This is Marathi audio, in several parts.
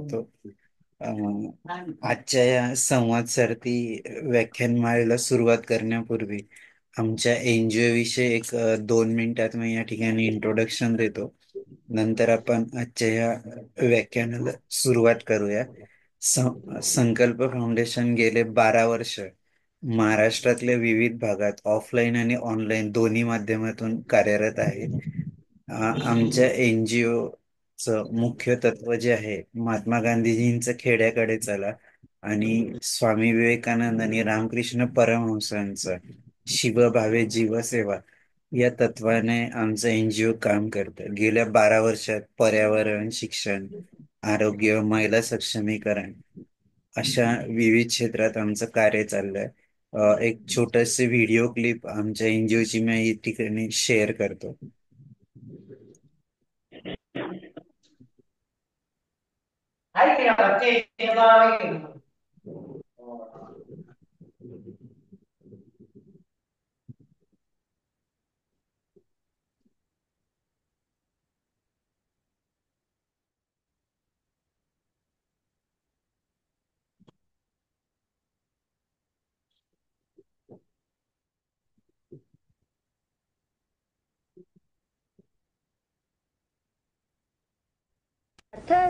करतो. आजच्या या संवाद सारथी व्याख्यानमालेला सुरुवात करण्यापूर्वी आमच्या एनजीओ विषयी 2 मिनिटात मी या ठिकाणी इंट्रोडक्शन देतो. नंतर आपण आजच्या या व्याख्यानाला सुरुवात करूया. संकल्प फाउंडेशन गेले 12 वर्ष महाराष्ट्रातल्या विविध भागात ऑफलाईन आणि ऑनलाईन दोन्ही माध्यमातून कार्यरत आहे. आमच्या एनजीओ मुख्य तत्व जे आहे, महात्मा गांधीजींचं खेड्याकडे चला आणि स्वामी विवेकानंद आणि रामकृष्ण परमहंसांचं शिवभावे जीवसेवा या तत्वाने आमचं एनजीओ काम करतं. गेल्या 12 वर्षात पर्यावरण, शिक्षण, आरोग्य, महिला सक्षमीकरण अशा विविध क्षेत्रात आमचं कार्य चाललंय. एक छोटस व्हिडिओ क्लिप आमच्या एनजीओची मी या ठिकाणी शेअर करतो.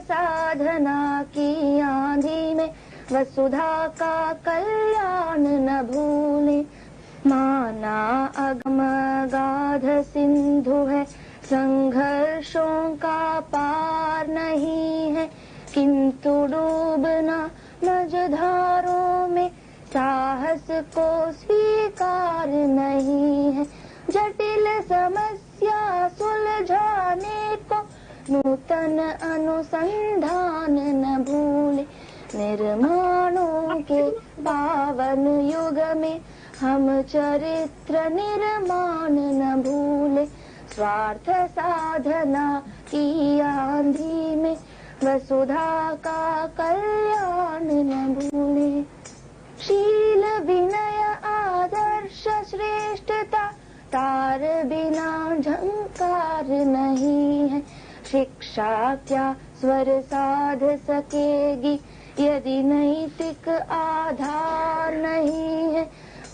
साधना की आंधी में वसुधा का कल्याण न भूले। माना अगम गाध सिंधु है, संघर्षों का पार नहीं है, किंतु डूबना मझधारों में साहस को स्वीकार नहीं है। जटिल समस्या सुलझाने को नूतन अनुसंधान न भूले। निर्माणों के पावन युग में हम चरित्र निर्माण न भूले। स्वार्थ साधना की आंधी में वसुधा का कल्याण न भूले। शील विनय आदर्श श्रेष्ठता तार बिना झंकार नहीं है। शिक्षा क्या स्वर साध सकेगी यदि नैतिक आधार नहीं है।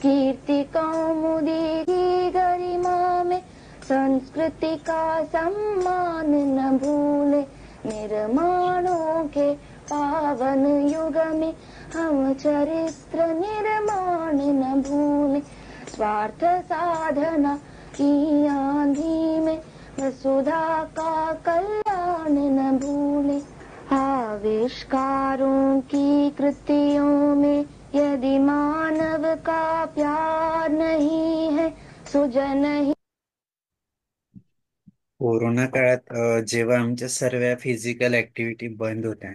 कीर्ति कौमुदी की गरिमा में संस्कृति का सम्मान न भूले। निर्माणों के पावन युग में हम चरित्र निर्माण न भूले। स्वार्थ साधना की आंधी में वसुधा का कल्याण न भूले। आविष्कारों की कृतियों में यदि मानव का प्यार नहीं है, सुजन ही। कोरोना काळात जेव्हा आमच्या सर्व फिजिकल ऍक्टिव्हिटी बंद होत्या,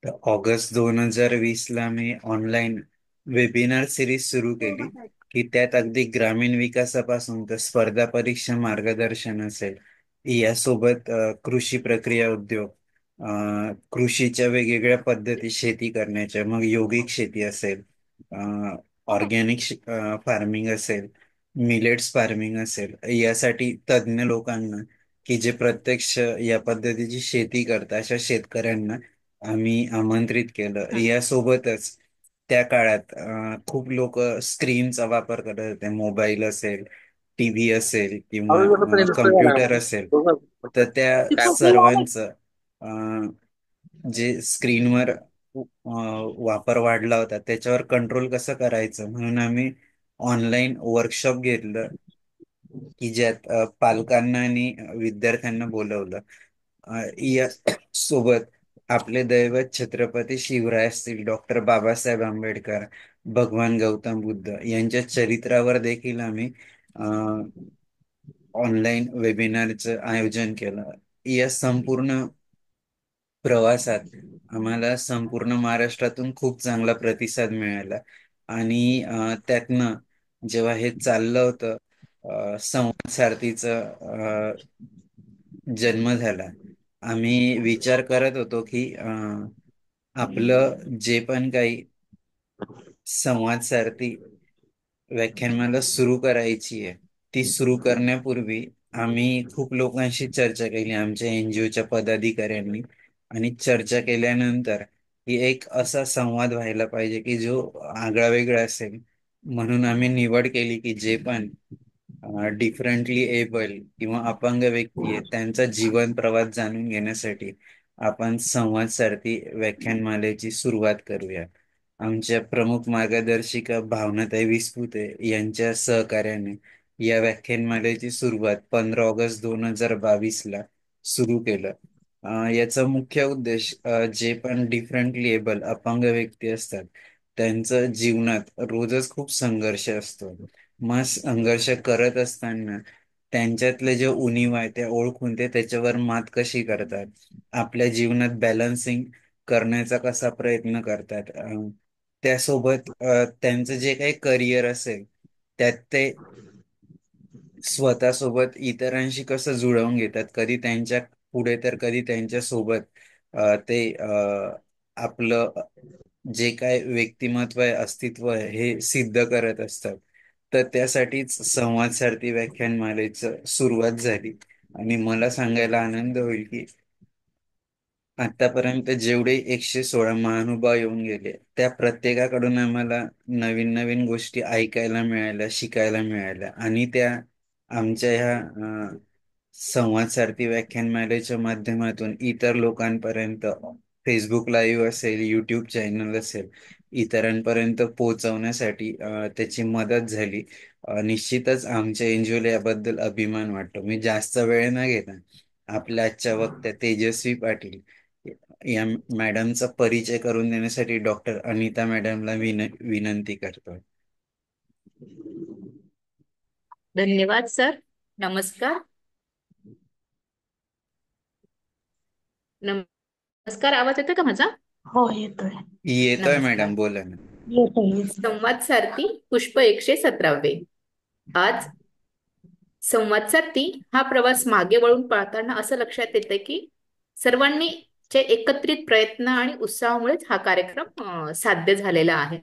तर ऑगस्ट 2020ला मी ऑनलाईन वेबिनार सिरीज सुरू केली, की त्यात अगदी ग्रामीण विकासापासून तर स्पर्धा परीक्षा मार्गदर्शन असेल, यासोबत कृषी प्रक्रिया उद्योग, कृषीच्या वेगवेगळ्या पद्धती शेती करण्याच्या, मग यौगिक शेती असेल, ऑर्गॅनिक फार्मिंग असेल, मिलेट्स फार्मिंग असेल, यासाठी तज्ज्ञ लोकांना की जे प्रत्यक्ष या पद्धतीची शेती करतात अशा शेतकऱ्यांना आम्ही आमंत्रित केलं. यासोबतच त्या काळात खूप लोक स्क्रीनचा वापर करत होते. मोबाईल असेल, टीव्ही असेल किंवा कम्प्युटर असेल, तर त्या सर्वांचं जे स्क्रीनवर वापर वाढला होता त्याच्यावर कंट्रोल कसं करायचं म्हणून आम्ही ऑनलाईन वर्कशॉप घेतलं, की ज्यात पालकांना आणि विद्यार्थ्यांना बोलवलं. या सोबत आपले दैवत छत्रपती शिवराय असतील, डॉक्टर बाबासाहेब आंबेडकर, भगवान गौतम बुद्ध यांच्या चरित्रावर देखील आम्ही ऑनलाईन वेबिनारचं आयोजन केलं. या संपूर्ण प्रवासात आम्हाला संपूर्ण महाराष्ट्रातून खूप चांगला प्रतिसाद मिळाला. आणि त्यातनं जेव्हा हे चाललं होतं, संवाद सारथीचा जन्म झाला. आम्ही विचार करत होतो की आपलं जे पण काही संवाद सारथी व्याख्यानमाला सुरू करायची आहे, ती सुरू करण्यापूर्वी आम्ही खूप लोकांशी चर्चा केली, आमच्या एनजीओच्या पदाधिकाऱ्यांनी. आणि चर्चा केल्यानंतर ही एक असा संवाद व्हायला पाहिजे की जो आगळा वेगळा असेल. म्हणून आम्ही निवड केली की जे पण डिफरंटली एबल किंवा अपंग व्यक्ती आहेत त्यांचा जीवन प्रवास जाणून घेण्यासाठी आपण संवाद सारथी व्याख्यानमालेची सुरुवात करूया. आमच्या प्रमुख मार्गदर्शिका भावनाताई विस्पुते यांच्या सहकार्याने या व्याख्यानमालेची सुरुवात 15 ऑगस्ट 2022 ला सुरू केलं. याचा मुख्य उद्देश जे पण डिफरंटली एबल अपंग व्यक्ती असतात त्यांचं जीवनात रोजच खूप संघर्ष असतो. मग संघर्ष करत असताना त्यांच्यातले जे उणीव आहे त्या ओळखून ते त्याच्यावर मात कशी करतात, आपल्या जीवनात बॅलन्सिंग करण्याचा कसा प्रयत्न करतात, त्यासोबत त्यांचं जे काही करिअर असेल त्यात ते स्वतःसोबत इतरांशी कसं जुळवून घेतात, कधी त्यांच्या पुढे तर कधी त्यांच्या सोबत ते आपलं जे काय व्यक्तिमत्व आहे, अस्तित्व आहे हे सिद्ध करत असतात. तर त्यासाठीच संवाद सारथी व्याख्यानमालेचं सुरुवात झाली. आणि मला सांगायला आनंद होईल की आतापर्यंत जेवढे 116 महानुभाव येऊन गेले त्या प्रत्येकाकडून आम्हाला नवीन नवीन गोष्टी ऐकायला मिळाल्या, शिकायला मिळाल्या. आणि त्या आमच्या ह्या संवाद सारथी व्याख्यानमालेच्या माध्यमातून इतर लोकांपर्यंत फेसबुक लाईव्ह असेल, युट्यूब चॅनल असेल, इतरांपर्यंत पोहोचवण्यासाठी त्याची मदत झाली. निश्चितच आमच्या एनजीओला याबद्दल अभिमान वाटतो. मी जास्त वेळ न घेता आपल्या आजच्या वक्त्या तेजस्वी पाटील या मॅडमचा परिचय करून देण्यासाठी डॉक्टर अनिता मॅडमला विनंती करतो. धन्यवाद सर. नमस्कार. नमस्कार, आवाज येतोय का माझा? हो येतोय. येतोय नमस्कार. मॅडम, बोला ना. येतोय. संवाद सारथी पुष्प 117. आज संवाद सारथी हा प्रवास मागे वळून पाहताना असं लक्षात येतं की सर्वांनी चे एकत्रित प्रयत्न आणि उत्साहामुळेच हा कार्यक्रम साध्य झालेला आहे.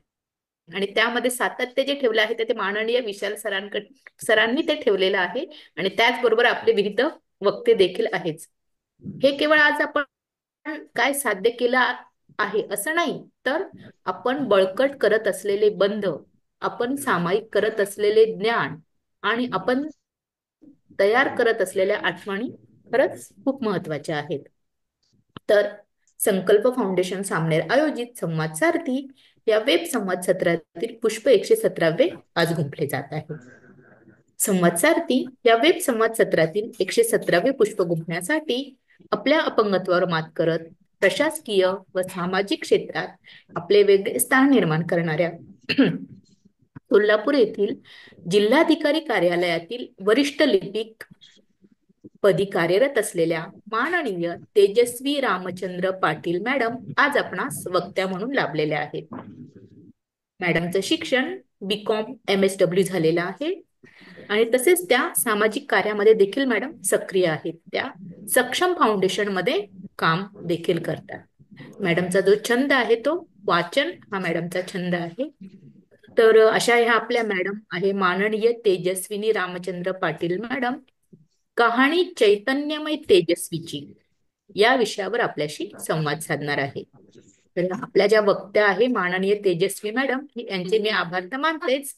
आणि त्यामध्ये सातत्य जे ठेवलं आहे ते माननीय विशाल सरांनी ते ठेवलेलं आहे. आणि त्याचबरोबर आपले विविध वक्ते देखील आहेच. हे केवळ आज आपण काय साध्य केलं आहे असं नाही, तर आपण बळकट करत असलेले बंध, आपण सामायिक करत असलेले ज्ञान आणि आपण तयार करत असलेल्या आठवणी खरंच खूप महत्वाच्या आहेत. तर संकल्प फाउंडेशन सामनेर आयोजित संवाद सारथी या वेब संवाद सत्रातील पुष्प 117 आज गुंफले जात आहे. संवाद सारथी या वेब संवाद सत्रातील 117 पुष्प गुंफण्यासाठी आपल्या अपंगत्वावर मात करत प्रशासकीय व सामाजिक क्षेत्रात आपले वेगळे स्थान निर्माण करणाऱ्या सोलापूर येथील जिल्हाधिकारी कार्यालयातील वरिष्ठ लिपिक पदी कार्यरत असलेल्या माननीय तेजस्वी रामचंद्र पाटील मॅडम आज आपणास वक्त्या म्हणून लाभलेल्या आहेत. मॅडमचं शिक्षण BCom MSW झालेलं आहे आणि तसेच त्या सामाजिक कार्यामध्ये देखील मॅडम सक्रिय आहेत. त्या सक्षम फाउंडेशन मध्ये काम देखील करतात. मॅडमचा जो छंद आहे तो वाचन हा मॅडमचा छंद आहे. तर अशा ह्या आपल्या मॅडम आहे माननीय तेजस्विनी रामचंद्र पाटील मॅडम, कहाणी चैतन्यमय तेजस्वीची या विषयावर आपल्याशी संवाद साधणार आहे. तर आपल्या ज्या वक्त्या आहे माननीय तेजस्वी मॅडम, यांचे मी आभार तर मानतेच,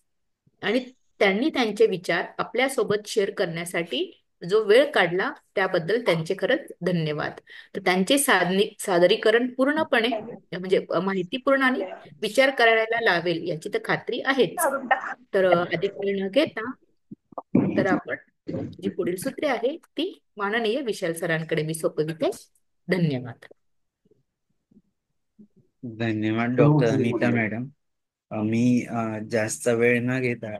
आणि त्यांनी त्यांचे विचार आपल्यासोबत शेअर करण्यासाठी जो वेळ काढला त्याबद्दल त्यांचे खरंच धन्यवाद. तर त्यांचे सादरीकरण पूर्णपणे म्हणजे माहितीपूर्ण आणि विचार करायला लावेल याची तर खात्री आहेच. तर अधिक वेळ न घेता तर आपण जी पुढील सूत्रे आहे ती माननीय विशाल सरांकडे मी सोपविते. धन्यवाद. धन्यवाद डॉक्टर अनिता मॅडम. मी जास्त वेळ न घेता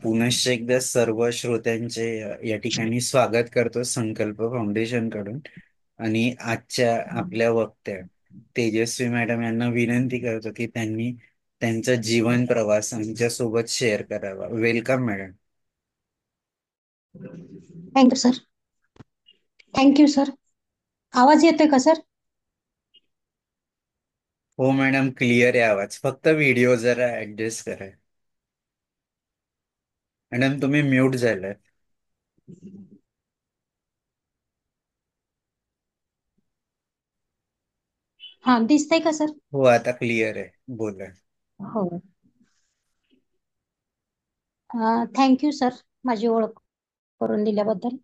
पुनश्च एकदा सर्व श्रोत्यांचे या ठिकाणी स्वागत करतो संकल्प फाउंडेशन कडून. आणि आजच्या आपल्या वक्त्या तेजस्वी मॅडम यांना विनंती करतो की त्यांनी त्यांचा जीवन प्रवास आमच्या सोबत शेअर करावा. Welcome madam. Thank you sir. Thank you sir. आवाज येतोय का सर? हो मॅडम, क्लिअर आहे आवाज. फक्त व्हिडिओ जरा ऍडजस्ट करा. मॅडम तुम्ही म्यूट झालाय. हा, दिसतंय का सर? हो, आता क्लिअर आहे, बोला. हो. थँक्यू सर, माझी ओळख करून दिल्याबद्दल.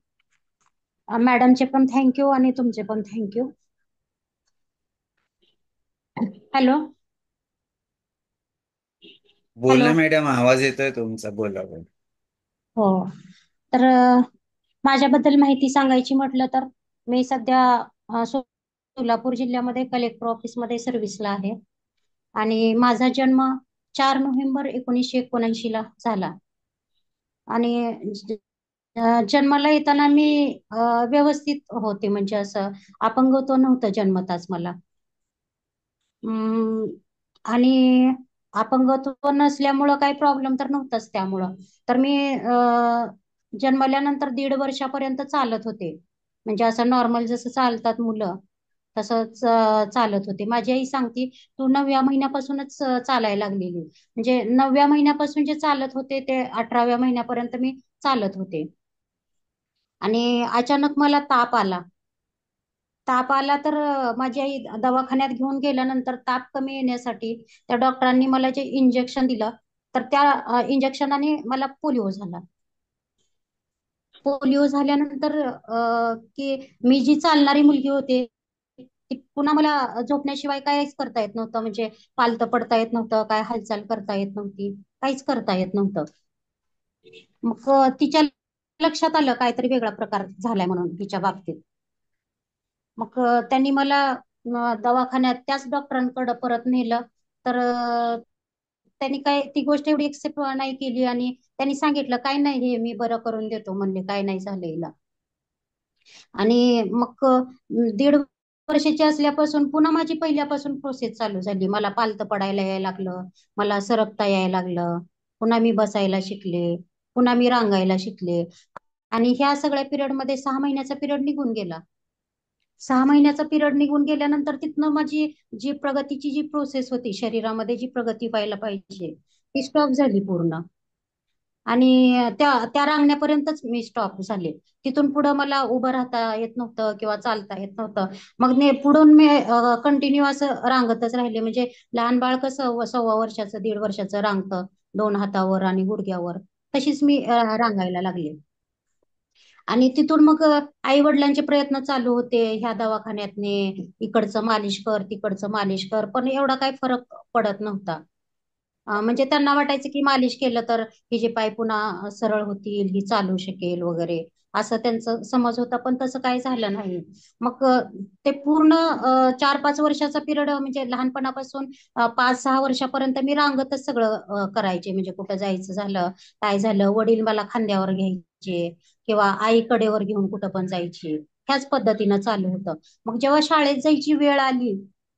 मॅडमचे पण थँक्यू आणि तुमचे पण थँक्यू. हॅलो. बोला हॅलो. मॅडम, आवाज येतोय तुमचा, बोला बोला. हो. तर माझ्याबद्दल माहिती सांगायची म्हटलं तर मी सध्या सोलापूर जिल्ह्यामध्ये कलेक्टर ऑफिसमध्ये सर्व्हिसला आहे. आणि माझा जन्म 4 नोव्हेंबर 1979 ला झाला. आणि जन्माला येताना मी व्यवस्थित होते, म्हणजे असं अपंगत्व नव्हतं जन्मताच मला. अं, आणि अपंगत्व नसल्यामुळं काही प्रॉब्लेम तर नव्हताच त्यामुळं. तर मी जन्मल्यानंतर 1.5 वर्षापर्यंत चालत होते, म्हणजे असं नॉर्मल जसं चालतात मुलं तसंच चालत होते. माझी आई सांगते, तू 9व्या महिन्यापासूनच चालायला लागलेली. म्हणजे 9व्या महिन्यापासून जे चालत होते ते 18व्या महिन्यापर्यंत मी चालत होते. आणि अचानक मला ताप आला तर माझी आई दवाखान्यात घेऊन गेल्यानंतर ताप कमी येण्यासाठी त्या डॉक्टरांनी मला जे इंजेक्शन दिलं, तर त्या इंजेक्शनाने मला पोलिओ झाला. पोलिओ झाल्यानंतर की मी जी चालणारी मुलगी होते ती पुन्हा मला झोपण्याशिवाय काहीच करता येत नव्हतं, म्हणजे पालथं पडता येत नव्हतं, काय हालचाल करता येत नव्हती, काहीच करता येत नव्हतं. मग तिच्या लक्षात आलं काहीतरी वेगळा प्रकार झालाय म्हणून तिच्या बाबतीत. मग त्यांनी मला दवाखान्यात त्याच डॉक्टरांकडे परत नेलं. तर त्यांनी काय ती गोष्ट एवढी एक्सेप्ट नाही केली आणि त्यांनी सांगितलं काय नाही, हे मी बरं करून देतो म्हणले, काय नाही झालं हिला. आणि मग 1.5 वर्षाची असल्यापासून पुन्हा माझी पहिल्यापासून प्रोसेस चालू झाली. मला पालथं पडायला यायला लागलं, मला सरकता यायला लागलं, पुन्हा मी बसायला शिकले, पुन्हा मी रांगायला शिकले. आणि ह्या सगळ्या पिरियड मध्ये 6 महिन्याचा पिरियड निघून गेला. 6 महिन्याचा पिरियड निघून गेल्यानंतर तिथनं माझी जी प्रगतीची जी प्रोसेस होती, शरीरामध्ये जी प्रगती व्हायला पाहिजे ती स्टॉप झाली पूर्ण. आणि त्या त्या रांगण्यापर्यंतच मी स्टॉप झाले. तिथून पुढं मला उभं राहता येत नव्हतं किंवा चालता येत नव्हतं. मग पुढून मी कंटिन्यू असं रांगतच राहिले, म्हणजे लहान बाळ कसं 1.25 वर्षाचं 1.5 वर्षाचं रांगतं, 2 हातावर आणि गुडघ्यावर, तशीच मी रांगायला लागले. आणि तिथून मग आई वडिलांचे प्रयत्न चालू होते, ह्या दवाखान्यात ने, इकडचं मालिश कर तिकडचं मालिश कर, पण एवढा काही फरक पडत नव्हता. म्हणजे त्यांना वाटायचं की मालिश केलं तर हिचे पाय पुन्हा सरळ होतील, ही चालू शकेल वगैरे, असं त्यांचं समज होता, पण तसं काही झालं नाही. मग ते पूर्ण 4-5 वर्षाचा पिरियड, म्हणजे लहानपणापासून 5-6 वर्षापर्यंत मी रांगतच सगळं करायचे. म्हणजे कुठं जायचं झालं, काय झालं, वडील मला खांद्यावर घ्यायचे किंवा आई कडेवर घेऊन कुठं पण जायची, ह्याच पद्धतीनं चालू होतं. मग जेव्हा शाळेत जायची वेळ आली,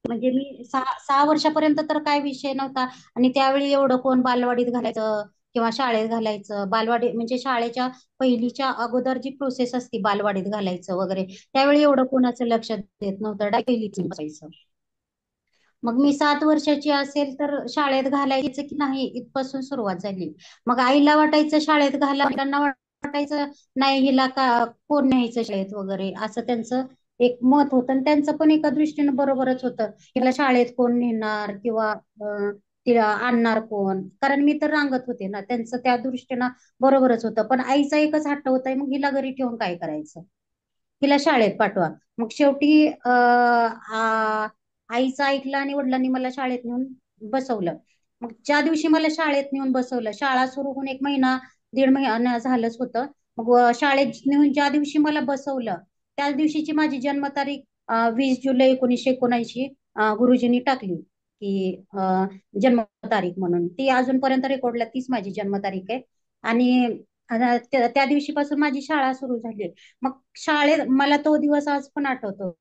म्हणजे मी 6 वर्षापर्यंत तर काय विषय नव्हता. आणि त्यावेळी एवढं कोण बालवाडीत घालायचं किंवा शाळेत घालायचं. बालवाडी म्हणजे शाळेच्या पहिलीच्या अगोदर जी प्रोसेस असते बालवाडीत घालायचं वगैरे, त्यावेळी एवढं कोणाचं लक्ष देत नव्हतं, डायरेक्ट पहिलीच बसायचं. मग मी 7 वर्षाची असेल तर शाळेत घालायचं की नाही इथपासून सुरुवात झाली. मग आईला वाटायचं शाळेत घाला, मुलांना वाटायचं नाही हिला का कोण न्यायचं शाळेत वगैरे, असं त्यांचं एक मत होतं. आणि त्यांचं पण एका दृष्टीने बरोबरच होतं, हिला शाळेत कोण नेणार किंवा तिला आणणार कोण, कारण मी तर रांगत होते ना, त्यांचं त्या दृष्टीनं बरोबरच होतं. पण आईचा एकच हट्ट होता, मग हिला घरी ठेवून काय करायचं, हिला शाळेत पाठवा. मग शेवटी आईचं ऐकलं आणि वडिलांनी मला शाळेत नेऊन बसवलं. मग ज्या दिवशी मला शाळेत नेऊन बसवलं, शाळा सुरू होऊन 1 महिना 1.5 महिना झालंच होतं. मग शाळेत नेऊन ज्या दिवशी मला बसवलं, त्याच दिवशीची माझी जन्मतारीख 20 जुलै 1979 गुरुजींनी टाकली की जन्मतारीख म्हणून. ती अजूनपर्यंत रेकॉर्डला तीच माझी जन्मतारीख आहे. आणि त्या दिवशीपासून माझी शाळा सुरू झाली. मग शाळेत मला तो दिवस आज पण आठवतो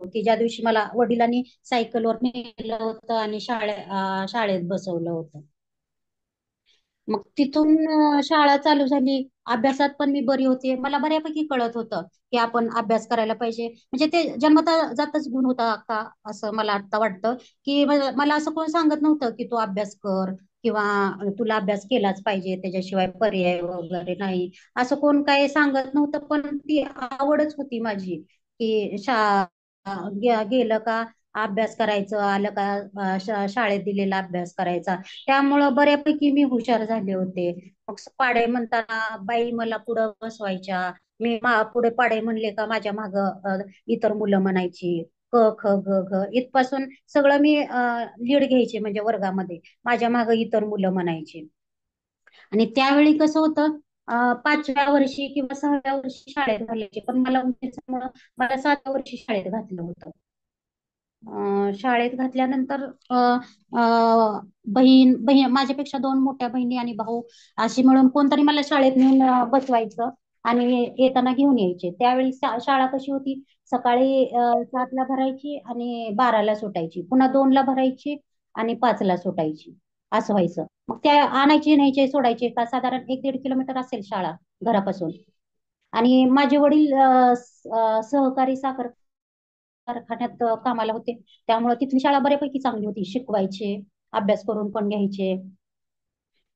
की ज्या दिवशी मला वडिलांनी सायकलवर नेलं होतं आणि शाळेत बसवलं होतं. मग तिथून शाळा चालू झाली. अभ्यासात पण मी बरी होते, मला बऱ्यापैकी कळत होतं की आपण अभ्यास करायला पाहिजे. म्हणजे ते जन्मता जातच गुण होता का, असं मला आता वाटतं. की मला असं कोण सांगत नव्हतं की तू अभ्यास कर किंवा तुला अभ्यास केलाच पाहिजे, त्याच्याशिवाय पर्याय वगैरे नाही, असं कोण काही सांगत नव्हतं. पण ती आवडच होती माझी की गेलं का अभ्यास करायचं आलं का, शाळेत दिलेला अभ्यास करायचा. त्यामुळं बऱ्यापैकी मी हुशार झाले होते. मग पाढे म्हणताना बाई मला पुढं बसवायच्या. मी पुढे पाढे म्हणले का माझ्या माग इतर मुलं म्हणायची क ख ग घ इथपासून सगळं मी लीड घ्यायचे म्हणजे वर्गामध्ये. माझ्या माग इतर मुलं म्हणायची. आणि त्यावेळी कसं होतं, 5व्या वर्षी किंवा 6व्या वर्षी शाळेत घालायचे, पण मला उंचीच्यामुळं मला 7व्या वर्षी शाळेत घातलं होतं. शाळेत घातल्यानंतर बहीण बहीण माझ्यापेक्षा 2 मोठ्या बहिणी आणि भाऊ अशी मिळून कोणतरी मला शाळेत नेऊन बसवायचं आणि येताना घेऊन यायचे. त्यावेळी शाळा कशी होती, सकाळी 7ला भरायची आणि 12ला सुटायची, पुन्हा 2ला भरायची आणि 5ला सुटायची. असं व्हायचं. मग त्या आणायचे न्यायचे सोडायचे का साधारण 1-1.5 किलोमीटर असेल शाळा घरापासून. आणि माझे वडील सहकारी साखर कारखान्यात कामाला होते. त्यामुळे तिथली शाळा बऱ्यापैकी चांगली होती, शिकवायचे, अभ्यास करून पण घ्यायचे,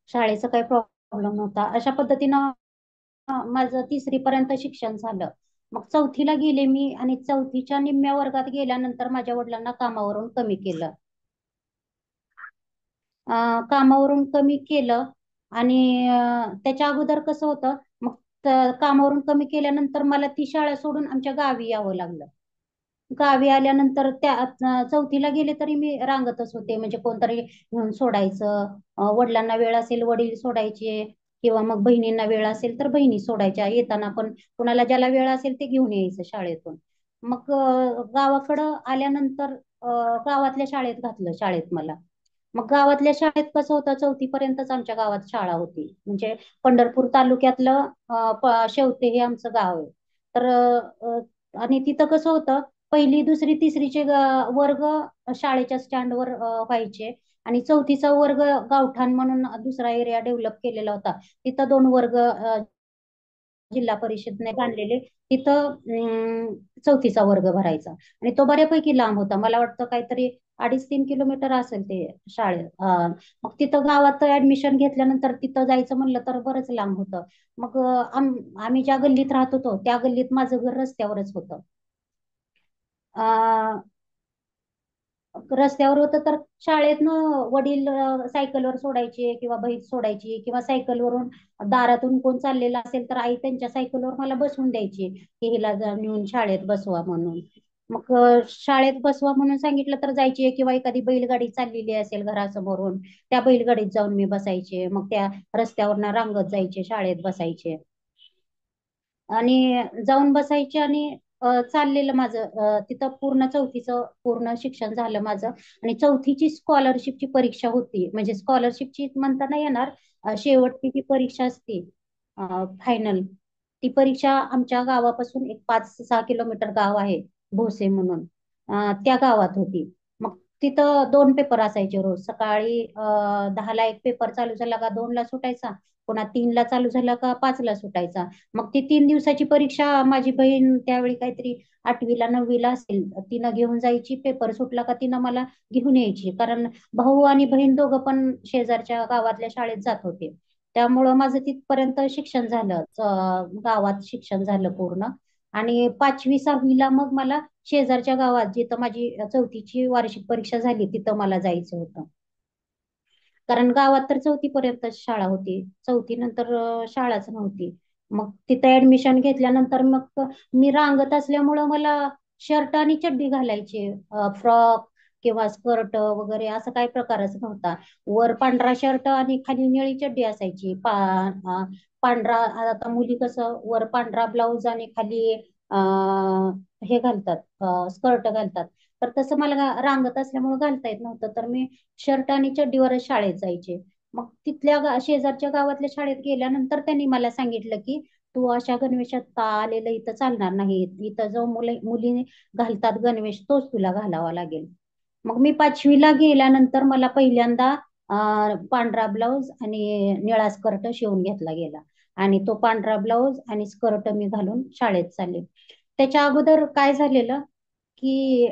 शाळेचा काही प्रॉब्लेम नव्हता. अशा पद्धतीनं माझं 3री पर्यंत शिक्षण झालं. मग 4थीला गेले मी आणि 4थीच्या निम्म्या वर्गात गेल्यानंतर माझ्या वडिलांना कामावरून कमी केलं. कामावरून कमी केलं आणि त्याच्या अगोदर कसं होतं, मग कामावरून कमी केल्यानंतर मला ती शाळा सोडून आमच्या गावी यावं लागलं. गावी आल्यानंतर त्या 4थीला गेले तरी मी रांगतच होते, म्हणजे कोणतरी घेऊन सोडायचं. वडिलांना वेळ असेल वडील सोडायचे किंवा मग बहिणींना वेळ असेल तर बहिणी सोडायच्या. येताना पण कुणाला ज्याला वेळ असेल ते घेऊन यायचं शाळेतून. मग गावाकडं आल्यानंतर गावातल्या शाळेत घातलं शाळेत मला. मग गावातल्या शाळेत कसं होतं, 4थीपर्यंतच आमच्या गावात शाळा होती. म्हणजे पंढरपूर तालुक्यातलं शेवते हे आमचं गाव आहे. तर आणि तिथं कसं होतं, 1ली, 2री, 3रीचे वर्ग शाळेच्या स्टँडवर व्हायचे आणि 4थीचा वर्ग गावठाण म्हणून दुसरा एरिया डेव्हलप केलेला होता. तिथं 2 वर्ग जिल्हा परिषदने बांधलेले. तिथं 4थीचा वर्ग भरायचा आणि तो बऱ्यापैकी लांब होता. मला वाटतं काहीतरी 2.5-3 किलोमीटर असेल ते शाळेत. मग तिथं गावात ऍडमिशन घेतल्यानंतर तिथं जायचं म्हणलं तर बरंच लांब होतं. मग आम्ही ज्या गल्लीत राहत होतो त्या गल्लीत माझं घर रस्त्यावरच होतं. रस्त्यावर होतं तर शाळेतनं वडील सायकलवर सोडायचे किंवा बहीण सोडायची किंवा सायकलवरून दारातून कोण चाललेला असेल तर आई त्यांच्या सायकलवर मला बसवून द्यायची की हिला नेऊन शाळेत बसवा म्हणून. मग शाळेत बसवा म्हणून सांगितलं तर जायचे किंवा एखादी बैलगाडी चाललेली असेल घरासमोरून त्या बैलगाडीत जाऊन मी बसायचे. मग त्या रस्त्यावरनं रांगत जायचे, शाळेत बसायचे आणि जाऊन बसायचे आणि चाललेलं माझं तिथं पूर्ण 4थीचं पूर्ण शिक्षण झालं माझं. आणि 4थीची स्कॉलरशिपची परीक्षा होती, म्हणजे स्कॉलरशिपची म्हणता नाही येणार, शेवटची जी परीक्षा असते फायनल, ती परीक्षा आमच्या गावापासून एक 5-6 किलोमीटर गाव आहे भोसे म्हणून, त्या गावात होती. मग तिथं 2 पेपर असायचे रोज. सकाळी 10ला एक पेपर चालू झाला का 2ला सुटायचा, पुन्हा 3ला चालू झाला का 5ला सुटायचा. मग ती 3 दिवसाची परीक्षा माझी बहीण त्यावेळी काहीतरी 8वीला 9वीला असेल, तिनं घेऊन जायची. पेपर सुटला का तिनं मला घेऊन यायची, कारण भाऊ आणि बहीण दोघं पण शेजारच्या गावातल्या शाळेत जात होते. त्यामुळं माझं तिथपर्यंत शिक्षण झालं, गावात शिक्षण झालं पूर्ण. आणि 5वी 6वीला मग मला शेजारच्या गावात जिथं माझी 4थीची वार्षिक परीक्षा झाली तिथं मला जायचं होतं. कारण गावात तर 4थीपर्यंत शाळा होती, 4थी नंतर शाळाच नव्हती. मग तिथं ऍडमिशन घेतल्यानंतर मग मी रांगत असल्यामुळं मला शर्ट आणि चड्डी घालायची, फ्रॉक किंवा स्कर्ट वगैरे असं काही प्रकारच नव्हता. वर पांढरा शर्ट आणि खाली निळी चड्डी असायची. पांढरा, आता मुली कसं वर पांढरा ब्लाऊज आणि खाली हे घालतात, स्कर्ट घालतात. तर तसं मला रांगत असल्यामुळे घालता येत नव्हतं, तर मी शर्ट आणि चड्डीवरच शाळेत जायचे. मग तिथल्या शेजारच्या गावातल्या शाळेत गेल्यानंतर त्यांनी मला सांगितलं की तू अशा गणवेशात का आलेलं इथं चालणार नाही, इथं जो मुली घालतात गणवेश तोच तुला घालावा लागेल. मग मी 5वीला गेल्यानंतर मला पहिल्यांदा पांढरा ब्लाऊज आणि निळा स्कर्ट शिवून घेतला गेला आणि तो पांढरा ब्लाऊज आणि स्कर्ट मी घालून शाळेत चालले. त्याच्या अगोदर काय झालेलं की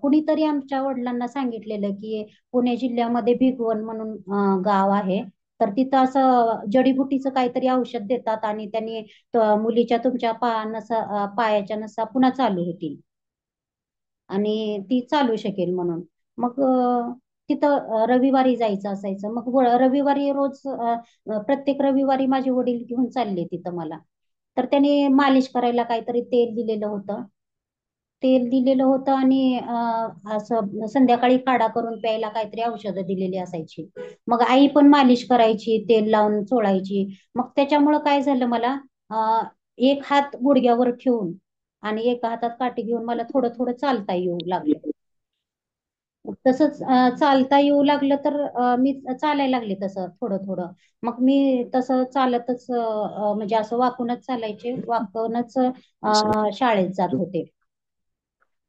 कुणीतरी आमच्या वडिलांना सांगितलेलं की पुणे जिल्ह्यामध्ये भिगवण म्हणून गाव आहे, तर तिथं असं जडीबुटीचं काहीतरी औषध देतात आणि त्यांनी मुलीच्या तुमच्या पायाच्या नसा पुन्हा चालू होतील. आणि ती चालू शकेल म्हणून. मग तिथं रविवारी जायचं असायचं. मग रविवारी रोज प्रत्येक रविवारी माझे वडील घेऊन चालले तिथं मला. तर त्याने मालिश करायला काहीतरी तेल दिलेलं होतं. तेल दिलेलं होतं आणि असं संध्याकाळी काढा करून प्यायला काहीतरी औषधं दिलेली असायची. मग आई पण मालिश करायची, तेल लावून चोळायची. मग त्याच्यामुळं काय झालं मला, एक हात गुडघ्यावर ठेवून आणि एका हातात काठी घेऊन मला थोडं थोडं चालता येऊ लागलं. तसंच चालता येऊ लागलं तर मी चालायला लागले तसं थोडं थोडं. मग मी तसं चालतच म्हणजे असं वाकूनच चालायचे, वाकूनच शाळेत जात होते.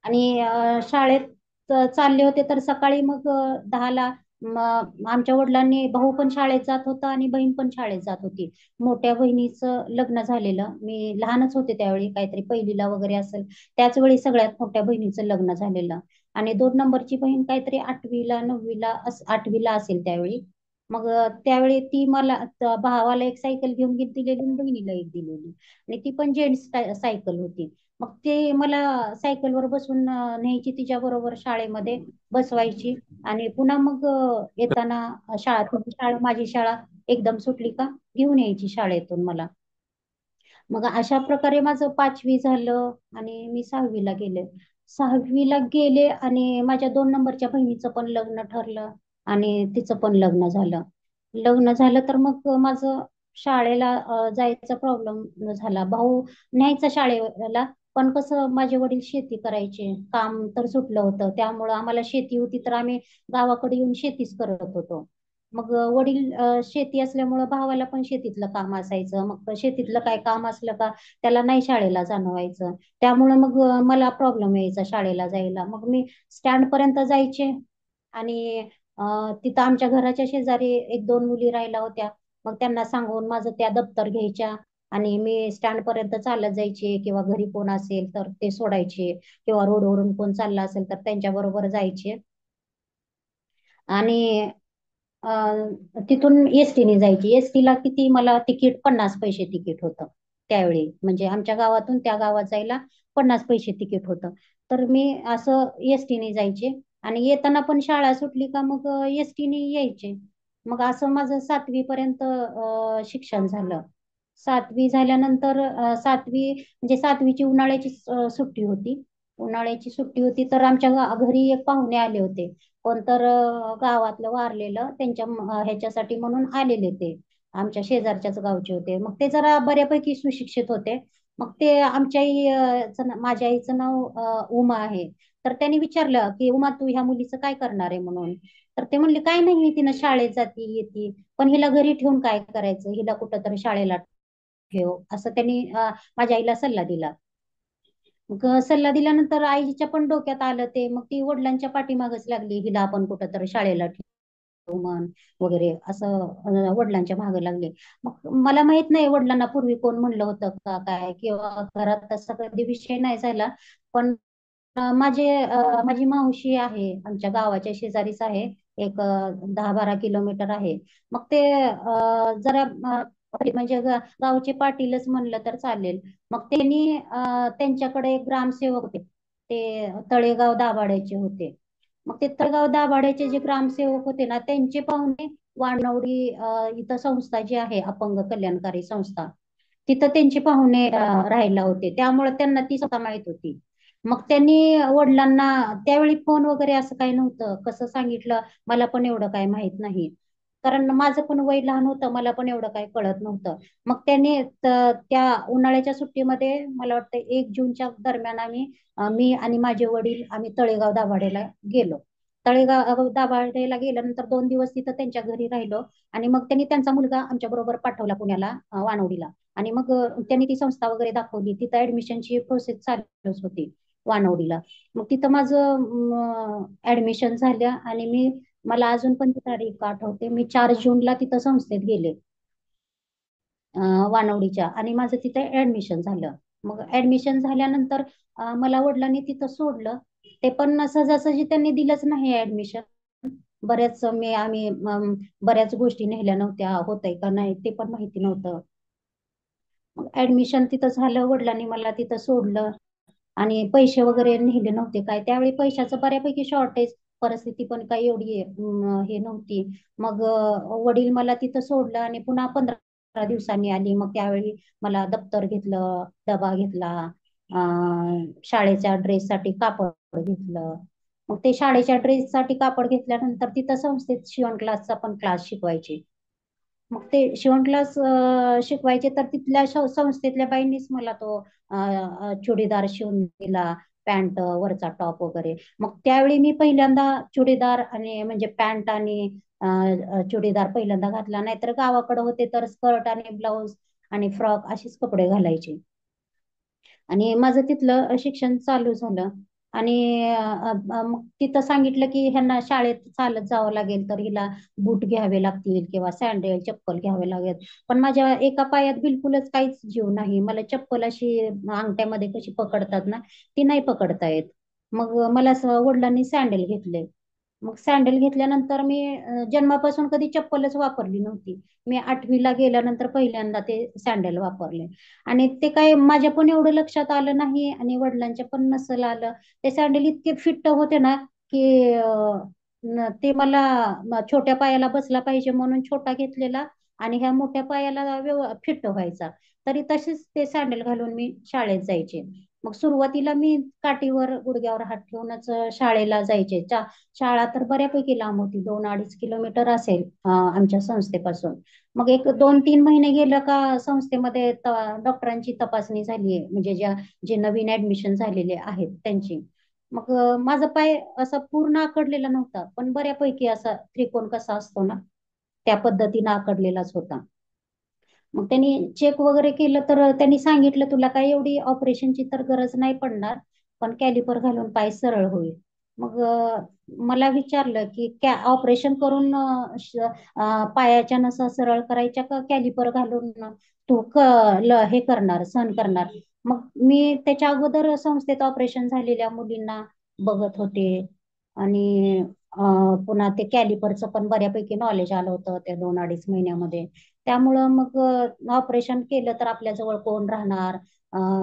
आणि शाळेत चालले होते तर सकाळी मग 10ला आमच्या वडिलांनी, भाऊ पण शाळेत जात होता आणि बहीण पण शाळेत जात होती. मोठ्या बहिणीचं लग्न झालेलं, मी लहानच होते त्यावेळी, काहीतरी पहिलीला वगैरे असेल. त्याच वेळी सगळ्यात मोठ्या बहिणीचं लग्न झालेलं. आणि 2 नंबरची बहीण काहीतरी 8वीला 9वीला 8वीला असेल त्यावेळी. मग त्यावेळी ती मला भावाला एक सायकल घेऊन दिलेली आणि बहिणीला एक दिलेली. आणि ती पण जेंट्स सायकल होती. मग ते मला सायकलवर बसून न्यायची तिच्या बरोबर शाळेमध्ये, बसवायची. आणि पुन्हा मग येताना तिची शाळा माझी शाळा एकदम सुटली का घेऊन यायची शाळेतून मला. मग अशा प्रकारे माझं 5वी झालं आणि मी 6वीला गेले. 6वीला गेले आणि माझ्या 2 नंबरच्या बहिणीचं पण लग्न ठरलं आणि तिचं पण लग्न झालं. लग्न झालं तर मग माझं शाळेला जायचा प्रॉब्लेम झाला. भाऊ न्यायचा शाळेला, पण कसं माझे वडील शेती करायचे, काम तर सुटलं होतं, त्यामुळं आम्हाला शेती होती तर आम्ही गावाकडे येऊन शेतीच करत होतो. मग वडील शेती असल्यामुळं भावाला पण शेतीतलं काम असायचं. मग शेतीतलं काय काम असलं का त्याला नाही शाळेला जाणं व्हायचं. त्यामुळं मग मला प्रॉब्लेम यायचा शाळेला जायला. मग मी स्टँड पर्यंत जायचे आणि तिथं आमच्या घराच्या शेजारी 1-2 मुली राहिल्या होत्या. मग त्यांना सांगून माझं त्या दप्तर घ्यायच्या आणि मी स्टँड पर्यंत चालत जायचे, किंवा घरी कोण असेल तर ते सोडायचे, किंवा रोडवरून कोण चालला असेल तर त्यांच्या बरोबर जायचे. आणि तिथून एसटीने जायची. एसटीला किती मला तिकीट, 50 पैसे तिकीट होतं त्यावेळी. म्हणजे आमच्या गावातून त्या गावात जायला 50 पैसे तिकीट होतं. तर मी असं एसटीने जायचे आणि येताना पण शाळा सुटली का मग एसटीने यायचे. मग असं माझं 7वी पर्यंत शिक्षण झालं. 7वी झाल्यानंतर 7वी म्हणजे 7वीची उन्हाळ्याची सुट्टी होती. उन्हाळ्याची सुट्टी होती तर आमच्या घरी एक पाहुणे आले होते. कोणतर गावातलं वारलेलं त्यांच्या ह्याच्यासाठी म्हणून आलेले ते. आमच्या शेजारच्याच गावचे होते. मग ते जरा बऱ्यापैकी सुशिक्षित होते. मग ते आमच्या माझ्या आईचं नाव उमा आहे. तर त्यांनी विचारलं की उमा, तू ह्या मुलीचं काय करणार आहे म्हणून. तर ते म्हणले काय नाही, तिनं शाळेत जाती येते, पण हिला घरी ठेवून काय करायचं, हिला कुठं तरी शाळेला ठेव, असं त्यांनी माझ्या आईला सल्ला दिला. मग सल्ला दिल्यानंतर आईच्या पण डोक्यात आलं ते. मग ती वडिलांच्या पाठीमागच लागली, हिला आपण कुठं तरी शाळेला ठेवू म्हण वगैरे असं वडिलांच्या मागे लागले. मग मला माहित नाही वडिलांना पूर्वी कोण म्हणलं होतं का काय, किंवा घरात तसा कधी विषय नाही झाला. पण माझी मावशी आहे, आमच्या गावाच्या शेजारीच आहे, एक 10-12 किलोमीटर आहे. मग ते जरा म्हणजे गावचे पाटीलच म्हणलं तर चालेल. मग त्यांनी त्यांच्याकडे एक ग्रामसेवक होते, ते तळेगाव दाभाड्याचे होते. मग ते तळेगाव दाभाड्याचे जे ग्रामसेवक होते ना, त्यांचे पाहुणे वानवडी इथं संस्था जी आहे अपंग कल्याणकारी संस्था, तिथं त्यांचे पाहुणे राहायला होते. त्यामुळे त्यांना ती स्वतः माहित होती. मग त्यांनी वडिलांना, त्यावेळी फोन वगैरे असं काही नव्हतं, कसं सांगितलं मला पण एवढं काय माहित नाही, कारण माझं पण वय लहान होतं, मला पण एवढं काय कळत नव्हतं. मग त्यांनी त्या उन्हाळ्याच्या सुट्टीमध्ये मला वाटतं 1 जूनच्या दरम्यान मी आणि माझे वडील आम्ही तळेगाव दाभाडेला गेलो. तळेगाव दाभाडेला गेल्यानंतर 2 दिवस तिथं त्यांच्या घरी राहिलो. आणि मग त्यांनी त्यांचा मुलगा आमच्या बरोबर पाठवला पुण्याला, वानवडीला. आणि मग त्यांनी ती संस्था वगैरे दाखवली. तिथं ऍडमिशनची प्रोसेस चालूच होती वानवडीला. मग तिथं माझं ऍडमिशन झालं आणि मला अजून पण ती तारीख आठवते. मी 4 जूनला तिथं संस्थेत गेले, वानवडीच्या, आणि माझं तिथे ऍडमिशन झालं. मग ऍडमिशन झाल्यानंतर मला वडिलांनी तिथं सोडलं. ते पण सहजासहजी त्यांनी दिलंच नाही ऍडमिशन. बऱ्याच गोष्टी नेल्या नव्हत्या, होतंय का नाही ते पण माहिती नव्हतं. मग ऍडमिशन तिथं झालं, वडिलांनी मला तिथं सोडलं. आणि पैसे वगैरे नेले नव्हते काय. त्यावेळी पैशाचं बऱ्यापैकी शॉर्टेज, परिस्थिती पण काही एवढी हे नव्हती. मग वडील मला तिथं सोडलं आणि पुन्हा 15 दिवसांनी आली. मग त्यावेळी मला दप्तर घेतलं, डबा घेतला, शाळेच्या ड्रेससाठी कापड घेतलं. मग ते शाळेच्या ड्रेससाठी कापड घेतल्यानंतर तिथं संस्थेत शिवण क्लासचा पण क्लास शिकवायचे. मग ते शिवण क्लास शिकवायचे, तर तिथल्या संस्थेतल्या बाईंनीच मला तो चुडीदार शिवून दिला, पॅन्ट वरचा टॉप वगैरे. मग त्यावेळी मी पहिल्यांदा चुडीदार आणि म्हणजे पॅन्ट आणि चुडीदार पहिल्यांदा घातला. नाहीतर गावाकडे होते तर स्कर्ट आणि ब्लाऊज आणि फ्रॉक असेच कपडे घालायचे. आणि माझं तिथलं शिक्षण चालू झालं. आणि मग तिथं सांगितलं की ह्यांना शाळेत चालत जावं लागेल, तर हिला बूट घ्यावे लागतील किंवा सँडल चप्पल घ्यावे लागेल. पण माझ्या एका पायात बिलकुलच काहीच जीव नाही. मला चप्पल अशी अंगठ्यामध्ये कशी पकडतात ना, ती नाही पकडता येत. मग मला वडिलांनी सँडल घेतले. मग सँडल घेतल्यानंतर मी जन्मापासून कधी चप्पलच वापरली नव्हती. मी 8वीला गेल्यानंतर पहिल्यांदा ते सँडल वापरले. आणि ते काय माझ्या पण एवढं लक्षात आलं नाही आणि वडिलांच्या पण नसेल आलं. ते सँडल इतके फिट्ट होते ना की ते मला छोट्या पायाला बसला पाहिजे म्हणून छोटा घेतलेला आणि ह्या मोठ्या पायाला फिट्ट व्हायचा. तरी तसेच ते सँडल घालून मी शाळेत जायचे. मग सुरुवातीला मी काठीवर गुडघ्यावर हात ठेवूनच शाळेला जायचे. शाळा तर बऱ्यापैकी लांब होती, 2-2.5 किलोमीटर असेल आमच्या संस्थेपासून. मग एक 2-3 महिने गेलं का संस्थेमध्ये डॉक्टरांची तपासणी झाली, म्हणजे जे नवीन ऍडमिशन झालेले आहेत त्यांची. मग माझा पाय असा पूर्ण आकडलेला नव्हता, पण बऱ्यापैकी असा त्रिकोण कसा असतो ना, त्या पद्धतीने आकडलेलाच होता. मग त्यांनी चेक वगैरे केलं तर त्यांनी सांगितलं तुला काही एवढी ऑपरेशनची तर गरज नाही पडणार, पण कॅलिपर घालून पाय सरळ होईल. मग मला विचारलं की ऑपरेशन करून पायाच्या नसा सरळ करायच्या का कॅलिपर घालून तू हे करणार, सहन करणार. मग मी त्याच्या अगोदर संस्थेत ऑपरेशन झालेल्या मुलींना बघत होते. आणि पुन्हा ते कॅलिपरचं पण बऱ्यापैकी नॉलेज आलं होतं त्या 2-2.5 महिन्यामध्ये. त्यामुळं मग ऑपरेशन केलं तर आपल्या जवळ कोण राहणार,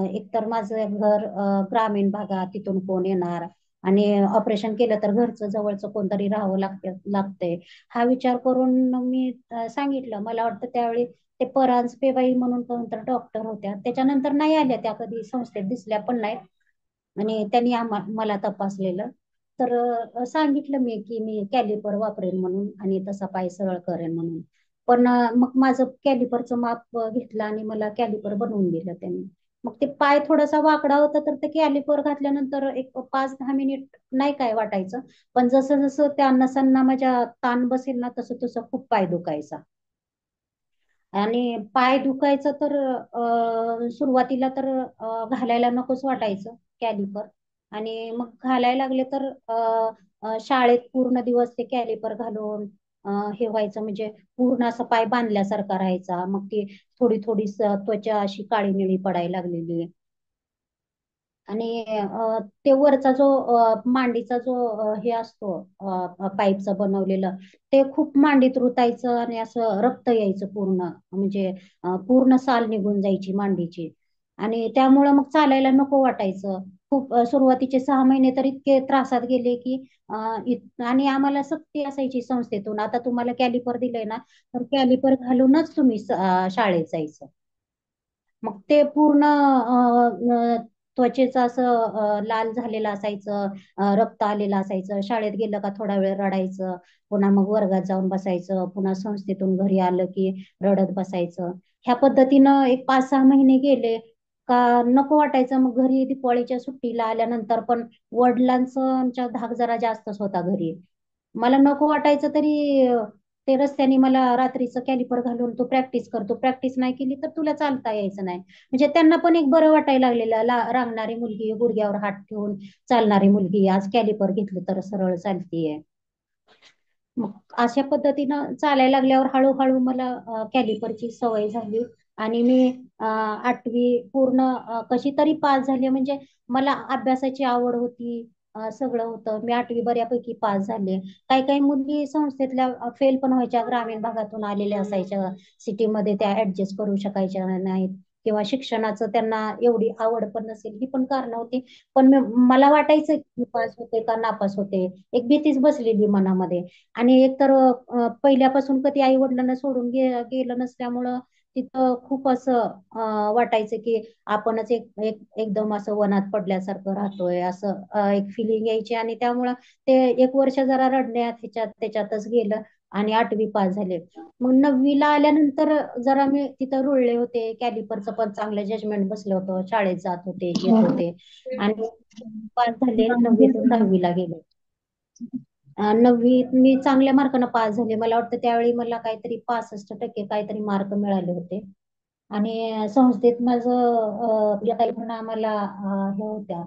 एकतर माझं घर ग्रामीण भागात, तिथून कोण येणार, आणि ऑपरेशन केलं तर घरचं जवळचं कोणतरी राहावं लागतंय. हा विचार करून मी सांगितलं. मला वाटतं त्यावेळी ते परांजपेबाई म्हणून कोणतर डॉक्टर होत्या, त्याच्यानंतर नाही आल्या त्या, कधी संस्थेत दिसल्या पण नाहीत. आणि त्यांनी मला तपासलेलं. तर सांगितलं मी की मी कॅलिपर वापरेन म्हणून आणि तसा पाय सरळ करेन म्हणून. पण मग माझं कॅलिपरचं माप घेतलं आणि मला कॅलिपर बनवून दिलं त्यांनी. मग ते पाय थोडासा वाकडा होता, तर ते कॅलिपर घातल्यानंतर एक 5-10 मिनिट नाही काय वाटायचं. पण जसं जसं त्या नसांना माझ्या ताण बसेल ना, तसं तसं खूप पाय दुखायचा. आणि पाय दुखायचं तर सुरुवातीला तर घालायला नकोच वाटायचं कॅलिपर. आणि मग घालायला लागले तर शाळेत पूर्ण दिवस ते कॅलिपर घालून हे व्हायचं, म्हणजे पूर्ण असं पाय बांधल्यासारखा राहायचा. मग ती थोडी थोडी त्वचा अशी काळी निळी पडायला लागलेली. आणि ते वरचा जो मांडीचा जो हे असतो पाईपचा बनवलेलं, ते खूप मांडीत रुतायचं आणि असं रक्त यायचं पूर्ण, म्हणजे पूर्ण साल निघून जायची मांडीची. आणि त्यामुळं मग चालायला नको वाटायचं. खूप सुरुवातीचे 6 महिने तर इतके त्रासात गेले की आणि आम्हाला सक्ती असायची संस्थेतून, आता तुम्हाला कॅलिपर दिलंय ना, तर कॅलिपर घालूनच तुम्ही शाळेत जायचं. मग ते पूर्ण त्वचेचं असं लाल झालेलं असायचं, रक्त आलेलं असायचं. शाळेत गेलं का थोडा वेळ रडायचं, पुन्हा मग वर्गात जाऊन बसायचं, पुन्हा संस्थेतून घरी आलं की रडत बसायचं. ह्या पद्धतीनं एक 5-6 महिने गेले का नको वाटायचं. मग घरी दिवाळीच्या सुट्टीला आल्यानंतर पण वडिलांचं आमच्या धाक जरा जास्तच होता घरी. मला नको वाटायचं तरी ते रस्त्याने मला रात्रीचं कॅलिपर घालून तू प्रॅक्टिस करतो, प्रॅक्टिस नाही केली तर तुला चालता यायचं नाही. म्हणजे त्यांना पण एक बरं वाटायला लागलेलं, रांगणारी मुलगी, गुडघ्यावर हात ठेवून चालणारी मुलगी आज कॅलिपर घेतलं तर सरळ चालतीये. मग अशा पद्धतीनं चालायला लागल्यावर हळूहळू मला कॅलिपरची सवय झाली. आणि मी 8वी पूर्ण कशी तरी पास झाले. म्हणजे मला अभ्यासाची आवड होती, सगळं होतं. मी 8वी बऱ्यापैकी पास झाले. काही काही मुली संस्थेतल्या फेल पण व्हायच्या, ग्रामीण भागातून आलेल्या असायच्या, सिटीमध्ये त्या ऍडजस्ट करू शकायच्या नाहीत. किंवा शिक्षणाचं त्यांना एवढी आवड पण नसेल, ही पण कारणं होती. पण मला वाटायचं की पास होते का नापास होते, एक भीतीच बसलेली मनामध्ये. आणि एकतर पहिल्यापासून कधी आई वडिलांना सोडून गेलं नसल्यामुळं तिथं खूप असं वाटायचं की आपणच एकदम असं वनात पडल्यासारखं राहतोय, असं एक फिलिंग यायची. आणि त्यामुळं ते एक वर्ष जरा रडण्यात त्याच्यातच गेलं. आणि 8वी पास झाले. मग 9वीला आल्यानंतर जरा मी तिथं रुळले होते. कॅलिपरचं पण चांगलं जजमेंट बसलं होतं, शाळेत जात होते, येत होते. आणि पास झाले, 9वीतून 10वीला गेले. 9वीत मी चांगल्या मार्काने पास झाले. मला वाटतं त्यावेळी मला काहीतरी 65% काहीतरी मार्क मिळाले होते. आणि संस्थेत माझं या काही म्हणून आम्हाला हे होत्या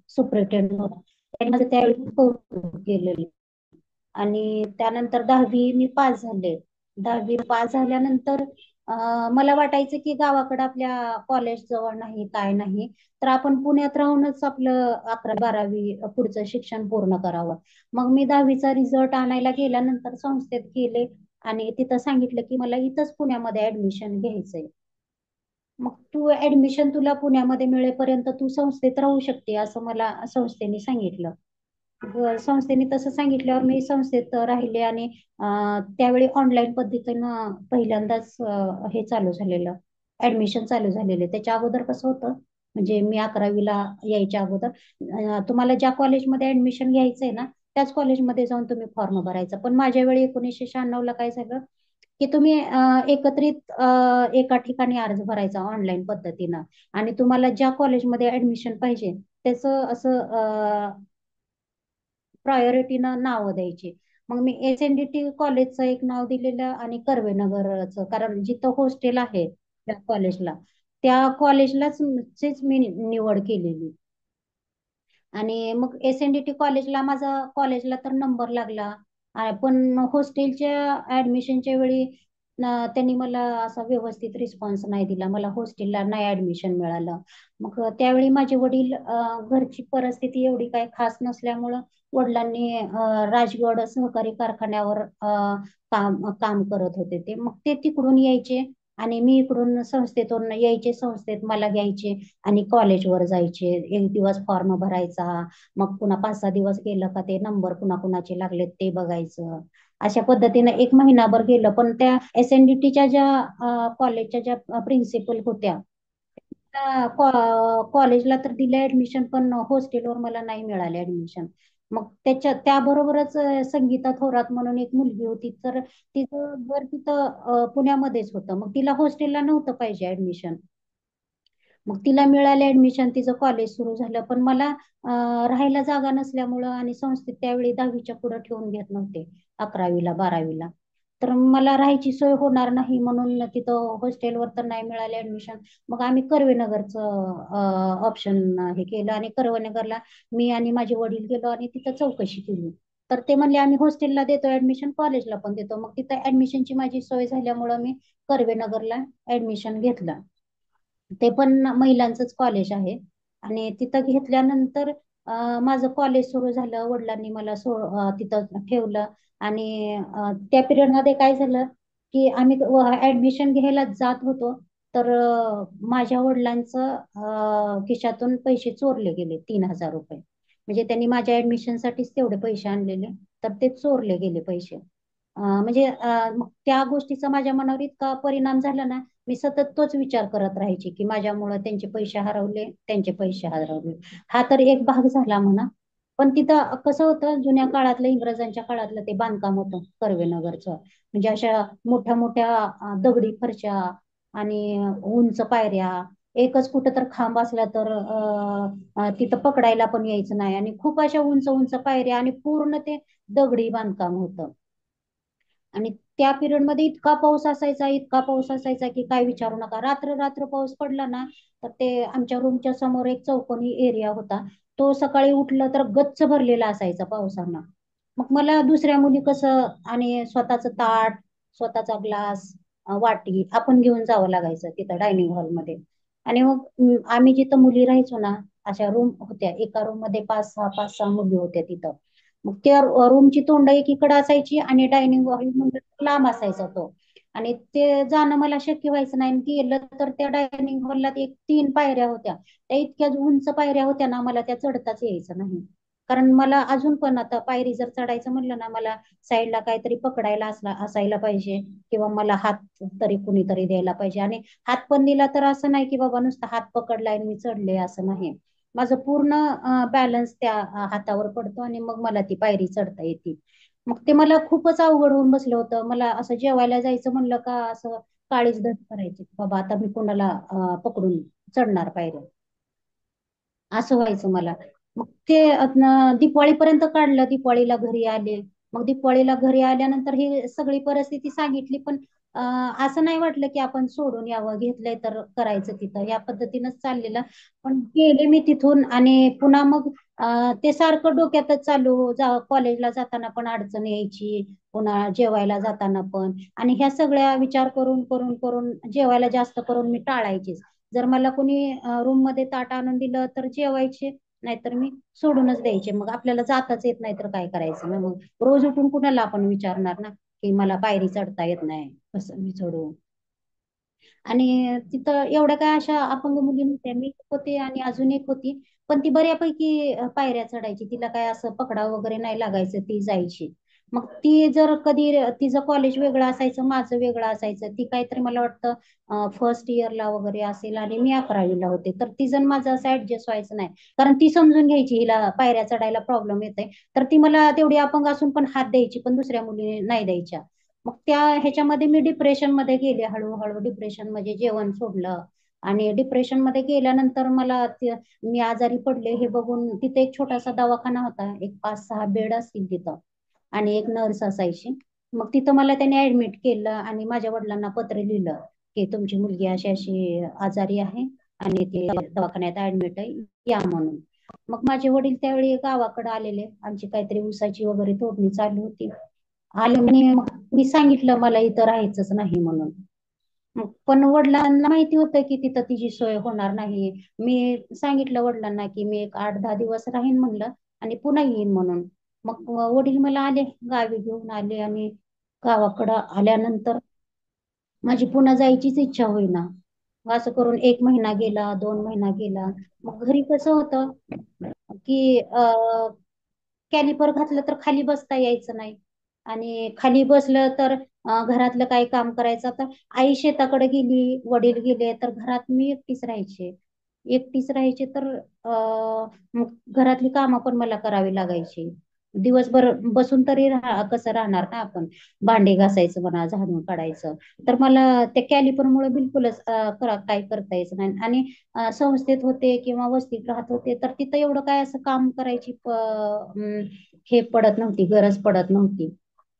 सुपरिटेंडंट होत्या, त्यांनी माझं त्यावेळी खूप कौतुक केलेलं. आणि त्यानंतर 10वी मी पास झाले. 10वी पास झाल्यानंतर मला वाटायचं की गावाकडे आपल्या कॉलेज जवळ नाही, काय नाही, तर आपण पुण्यात राहूनच आपलं 11वी 12वी पुढचं शिक्षण पूर्ण करावं. मग मी 10वीचा रिझल्ट आणायला गेल्यानंतर संस्थेत गेले आणि तिथं सांगितलं की मला इथंच पुण्यामध्ये ऍडमिशन घ्यायचंय. मग तू ऍडमिशन तुला पुण्यामध्ये मिळेपर्यंत तू संस्थेत राहू शकते, असं मला संस्थेने सांगितलं. संस्थेने तसं सांगितल्यावर मी संस्थेत राहिले. आणि त्यावेळी ऑनलाईन पद्धतीनं पहिल्यांदाच हे चालू झालेलं, ऍडमिशन चालू झालेले. त्याच्या अगोदर कसं होतं, म्हणजे मी 11वीला यायच्या अगोदर तुम्हाला ज्या कॉलेजमध्ये ऍडमिशन घ्यायचंय ना, त्याच कॉलेजमध्ये जाऊन तुम्ही फॉर्म भरायचा. पण माझ्या वेळी 1996ला काय झालं की तुम्ही एकत्रित एका ठिकाणी अर्ज भरायचा ऑनलाईन पद्धतीनं. आणि तुम्हाला ज्या कॉलेजमध्ये ऍडमिशन पाहिजे त्याचं असं प्रायोरिटीनं नावं द्यायची. मग मी SNDT कॉलेजचं एक नाव दिलेलं आणि कर्वेनगरचं, कारण जिथं हॉस्टेल आहे त्या कॉलेजला, त्या कॉलेजलाच मी निवड केलेली. आणि मग SNDT कॉलेजला माझा कॉलेजला तर नंबर लागला. पण हॉस्टेलच्या ऍडमिशनच्या वेळी त्यांनी मला असा व्यवस्थित रिस्पॉन्स नाही दिला, मला हॉस्टेलला नाही ऍडमिशन मिळालं. मग त्यावेळी माझे वडील घरची परिस्थिती एवढी काही खास नसल्यामुळं वडिलांनी राजगड सहकारी कारखान्यावर काम काम करत होते. ते मग ते तिकडून यायचे आणि मी इकडून संस्थेतून यायचे, संस्थेत मला घ्यायचे आणि कॉलेजवर जायचे. एक दिवस फॉर्म भरायचा, मग पुन्हा 5-6 दिवस गेलं का ते नंबर कुणाकुणाचे लागलेत ते बघायचं. अशा पद्धतीने एक महिनाभर गेलं. पण त्या SNDTच्या ज्या कॉलेजच्या ज्या प्रिन्सिपल होत्या, कॉलेजला तर दिलं ऍडमिशन, पण हॉस्टेलवर मला नाही मिळाले ऍडमिशन. मग त्याबरोबरच संगीता थोरात म्हणून एक मुलगी होती, तर तिचं घर तिथं पुण्यामध्येच होतं. मग तिला हॉस्टेलला नव्हतं पाहिजे ऍडमिशन. मग तिला मिळालं ऍडमिशन, तिचं कॉलेज सुरू झालं. पण मला राहायला जागा नसल्यामुळं आणि संस्थेत त्यावेळी 10वीच्या पुढे ठेवून घेत नव्हते, 11वीला 12वीला. तर मला राहायची सोय होणार नाही म्हणून तिथं हॉस्टेलवर तर नाही मिळाले ऍडमिशन. मग आम्ही कर्वेनगरचं ऑप्शन हे केलं आणि कर्वेनगरला मी आणि माझे वडील गेलो आणि तिथं चौकशी केली. तर ते म्हणले आम्ही हॉस्टेलला देतो ऍडमिशन, कॉलेजला पण देतो. मग तिथं ऍडमिशनची माझी सोय झाल्यामुळं मी कर्वेनगरला ऍडमिशन घेतलं. ते पण महिलांचंच कॉलेज आहे. आणि तिथं घेतल्यानंतर माझं कॉलेज सुरू झालं. वडिलांनी मला तिथं ठेवलं. आणि त्या पिरियडमध्ये काय झालं की आम्ही ऍडमिशन घ्यायला जात होतो, तर माझ्या वडिलांचं खिशातून पैसे चोरले गेले, 3000 रुपये. म्हणजे त्यांनी माझ्या ऍडमिशनसाठीच तेवढे पैसे आणलेले, तर ते चोरले गेले पैसे. म्हणजे मग त्या गोष्टीचा माझ्या मनावर इतका परिणाम झाला ना, मी सतत तोच विचार करत राहायचे की माझ्यामुळे त्यांचे पैसे हरवले, त्यांचे पैसे हरवले. हा तर एक भाग झाला म्हणा. पण तिथं कसं होतं, जुन्या काळातलं इंग्रजांच्या काळातलं ते बांधकाम होतं कर्वेनगरचं. म्हणजे अशा मोठ्या मोठ्या दगडी फरशा आणि उंच पायऱ्या. एकच कुठं तर खांब असला तर तिथं पकडायला पण यायचं नाही. आणि खूप अशा उंच उंच पायऱ्या आणि पूर्ण ते दगडी बांधकाम होतं. आणि त्या पिरियड मध्ये इतका पाऊस असायचा, इतका पाऊस असायचा की काय विचारू नका. रात्र रात्र पाऊस पडला ना, तर ते आमच्या रूमच्या समोर एक चौकोनी एरिया होता, तो सकाळी उठलं तर गच्च भरलेला असायचा पावसानं. मग मला दुसऱ्या मुली कसं आणि स्वतःच ताट, स्वतःचा ग्लास, वाटी आपण घेऊन जावं लागायचं तिथं डायनिंग हॉलमध्ये. आणि मग आम्ही जिथं मुली राहायचो ना, अशा रूम होत्या, एका रूम मध्ये 5-6 मुली होत्या तिथं. मग त्या रूमची तोंड एकीकडे असायची आणि डायनिंग हॉल म्हणजे लांब असायचा तो. आणि ते जाणं मला शक्य व्हायचं नाही. आणि गेलं तर त्या डायनिंग हॉलला एक 3 पायऱ्या होत्या. त्या इतक्या उंच पायऱ्या होत्या ना, मला त्या चढताच यायचं नाही. कारण मला अजून पण आता पायरी जर चढायचं म्हणलं ना, मला साईडला काहीतरी पकडायला असायला पाहिजे, किंवा मला हात तरी कुणीतरी द्यायला पाहिजे. आणि हात पण दिला तर असं नाही की बाबा नुसता हात पकडलाय आणि मी चढले, असं नाही. माझं पूर्ण बॅलन्स त्या हातावर पडतो आणि मग मला ती पायरी चढता येते. मग ते मला खूपच अवघड होऊन बसलं होतं. मला असं जेवायला जायचं म्हणलं का असं काळीच धड करायची, बाबा आता मी कोणाला पकडून चढणार पायऱ्या, असं व्हायचं मला. मग ते दिपाळीपर्यंत काढलं. दिपाळीला घरी आले. मग दिपाळीला घरी आल्यानंतर ही सगळी परिस्थिती सांगितली. पण असं नाही वाटलं की आपण सोडून यावं, घेतलंय तर करायचं तिथं, या पद्धतीनंच चाललेलं. पण गेले मी तिथून आणि पुन्हा मग ते सारखं डोक्यातच चालू, कॉलेजला जाताना पण अडचण यायची, पुन्हा जेवायला जाताना पण. आणि ह्या सगळ्या विचार करून करून करून जेवायला जास्त करून मी टाळायचीच. जर मला कोणी रूम मध्ये ताट आणून दिलं तर जेवायचे, नाहीतर मी सोडूनच द्यायचे. मग आपल्याला जाताच येत नाही तर काय करायचं ना. मग रोज उठून कुणाला आपण विचारणार ना की मला पायरी चढता येत नाही, कसं मी चढू. आणि तिथं एवढ्या काय अशा अपंग मुली नव्हत्या, मी एक होते आणि अजून एक होती. पण ती बऱ्यापैकी पायऱ्या चढायची, तिला काय असं पकडाव वगैरे नाही लागायचं, ती जायची. मग ती जर कधी, तिचं कॉलेज वेगळं असायचं, माझं वेगळं असायचं. ती काहीतरी मला वाटतं फर्स्ट इयरला वगैरे असेल आणि मी 11वीला होते, तर तिचं आणि माझं असं ऍडजस्ट व्हायचं नाही. कारण ती समजून घ्यायची हिला पायऱ्या चढायला प्रॉब्लेम येतोय, तर ती मला तेवढी अपंग असून पण हात द्यायची, पण दुसऱ्या मुली नाही द्यायच्या. मग त्या ह्याच्यामध्ये मी डिप्रेशन मध्ये गेले. हळूहळू डिप्रेशन म्हणजे जेवण सोडलं. आणि डिप्रेशन मध्ये गेल्यानंतर मला मी आजारी पडले हे बघून, तिथे एक छोटासा दवाखाना होता, एक 5-6 बेड असतील तिथं, आणि एक नर्स असायची. मग तिथं मला त्याने ऍडमिट केलं आणि माझ्या वडिलांना पत्र लिहिलं की तुमची मुलगी अशी अशी आजारी आहे आणि ती दवाखान्यात ऍडमिट आहे, या म्हणून. मग माझे वडील त्यावेळी गावाकडे आलेले, आमची काहीतरी ऊसाची वगैरे तोडणी चालू होती. आले म्हणे, मग मी सांगितलं मला इथं राहायचंच नाही म्हणून. मग पण वडिलांना माहिती होतं की तिथं तिची सोय होणार नाही. मी सांगितलं वडिलांना की मी एक 8-10 दिवस राहीन म्हणलं आणि पुन्हा येईन म्हणून. मग वडील मला आले, गावी घेऊन आले. आणि गावाकडं आल्यानंतर माझी पुन्हा जायचीच इच्छा होईना. असं करून 1 महिना गेला, 2 महिना गेला. मग घरी कसं होतं की कॅलिपर घातलं तर खाली बसता यायचं नाही. आणि खाली बसलं तर घरातलं काही काम करायचं. आता आई शेताकडे गेली, वडील गेले, तर घरात मी एकटीच राहायचे. एकटीच राहायचे तर मग घरातली कामं पण मला करावी लागायची. दिवसभर बसून तरी कसं राहणार ना आपण. भांडे घासायचं म्हणा, झाडून काढायचं. तर मला त्या कॅलिपरमुळे बिलकुलच काय करता यायचं नाही. आणि संस्थेत होते किंवा वस्तीत राहत होते, तर तिथं एवढं काय असं काम करायची हे पडत नव्हती, गरज पडत नव्हती.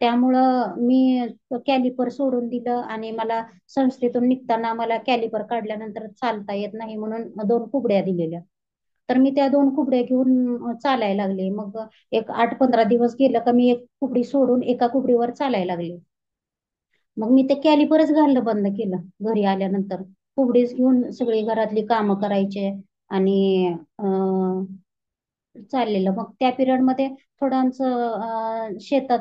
त्यामुळं मी कॅलिपर सोडून दिलं. आणि मला संस्थेतून निघताना मला कॅलिपर काढल्यानंतर चालता येत नाही म्हणून 2 कुबड्या दिलेल्या. तर मी त्या 2 कुबड्या घेऊन चालायला लागले. मग एक 8-15 दिवस गेलं का मी एक कुबडी सोडून एका कुबडीवर चालायला लागले. मग मी ते कॅलिपरच घालणं बंद केलं घरी आल्यानंतर. कुबडीच घेऊन सगळी घरातली कामं करायचे. आणि चाललेलं. मग त्या पिरियड मध्ये थोडं आमचं शेत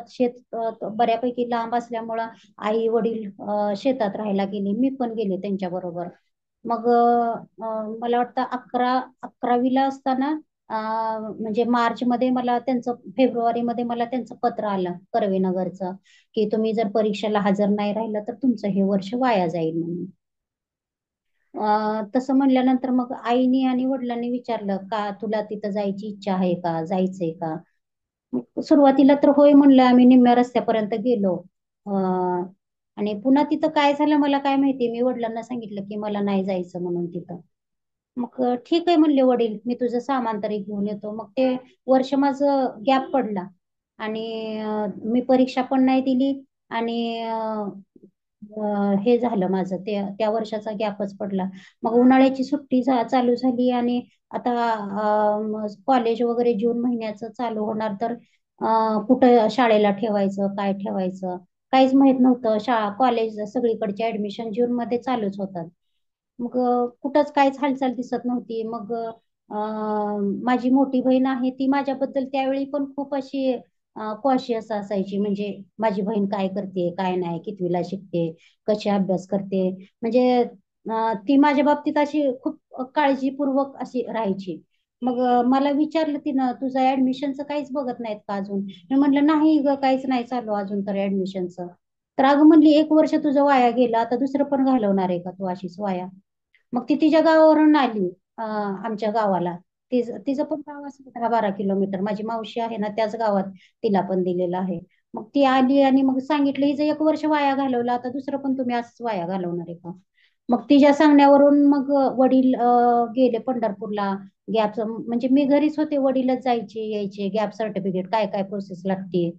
बऱ्यापैकी लांब असल्यामुळं आई वडील शेतात राहायला गेले, मी पण गेले त्यांच्या बरोबर. मग मला वाटतं 11वीला असताना म्हणजे मार्च मध्ये मला त्यांचं, फेब्रुवारी मध्ये मला त्यांचं पत्र आलं कर्वेनगरचं की तुम्ही जर परीक्षेला हजर नाही राहिलं तर तुमचं हे वर्ष वाया जाईल म्हणून. तसं म्हणल्यानंतर मग आईनी आणि वडिलांनी विचारलं का तुला तिथं जायची इच्छा आहे का, जायचंय का. मग सुरुवातीला तर होय म्हणलं. आम्ही निम्म्या रस्त्यापर्यंत गेलो. आणि पुन्हा तिथं काय झालं मला काय माहिती, मी वडिलांना सांगितलं की मला नाही जायचं म्हणून तिथं. मग ठीक आहे म्हणले वडील, मी तुझं सामान तरी घेऊन येतो. मग ते वर्ष माझं गॅप पडला. आणि मी परीक्षा पण नाही दिली. आणि हे झालं माझं, त्या वर्षाचा गॅपच पडला. मग उन्हाळ्याची सुट्टी चालू झाली. आणि आता कॉलेज वगैरे जून महिन्याचं चालू होणार, तर कुठं शाळेला ठेवायचं, काय ठेवायचं, काहीच माहित नव्हतं. कॉलेज सगळीकडचे ऍडमिशन जून मध्ये चालूच होतात. मग कुठंच काहीच हालचाल दिसत नव्हती. मग माझी मोठी बहीण आहे, ती माझ्याबद्दल त्यावेळी पण खूप अशी कॉशियस असायची. म्हणजे माझी बहीण काय करते, काय नाही, कितवीला शिकते, कशी अभ्यास करते. म्हणजे ती माझ्या बाबतीत अशी खूप काळजीपूर्वक अशी राहायची. मग मला विचारलं तिनं, तुझं ऍडमिशनचं काहीच बघत नाहीत का अजून? मी म्हटलं नाही ग, काहीच नाही चालू अजून तर ऍडमिशनचं. तर अगं म्हणली, 1 वर्ष तुझं वाया गेलं, आता दुसरं पण घालवणार आहे का तू अशीच वाया? मग ती तिच्या गावावरून आली आमच्या गावाला. तिचं पण गाव असं 10-12 किलोमीटर. माझी मावशी आहे ना, त्याच गावात तिला पण दिलेलं आहे. मग ती आली आणि मग सांगितलं, हिचं 1 वर्ष वाया घालवलं, आता दुसरं पण तुम्ही असंच वाया घालवणार आहे का? मग तिच्या सांगण्यावरून मग वडील गेले पंढरपूरला. गॅप म्हणजे मी घरीच होते, वडीलच जायचे यायचे. गॅप सर्टिफिकेट काय काय प्रोसेस लागते,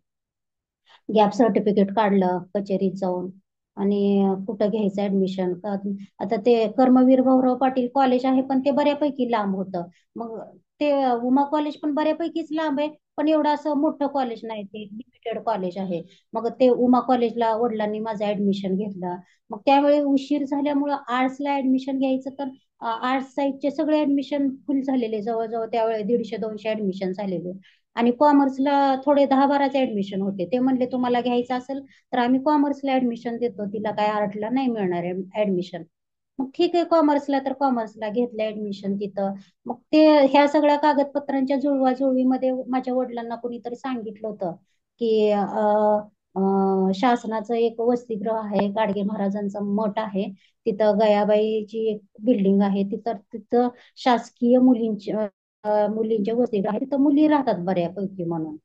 गॅप सर्टिफिकेट काढलं कचेरीत जाऊन. आणि कुठं घ्यायचं ऍडमिशन का? आता ते कर्मवीर भाऊराव पाटील कॉलेज आहे, पण ते बऱ्यापैकी लांब होतं. मग ते उमा कॉलेज पण बऱ्यापैकीच लांब आहे, पण एवढं असं मोठं कॉलेज नाही, ते लिमिटेड कॉलेज आहे. मग ते उमा कॉलेजला वडिलांनी माझं ऍडमिशन घेतलं. मग त्यावेळी उशीर झाल्यामुळं आर्ट्सला ऍडमिशन घ्यायचं, तर आर्ट्स साईडचे सगळे ऍडमिशन फुल झालेले, जवळजवळ त्यावेळी 150-200 ऍडमिशन झालेले. आणि कॉमर्सला थोडे 10-12 ऍडमिशन होते. ते म्हणले, तुम्हाला घ्यायचं असेल तर आम्ही कॉमर्सला ऍडमिशन देतो, तिला काय आर्टला नाही मिळणार ऍडमिशन. मग ठीक आहे, कॉमर्सला तर कॉमर्सला घेतलं ऍडमिशन तिथं. मग ते ह्या सगळ्या कागदपत्रांच्या जुळवाजुळवीमध्ये माझ्या वडिलांना कोणीतरी सांगितलं होतं की शासनाचं एक वसतिगृह आहे, गाडगे महाराजांचा मठ आहे, तिथं गयाबाईची एक बिल्डिंग आहे, तिथं तिथं शासकीय मुलींचे वसतिगृह आहे, तिथं मुली राहतात बऱ्यापैकी म्हणून.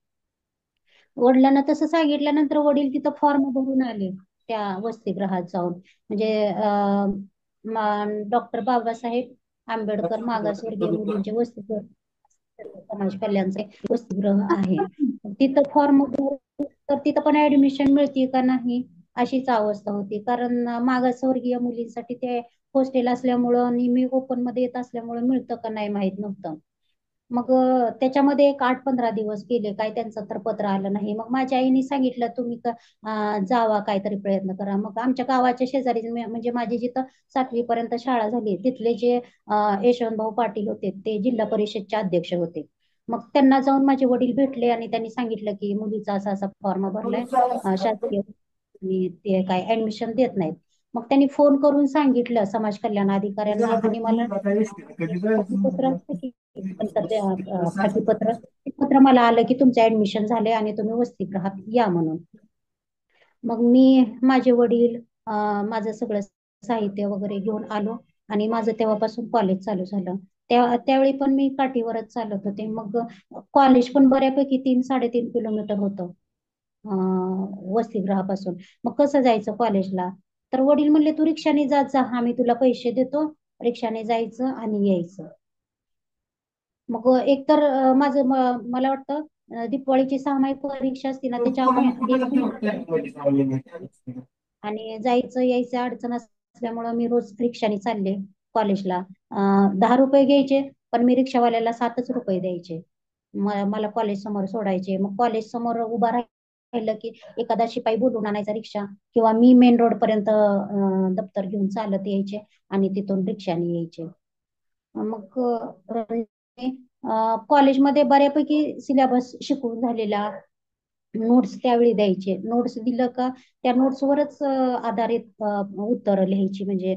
वडिलांना तसं सांगितल्यानंतर वडील तिथं फॉर्म भरून आले त्या वसतिगृहात जाऊन. म्हणजे डॉक्टर बाबासाहेब आंबेडकर मागासवर्गीय मुलींचे वसतिगृह, समाज कल्याणचे वसतिगृह आहे. तिथं फॉर्म भरून, तर तिथं पण ऍडमिशन मिळते का नाही अशीच अवस्था होती. कारण मागासवर्गीय मुलींसाठी ते हॉस्टेल असल्यामुळं आणि मी ओपन मध्ये येत असल्यामुळं मिळतं का नाही माहित नव्हतं. मग त्याच्यामध्ये एक 8-15 दिवस गेले, काय त्यांचं तर पत्र आलं नाही. मग माझ्या आईने सांगितलं, तुम्ही जावा, काहीतरी प्रयत्न करा. मग आमच्या गावाच्या शेजारी म्हणजे माझी जिथं 7वी पर्यंत शाळा झाली, तिथले जे यशवंतभाऊ पाटील होते, ते जिल्हा परिषदचे अध्यक्ष होते. मग त्यांना जाऊन माझे वडील भेटले आणि त्यांनी सांगितलं की मुलीचा असा असा फॉर्म भरलाय शासकीय, आणि ते काय ऍडमिशन देत नाहीत. मग त्यांनी फोन करून सांगितलं समाज कल्याण अधिकाऱ्यांना, आणि मला पत्र असतं की नंतर ते पाठीपत्र, ते पत्र मला आलं की तुमचं ऍडमिशन झालंय आणि तुम्ही वसतिगृहात या म्हणून. मग मी, माझे वडील, माझं सगळं साहित्य वगैरे घेऊन आलो, आणि माझं तेव्हापासून कॉलेज चालू झालं. त्यावेळी पण मी काठीवरच चालत होते. मग कॉलेज पण बऱ्यापैकी 3-3.5 किलोमीटर होतं वसतिगृहापासून. मग कसं जायचं कॉलेजला? तर वडील म्हणले, तू रिक्षाने जात जा, आम्ही तुला पैसे देतो, रिक्षाने जायचं आणि यायचं. मग एकतर माझं मला वाटतं दिपावळीची सामायिक परीक्षा असते ना, त्याच्या अगोदर 1 महिना आणि जायचं यायचं अडचण असल्यामुळं मी रोज रिक्षाने चालले कॉलेजला. 10 रुपये घ्यायचे, पण मी रिक्षावाल्याला 7च रुपये द्यायचे. मला कॉलेज समोर सोडायचे. मग कॉलेज समोर उभा राहिलं की एखादा शिपाई बोलून आणायचा रिक्षा, किंवा मी मेन रोड पर्यंत दप्तर घेऊन चालत यायचे आणि तिथून रिक्षाने यायचे. मग कॉलेजमध्ये बऱ्यापैकी सिलेबस शिकवून झालेला, नोट्स त्यावेळी द्यायचे. नोट्स दिलं का त्या नोट्सवरच आधारित उत्तरं लिहायची, म्हणजे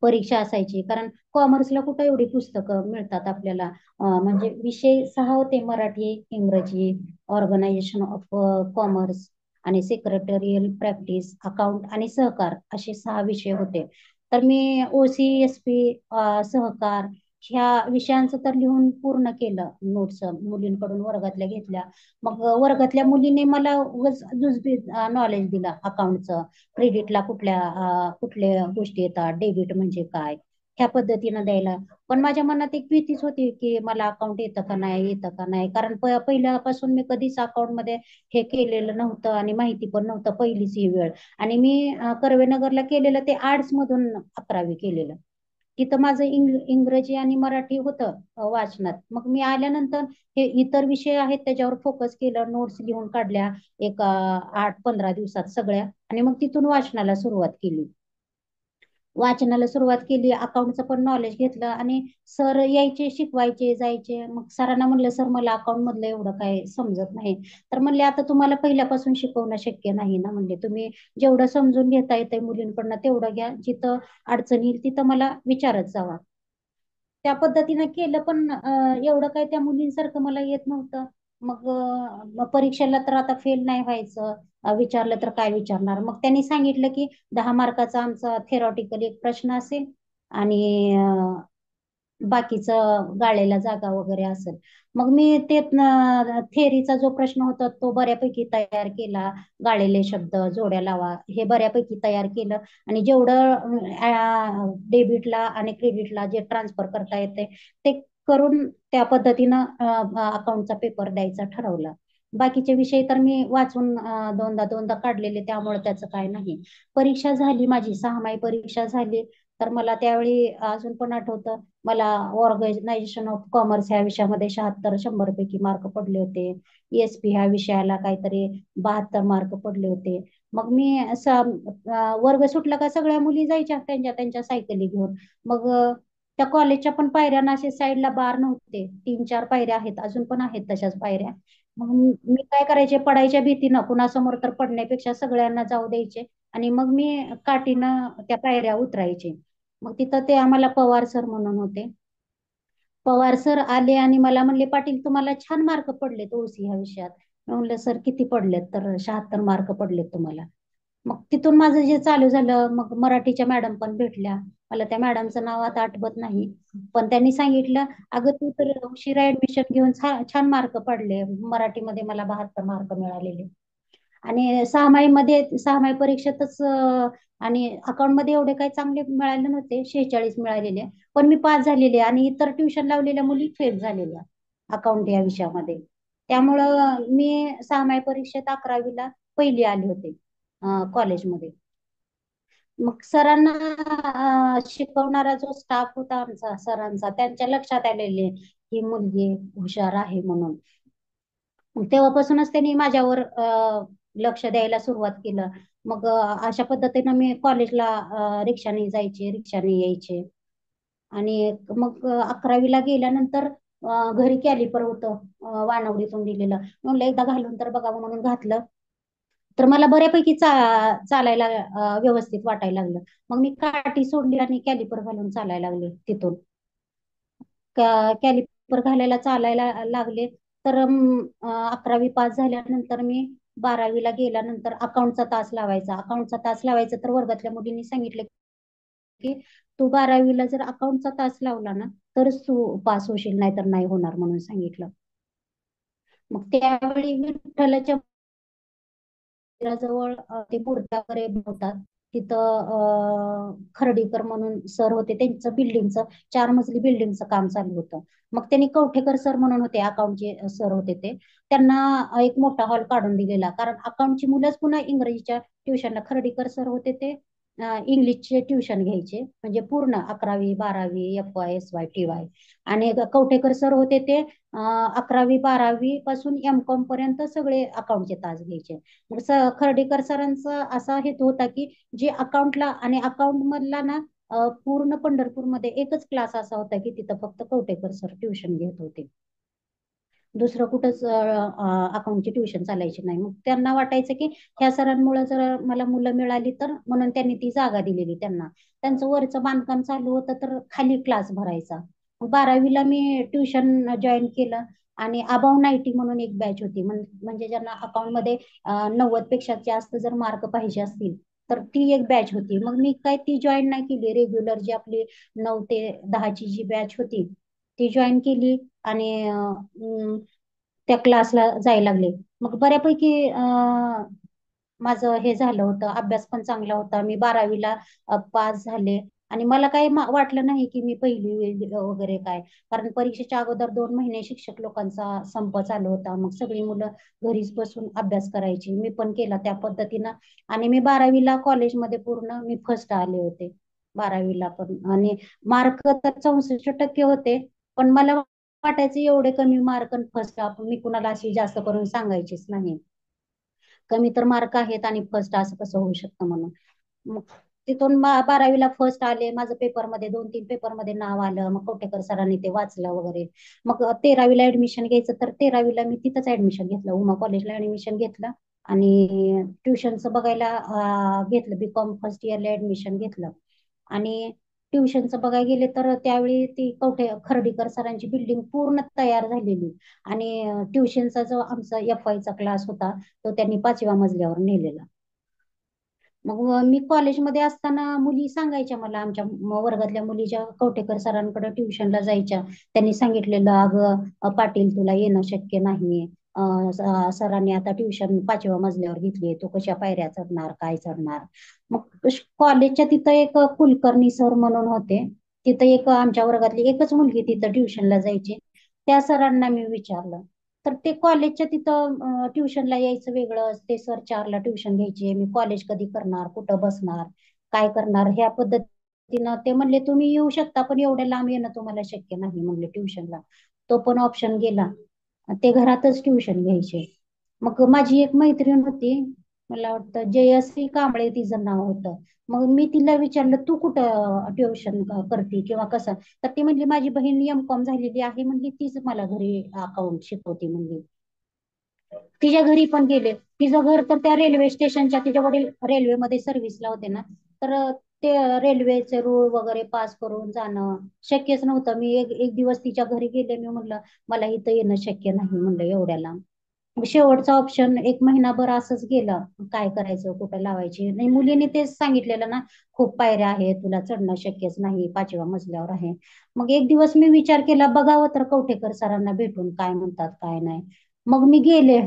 परीक्षा असायची. कारण कॉमर्सला कुठं एवढी पुस्तकं मिळतात आपल्याला. म्हणजे विषय 6 होते, मराठी, इंग्रजी, ऑर्गनायझेशन ऑफ कॉमर्स, आणि सेक्रेटरियल प्रॅक्टिस, अकाउंट आणि सहकार, असे 6 विषय होते. तर मी OCSP, सहकार, ह्या विषयांचं तर लिहून पूर्ण केलं. नोट्स मुलींकडून वर्गातल्या घेतल्या. मग वर्गातल्या मुलीने मला उगाच जुजबी नॉलेज दिला अकाउंटचं. क्रेडिटला कुठल्या गोष्टी येतात, डेबिट म्हणजे काय, ह्या पद्धतीनं द्यायला. पण माझ्या मनात एक भीतीच होती की मला अकाउंट येतं का नाही, येतं का नाही. कारण पहिल्यापासून मी कधीच अकाउंट मध्ये हे केलेलं नव्हतं, आणि माहिती पण नव्हतं, पहिलीच ही वेळ. आणि मी कर्वेनगरला केलेलं ते आर्ट्स मधून 11वी केलेलं. तिथं माझं इंग्रजी आणि मराठी होतं वाचनात. मग मी आल्यानंतर हे इतर विषय आहेत त्याच्यावर फोकस केलं, नोट्स लिहून काढल्या एक 8-15 दिवसात सगळ्या, आणि मग तिथून वाचनाला सुरुवात केली. वाचनाला सुरुवात केली, अकाउंटचं पण नॉलेज घेतलं आणि सर यायचे, शिकवायचे, जायचे. मग सरांना म्हणलं, सर मला अकाउंट मधलं एवढं काय समजत नाही. तर म्हणले, आता तुम्हाला पहिल्यापासून शिकवणं शक्य नाही ना, म्हणले तुम्ही जेवढं समजून घेता येतंय मुलींकडनं तेवढं घ्या, जिथं अडचण येईल तिथं मला विचारत जावा. त्या पद्धतीनं केलं, पण एवढं काय त्या मुलींसारखं मला येत नव्हतं. मग परीक्षेला तर आता फेल नाही व्हायचं, विचारलं तर काय विचारणार. मग त्यांनी सांगितलं की 10 मार्काचा आमचा थेरॉटिकल एक प्रश्न असेल आणि बाकीचं गाळलेला जागा वगैरे असेल. मग मी ते थेअरीचा जो प्रश्न होता तो बऱ्यापैकी तयार केला. गाळलेले शब्द, जोड्या लावा हे बऱ्यापैकी तयार केलं आणि जेवढं डेबिटला आणि क्रेडिटला जे ट्रान्सफर करता येते ते करून त्या पद्धतीनं अकाउंटचा पेपर द्यायचा ठरवला. बाकीचे विषय तर मी वाचून दोनदा दोनदा काढलेले, त्यामुळे त्याचं काय नाही. परीक्षा झाली माझी, 6 माही परीक्षा झाली. तर मला त्यावेळी अजून पण आठवतं, मला ऑर्गनायझेशन ऑफ कॉमर्स ह्या विषयामध्ये 76-100 पैकी मार्क पडले होते. ESP ह्या विषयाला काहीतरी 72 मार्क पडले होते. मग मी असं वर्ग सुटला का सगळ्या मुली जायच्या त्यांच्या त्यांच्या सायकली घेऊन. मग त्या कॉलेजच्या पण पायऱ्यांना असे साईडला बार नव्हते, 3-4 पायऱ्या आहेत, अजून पण आहेत तशाच पायऱ्या. मग मी काय करायचे, पडायच्या भीतीनं कुणासमोर तर पडण्यापेक्षा सगळ्यांना जाऊ द्यायचे आणि मग मी काठीनं त्या पायऱ्या उतरायचे. मग तिथं ते आम्हाला पवार सर म्हणून होते. पवार सर आले आणि मला म्हणले, पाटील तुम्हाला छान मार्क पडले तुळशी ह्या विषयात. मी म्हणलं, सर किती पडलेत? तर 76 मार्क पडलेत तुम्हाला. मग तिथून माझं जे चालू झालं, मग मराठीच्या मॅडम पण भेटल्या. मला त्या मॅडमचं नाव आता आठवत नाही, पण त्यांनी सांगितलं, अगं तू तर उशिरा ऍडमिशन घेऊन छान मार्क पडले. मराठीमध्ये मला 72 मार्क मिळालेले. आणि 6 माही परीक्षेतच आणि अकाउंट मध्ये एवढे काही चांगले मिळाले नव्हते, 46 मिळालेले. पण मी पास झालेले आणि इतर ट्युशन लावलेल्या मुली फेल झालेल्या अकाउंट या विषयामध्ये. त्यामुळं मी 6 माही परीक्षेत 11वीला पहिली आले होते कॉलेजमध्ये. मग सरांना शिकवणारा जो स्टाफ होता आमचा सरांचा, त्यांच्या लक्षात आलेले ही मुलगी हुशार आहे म्हणून. मग तेव्हापासूनच त्यांनी माझ्यावर लक्ष द्यायला सुरुवात केलं. मग अशा पद्धतीनं मी कॉलेजला रिक्षाने जायचे, रिक्षाने यायचे. आणि मग 11वीला गेल्यानंतर घरी कॅलिपर होतं, वानवडीतून दिलेलं. म्हणलं एकदा घालून तर बघावं म्हणून घातलं. तर मला बऱ्यापैकी चालायला व्यवस्थित वाटायला लागलं. मग मी काठी सोडली आणि कॅलिपर घालून चालायला लागले तिथून. कॅलिपर घालायला चालायला लागले. तर 11वी पास झाल्यानंतर मी 12वीला गेल्यानंतर अकाउंटचा तास लावायचा. अकाउंटचा तास लावायचा तर वर्गातल्या मुलींनी सांगितलं की तू 12वीला जर अकाउंटचा तास लावला ना तरच तू पास होशील, नाही तर नाही होणार म्हणून सांगितलं. मग त्यावेळी विठ्ठलाच्या मंदिराजवळ ते मूर्त्या वगैरे बनवतात तिथं, खर्डीकर म्हणून सर होते, त्यांचं बिल्डिंगचं 4 मजली बिल्डिंगचं काम चालू होतं. मग त्यांनी कवठेकर सर म्हणून होते, अकाउंटचे सर होते ते. त्यांना एक मोठा हॉल काढून दिलेला, कारण अकाउंटची मुलंच पुन्हा इंग्रजीच्या ट्युशनला. खर्डीकर सर होते ते इंग्लिशचे ट्युशन घ्यायचे, म्हणजे पूर्ण 11वी 12वी FY SY TY. आणि कवठेकर सर होते ते 11वी 12वी पासून M.Com पर्यंत सगळे अकाउंटचे तास घ्यायचे. मग खर्डीकर सरांचा असा हेतू होता की जे अकाउंटला आणि अकाउंट मधला ना पूर्ण पंढरपूरमध्ये एकच क्लास असा होता की तिथं फक्त कवठेकर सर ट्युशन घेत होते. दुसरं कुठंच अकाउंटची ट्युशन चालायची नाही. मग त्यांना वाटायचं की ह्या सरांमुळे जर मला मुलं मिळाली तर, म्हणून त्यांनी ती जागा दिलेली त्यांना. त्यांचं वरचं बांधकाम चालू होतं तर खाली क्लास भरायचा. मग 12वीला मी ट्युशन जॉईन केलं आणि अबाव 90 म्हणून एक बॅच होती. म्हणजे ज्यांना अकाउंटमध्ये 90 पेक्षा जास्त जर मार्क पाहिजे असतील तर ती एक बॅच होती. मग मी काय ती जॉईन नाही केली, रेग्युलर जी आपली 9 ते 10ची जी बॅच होती ती जॉईन केली आणि त्या क्लासला जायला लागले. मग बऱ्यापैकी माझं हे झालं होतं, अभ्यास पण चांगला होता. मी 12वीला पास झाले आणि मला काही वाटलं नाही की मी पहिली वगैरे काय, कारण परीक्षेच्या अगोदर 2 महिने शिक्षक लोकांचा संप चालू होता. मग सगळी मुलं घरीच बसून अभ्यास करायची, मी पण केला त्या पद्धतीनं. आणि मी 12वीला कॉलेजमध्ये पूर्ण मी फर्स्ट आले होते 12वीला पण. आणि मार्क तर 64% होते, पण मला वाटायचं एवढे कमी मार्क फर्स्ट, मी कुणाला अशी जास्त करून सांगायचीच नाही, कमी तर मार्क आहेत आणि फर्स्ट असं कसं होऊ शकतं म्हणून. मग तिथून 12वीला फर्स्ट आले. माझं पेपरमध्ये 2-3 पेपरमध्ये नाव आलं. मग कवटेकर सरांनी ते वाचलं वगैरे. मग 13वीला ऍडमिशन घ्यायचं तर 13वीला मी तिथंच ऍडमिशन घेतलं, उमा कॉलेजला ऍडमिशन घेतलं. आणि ट्युशनचं बघायला घेतलं, बीकॉम फर्स्ट इयरला ऍडमिशन घेतलं. आणि ट्युशनचं बघायला गेले तर त्यावेळी ती खर्डीकर सरांची बिल्डिंग पूर्ण तयार झालेली. आणि ट्युशनचा जो आमचा FYचा क्लास होता तो त्यांनी 5व्या मजल्यावर नेलेला. मग मी कॉलेजमध्ये असताना मुली सांगायच्या मला, आमच्या वर्गातल्या मुली ज्या कवटेकर सरांकडे ट्युशनला जायच्या, त्यांनी सांगितलेलं, अगं पाटील तुला येणं शक्य नाही. सरांनी आता ट्युशन 5व्या मजल्यावर घेतली, तू कशा पायऱ्या चढणार, काय चढणार. मग कॉलेजच्या तिथं एक कुलकर्णी सर म्हणून होते. तिथं एक आमच्या वर्गातली एकच मुलगी तिथं ट्युशनला जायची. त्या सरांना मी विचारलं तर ते कॉलेजच्या तिथं ट्युशनला यायचं वेगळं, ते सर 4ला ट्युशन घ्यायचे. मी कॉलेज कधी करणार, कुठं बसणार, काय करणार, ह्या पद्धतीनं ते म्हणले तुम्ही येऊ शकता पण एवढ्या लांब येणं तुम्हाला शक्य नाही म्हणले ट्युशनला. तो पण ऑप्शन गेला. ते घरातच ट्युशन घ्यायचे. मग माझी एक मैत्रीण होती, मला वाटतं जयश्री कांबळे तिचं नाव होतं. मग मी तिला विचारलं तू कुठं ट्युशन करते किंवा कसं, तर ती म्हणली माझी बहीण MCOM झालेली आहे म्हणली, तीच मला घरी अकाउंट शिकवते म्हणली. तिच्या घरी पण गेले. तिचं घर तर त्या रेल्वे स्टेशनच्या, तिच्या वडील रेल्वेमध्ये सर्व्हिसला होते ना, तर ते रेल्वेचे रूळ वगैरे पास करून जाणं शक्यच नव्हतं. मी एक एक दिवस तिच्या घरी गेले. मी म्हणलं मला इथं येणं शक्य नाही म्हणलं एवढ्या लांब. मग शेवटचा ऑप्शन 1 महिनाभर असंच गेलं, काय करायचं कुठं लावायची नाही. मुलीने तेच सांगितलेलं ना, खूप पायऱ्या आहेत, तुला चढणं शक्यच नाही, 5व्या मजल्यावर आहे. मग एक दिवस मी विचार केला बघावं तर कवठेकर सरांना भेटून काय म्हणतात काय नाही. मग मी गेले.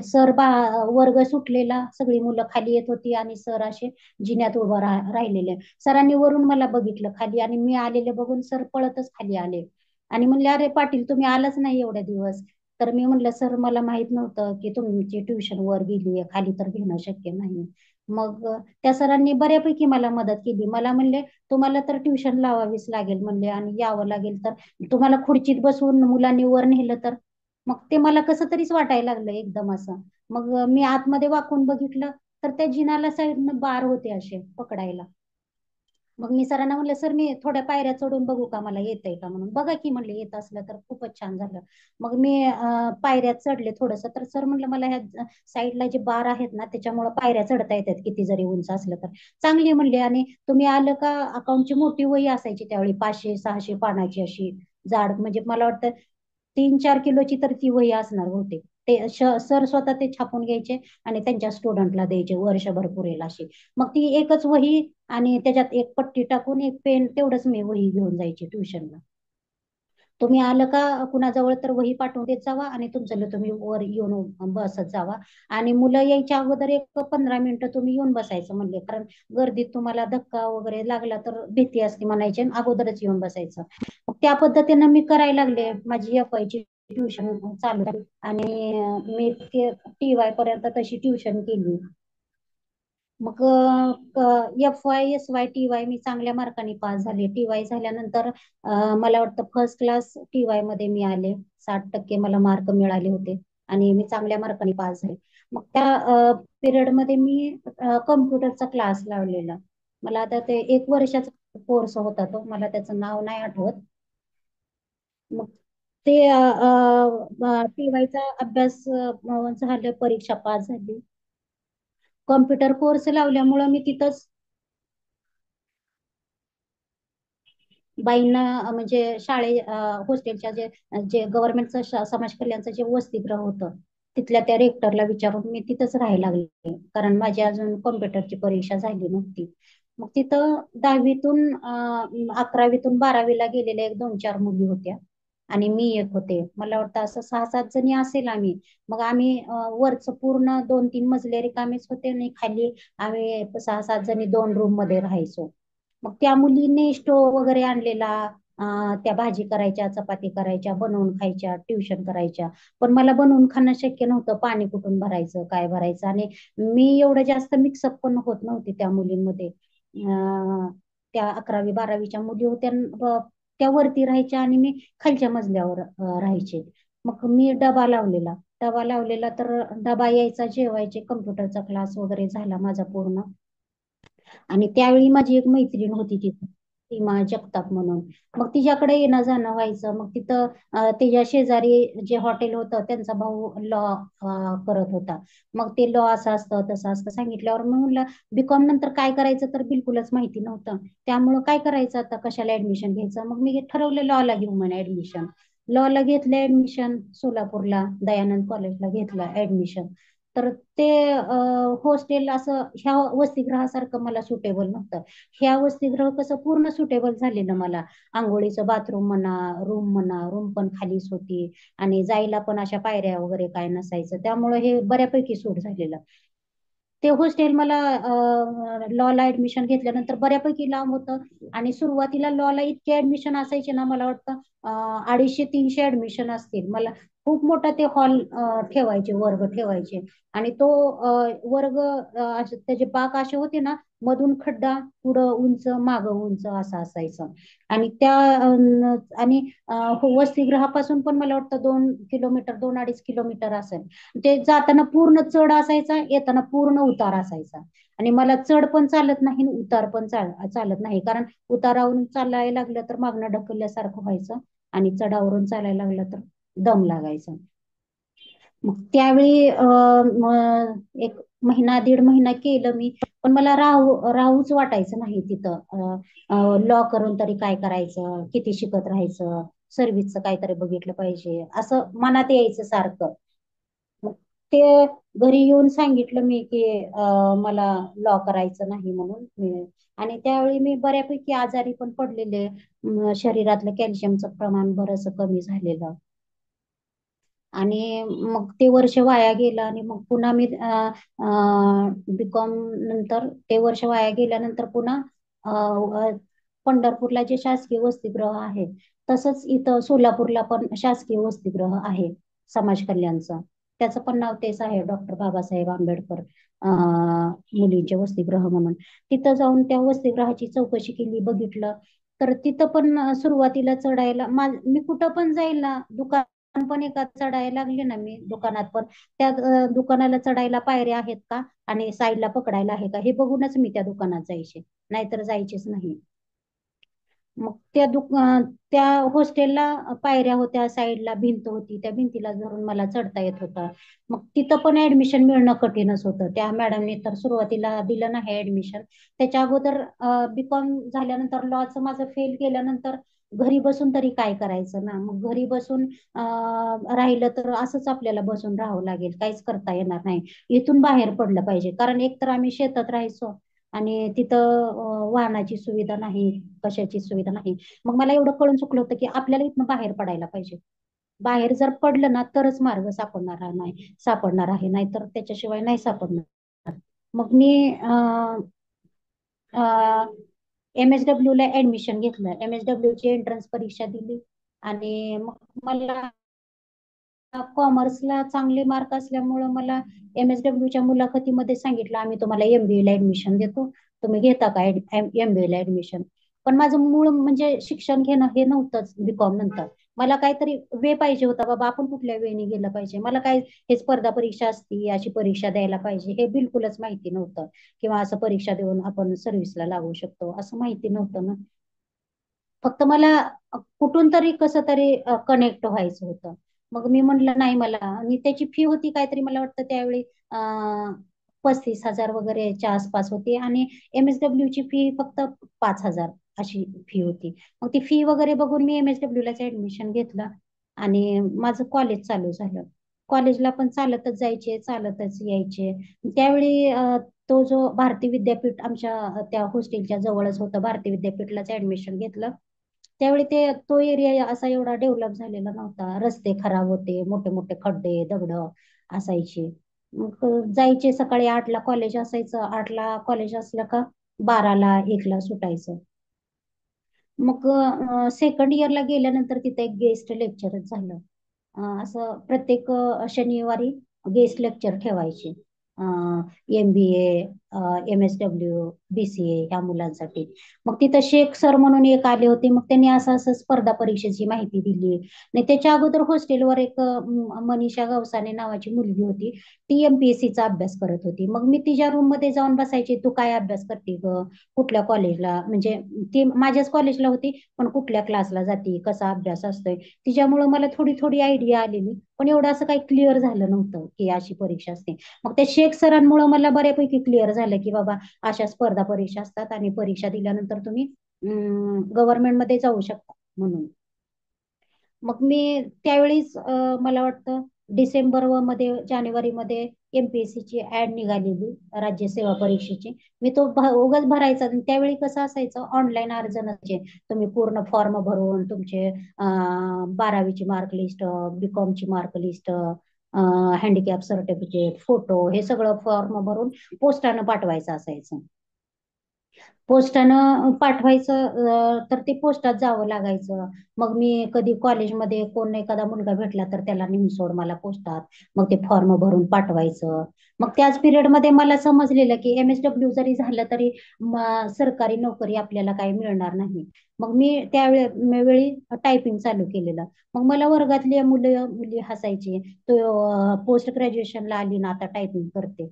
वर्ग सुटलेला, सगळी मुलं खाली येत होती आणि सर असे जिन्यात उभं राहिलेले. सरांनी वरून मला बघितलं खाली आणि मी आलेले बघून सर पळतच खाली आले. आणि म्हणले अरे पाटील तुम्ही आलाच नाही एवढ्या दिवस. तर मी म्हणलं सर मला माहित नव्हतं की तुमची ट्युशन वर गेली, खाली तर घेणं शक्य नाही. मग त्या सरांनी बऱ्यापैकी मला मदत केली. मला म्हणले तुम्हाला तर ट्युशन लावावीच लागेल म्हणले आणि यावं लागेल, तर तुम्हाला खुर्चीत बसवून मुलांनी वर नेलं तर. मग ते मला कसं तरीच वाटायला लागलं एकदम असं. मग मी आतमध्ये वाकून बघितलं तर त्या जिनाला साईडनं बार होते असे पकडायला. मग मी सरांना म्हणलं सर मी थोड्या पायऱ्या चढून बघू का, मला येतंय का म्हणून. बघा की म्हणले, येत असलं तर खूपच छान झालं. मग मी पायऱ्या चढले थोडस, तर सर म्हणलं मला ह्या साईडला जे बार आहेत ना त्याच्यामुळे पायऱ्या चढता येतात किती जरी उंच असलं तर. चांगली म्हणले. आणि तुम्ही आलं का, अकाउंटची मोठी वही असायची त्यावेळी 500-600 पानाची अशी जाड, म्हणजे मला वाटतं 3-4 किलोची तर ती वही असणार बहुतेक. ते सर स्वतः ते छापून घ्यायचे आणि त्यांच्या स्टुडंटला द्यायचे वर्षभर पुरेल अशी. मग ती एकच वही आणि त्याच्यात एक पट्टी टाकून एक पेन, तेवढंच मी वही घेऊन जायची ट्युशनला. तुम्ही आलं का कुणाजवळ तर वही पाठवून देत जावा आणि तुमचं तुम्ही वर येऊन बसत जावा. आणि मुलं यायच्या अगोदर एक 15 मिनिटं तुम्ही येऊन बसायचं म्हणले, कारण गर्दीत तुम्हाला धक्का वगैरे लागला तर भीती असते म्हणायची, आणि अगोदरच येऊन बसायचं. मग त्या पद्धतीनं मी करायला लागले. माझी FYची ट्युशन चालू झाली आणि मी TY पर्यंत तशी ट्युशन केली. मग FY SY TY मी चांगल्या मार्काने पास झाले. TY झाल्यानंतर मला वाटतं फर्स्ट क्लास TY मध्ये मी आले. 60% मला मार्क मिळाले होते आणि मी चांगल्या मार्काने पास झाले. मग त्या पिरियड मध्ये मी कम्प्युटरचा क्लास लावलेला. मला आता ते 1 वर्षाचा कोर्स होता तो, मला त्याचं नाव नाही आठवत. मग ते TYचा अभ्यास झालं, परीक्षा पास झाली. कॉम्प्युटर कोर्स लावल्यामुळं मी तिथंच बाईंना म्हणजे हॉस्टेलच्या जे जे गव्हर्नमेंटचं समाज कल्याणचं जे वसतिगृह होतं, तिथल्या त्या रेक्टरला विचारून मी तिथंच राहायला लागले, कारण माझी अजून कॉम्प्युटरची परीक्षा झाली नव्हती. मग तिथं 10वीतून 11वीतून 12वीला गेलेल्या 1-2-4 मुली होत्या आणि मी एक होते. मला वाटतं असं 6-7 जणी असेल आम्ही. मग आम्ही वरचं पूर्ण 2-3 मजले रिकामेच होते आणि खाली आम्ही 6-7 जणी 2 रूम मध्ये राहायचो. मग त्या मुलीने स्टोव वगैरे आणलेला, त्या भाजी करायच्या, चपाती करायच्या, बनवून खायच्या, ट्युशन करायच्या. पण मला बनवून खाणं शक्य नव्हतं, पाणी कुठून भरायचं, काय भरायचं. आणि मी एवढं जास्त मिक्सअप पण होत नव्हती त्या मुलींमध्ये. त्या 11वी-12वीच्या मुली होत्या, त्या वरती राहायच्या आणि मी खालच्या मजल्यावर राहायचे. मग मी डबा लावलेला तर डबा यायचा, जेवायचे, कम्प्युटरचा क्लास वगैरे झाला माझा पूर्ण. आणि त्यावेळी माझी एक मैत्रीण होती तिथं, सीमा जगताप म्हणून. मग तिच्याकडे येणं जाणं व्हायचं. मग तिथं त्याच्या शेजारी जे हॉटेल होतं त्यांचा भाऊ लॉ करत होता. मग ते लॉ असं असतं तसं असतं सांगितल्यावर मग म्हणलं बीकॉम नंतर काय करायचं तर बिलकुलच माहिती नव्हतं. त्यामुळं काय करायचं आता, कशाला ऍडमिशन घ्यायचं. मग मी ठरवलं लॉला घेऊ म्हणे ऍडमिशन. लॉला घेतलं ऍडमिशन, सोलापूरला दयानंद कॉलेजला घेतलं ऍडमिशन. तर ते हॉस्टेल असं ह्या वसतिगृहासारखं मला सुटेबल नव्हतं. ह्या वसतिगृह कसं पूर्ण सुटेबल झालेलं मला. आंघोळीचं बाथरूम म्हणा, रूम पण खालीच होती, आणि जायला पण अशा पायऱ्या वगैरे काय नसायचं, त्यामुळे हे बऱ्यापैकी सूट झालेलं. ते हॉस्टेल मला लॉला ऍडमिशन घेतल्यानंतर बऱ्यापैकी लांब होतं. आणि सुरुवातीला लॉला इतके ऍडमिशन असायचे ना, मला वाटतं 250-300 ऍडमिशन असतील. मला खूप मोठा ते हॉल ठेवायचे, वर्ग ठेवायचे. आणि तो वर्ग त्याचे बाक असे होते ना, मधून खड्डा, पुढं उंच मागं उंच असं असायचं. आणि त्या आणि वसतिगृहापासून पण मला वाटतं 2 किलोमीटर, 2-2.5 किलोमीटर असेल. ते जाताना पूर्ण चढ असायचा, येताना पूर्ण उतार असायचा. आणि मला चढ पण चालत नाही आणि उतार पण चालत नाही, कारण उतारावरून चालायला लागलं तर मागणं ढकलल्यासारखं व्हायचं, आणि चढावरून चालायला लागलं तर दम लागायचा. मग त्यावेळी एक महिना 1.5 महिना केलं मी. पण मला राहूच वाटायचं नाही तिथं. लॉ करून तरी काय करायचं, किती शिकत राहायचं, सर्व्हिसचं काहीतरी बघितलं पाहिजे असं मनात यायचं सारखं. मग ते घरी येऊन सांगितलं मी की मला लॉ करायचं नाही म्हणून. आणि त्यावेळी मी बऱ्यापैकी आजारी पण पडलेले. शरीरातलं कॅल्शियमचं प्रमाण बरंच कमी झालेलं. आणि मग ते वर्ष वाया गेलं. आणि मग पुन्हा मी बीकॉम नंतर ते वर्ष वाया गेल्यानंतर पुन्हा पंढरपूरला जे शासकीय वसतिगृह आहे, तसंच इथं सोलापूरला पण शासकीय वसतिगृह आहे समाज कल्याणचं. त्याचं पण नाव तेच आहे, डॉक्टर बाबासाहेब आंबेडकर मुलींचे वसतिगृह म्हणून. तिथं जाऊन त्या वसतिगृहाची चौकशी केली, बघितलं. तर तिथं पण सुरुवातीला चढायला मी कुठं पण जाईल ना, दुकान पण एका चढायला लागले ना, मी दुकानात पण त्या दुकानाला चढायला पायऱ्या आहेत का आणि साईडला पकडायला आहे का हे बघूनच मी त्या दुकानात जायचे, नाहीतर जायचेच नाही. मग त्या हॉस्टेलला पायऱ्या होत्या, साईडला भिंत होती, त्या भिंतीला धरून मला चढता येत होतं. मग तिथं पण ऍडमिशन मिळणं कठीणच होतं. त्या मॅडमने तर सुरुवातीला दिलं नाही ऍडमिशन. त्याच्या अगोदर बीकॉम झाल्यानंतर लॉचं माझं फेल केल्यानंतर घरी बसून तरी काय करायचं ना. मग घरी बसून राहिलं तर असंच आपल्याला बसून राहावं लागेल, काहीच करता येणार नाही. इथून बाहेर पडलं पाहिजे, कारण एकतर आम्ही शेतात राहायचो आणि तिथं वाहनाची सुविधा नाही, कशाची सुविधा नाही. मग मला एवढं कळून चुकलं होतं की आपल्याला इथनं बाहेर पडायला पाहिजे. बाहेर जर पडलं ना तरच मार्ग सापडणार आहे, नाहीतर त्याच्याशिवाय नाही सापडणार. मग मी MSW ला ऍडमिशन घेतलं. MSW ची एंट्रन्स परीक्षा दिली. आणि मग मला कॉमर्सला चांगले मार्क असल्यामुळं मला MSW च्या मुलाखतीमध्ये सांगितलं, आम्ही तुम्हाला MBA ला ऍडमिशन देतो, तुम्ही घेता का MBA ला ऍडमिशन. पण माझं मूळ म्हणजे शिक्षण घेणं हे नव्हतंच बीकॉम नंतर. मला काहीतरी वे पाहिजे होता, बाबा आपण कुठल्या वेळेने गेलं पाहिजे. मला काय हे स्पर्धा परीक्षा असती, अशी परीक्षा द्यायला पाहिजे हे बिलकुलच माहिती नव्हतं. किंवा असं परीक्षा देऊन आपण सर्व्हिसला लागू शकतो असं माहिती नव्हतं ना. फक्त मला कुठून तरी कसं तरी कनेक्ट व्हायचं होतं. मग मी म्हटलं नाही मला. आणि त्याची फी होती काहीतरी, मला वाटतं त्यावेळी 35,000 वगैरेच्या आसपास होती. आणि MSW ची फी फक्त 5,000 अशी फी होती. मग ती फी वगैरे बघून मी MSW लाच ऍडमिशन घेतलं. आणि माझं कॉलेज चालू झालं. कॉलेजला पण चालतच जायचे, चालतच यायचे. त्यावेळी तो जो भारती विद्यापीठ आमच्या त्या हॉस्टेलच्या जवळच होतं, भारती विद्यापीठलाच ऍडमिशन घेतलं. त्यावेळी तो एरिया असा एवढा डेव्हलप झालेला नव्हता. रस्ते खराब होते, मोठे मोठे खड्डे दगड असायचे. मग जायचे, सकाळी 8ला कॉलेज असायचं, 8ला कॉलेज असलं का 12ला 1ला सुटायचं. मग सेकंड इयरला गेल्यानंतर तिथे एक गेस्ट लेक्चरच झालं. असं प्रत्येक शनिवारी गेस्ट लेक्चर ठेवायचे. MBA MSW BCA ह्या मुलांसाठी. मग तिथं शेख सर म्हणून एक आले होते. मग त्यांनी असं असं स्पर्धा परीक्षेची माहिती दिली. आणि त्याच्या अगोदर हॉस्टेलवर एक मनीषा गवसाने नावाची मुलगी होती. ती MPSC चा अभ्यास करत होती. मग मी तिच्या रूम मध्ये जाऊन बसायची, तू काय अभ्यास करते ग, कुठल्या कॉलेजला, म्हणजे ती माझ्याच कॉलेजला होती पण कुठल्या क्लासला जाते, कसा अभ्यास असतोय, तिच्यामुळे मला थोडी थोडी आयडिया आलेली. पण एवढं असं काही क्लिअर झालं नव्हतं की अशी परीक्षा असते. मग त्या शेख सरांमुळे मला बऱ्यापैकी क्लिअर झालं की बाबा अशा स्पर्धा परीक्षा असतात आणि परीक्षा दिल्यानंतर तुम्ही गव्हर्नमेंटमध्ये जाऊ शकता म्हणून. मग मी त्यावेळीच मला वाटतं डिसेंबर मध्ये जानेवारीमध्ये MPSC ची ऍड निघालेली राज्य सेवा परीक्षेची. मी तो उगाच भरायचा. आणि त्यावेळी कसं असायचं, ऑनलाईन अर्ज नसायचे. तुम्ही पूर्ण फॉर्म भरून तुमचे 12वीची मार्क लिस्ट, BCom ची mark list, handicap certificate, photo, हे सगळं फॉर्म भरून पोस्टानं पाठवायचं असायचं. पोस्टानं पाठवायचं तर ते पोस्टात जावं लागायचं. मग मी कधी कॉलेजमध्ये कोण एखादा मुलगा भेटला तर त्याला नेऊन सोड मला पोस्टात, मग ते फॉर्म भरून पाठवायचं. मग त्याच पिरियडमध्ये मला समजलेलं की MSW जरी झालं तरी सरकारी नोकरी आपल्याला काही मिळणार नाही. मग मी त्यावेळी टायपिंग चालू केलेलं. मग मला वर्गातली मुलं मुली हसायची, तो पोस्ट ग्रॅज्युएशनला आली ना आता टायपिंग करते.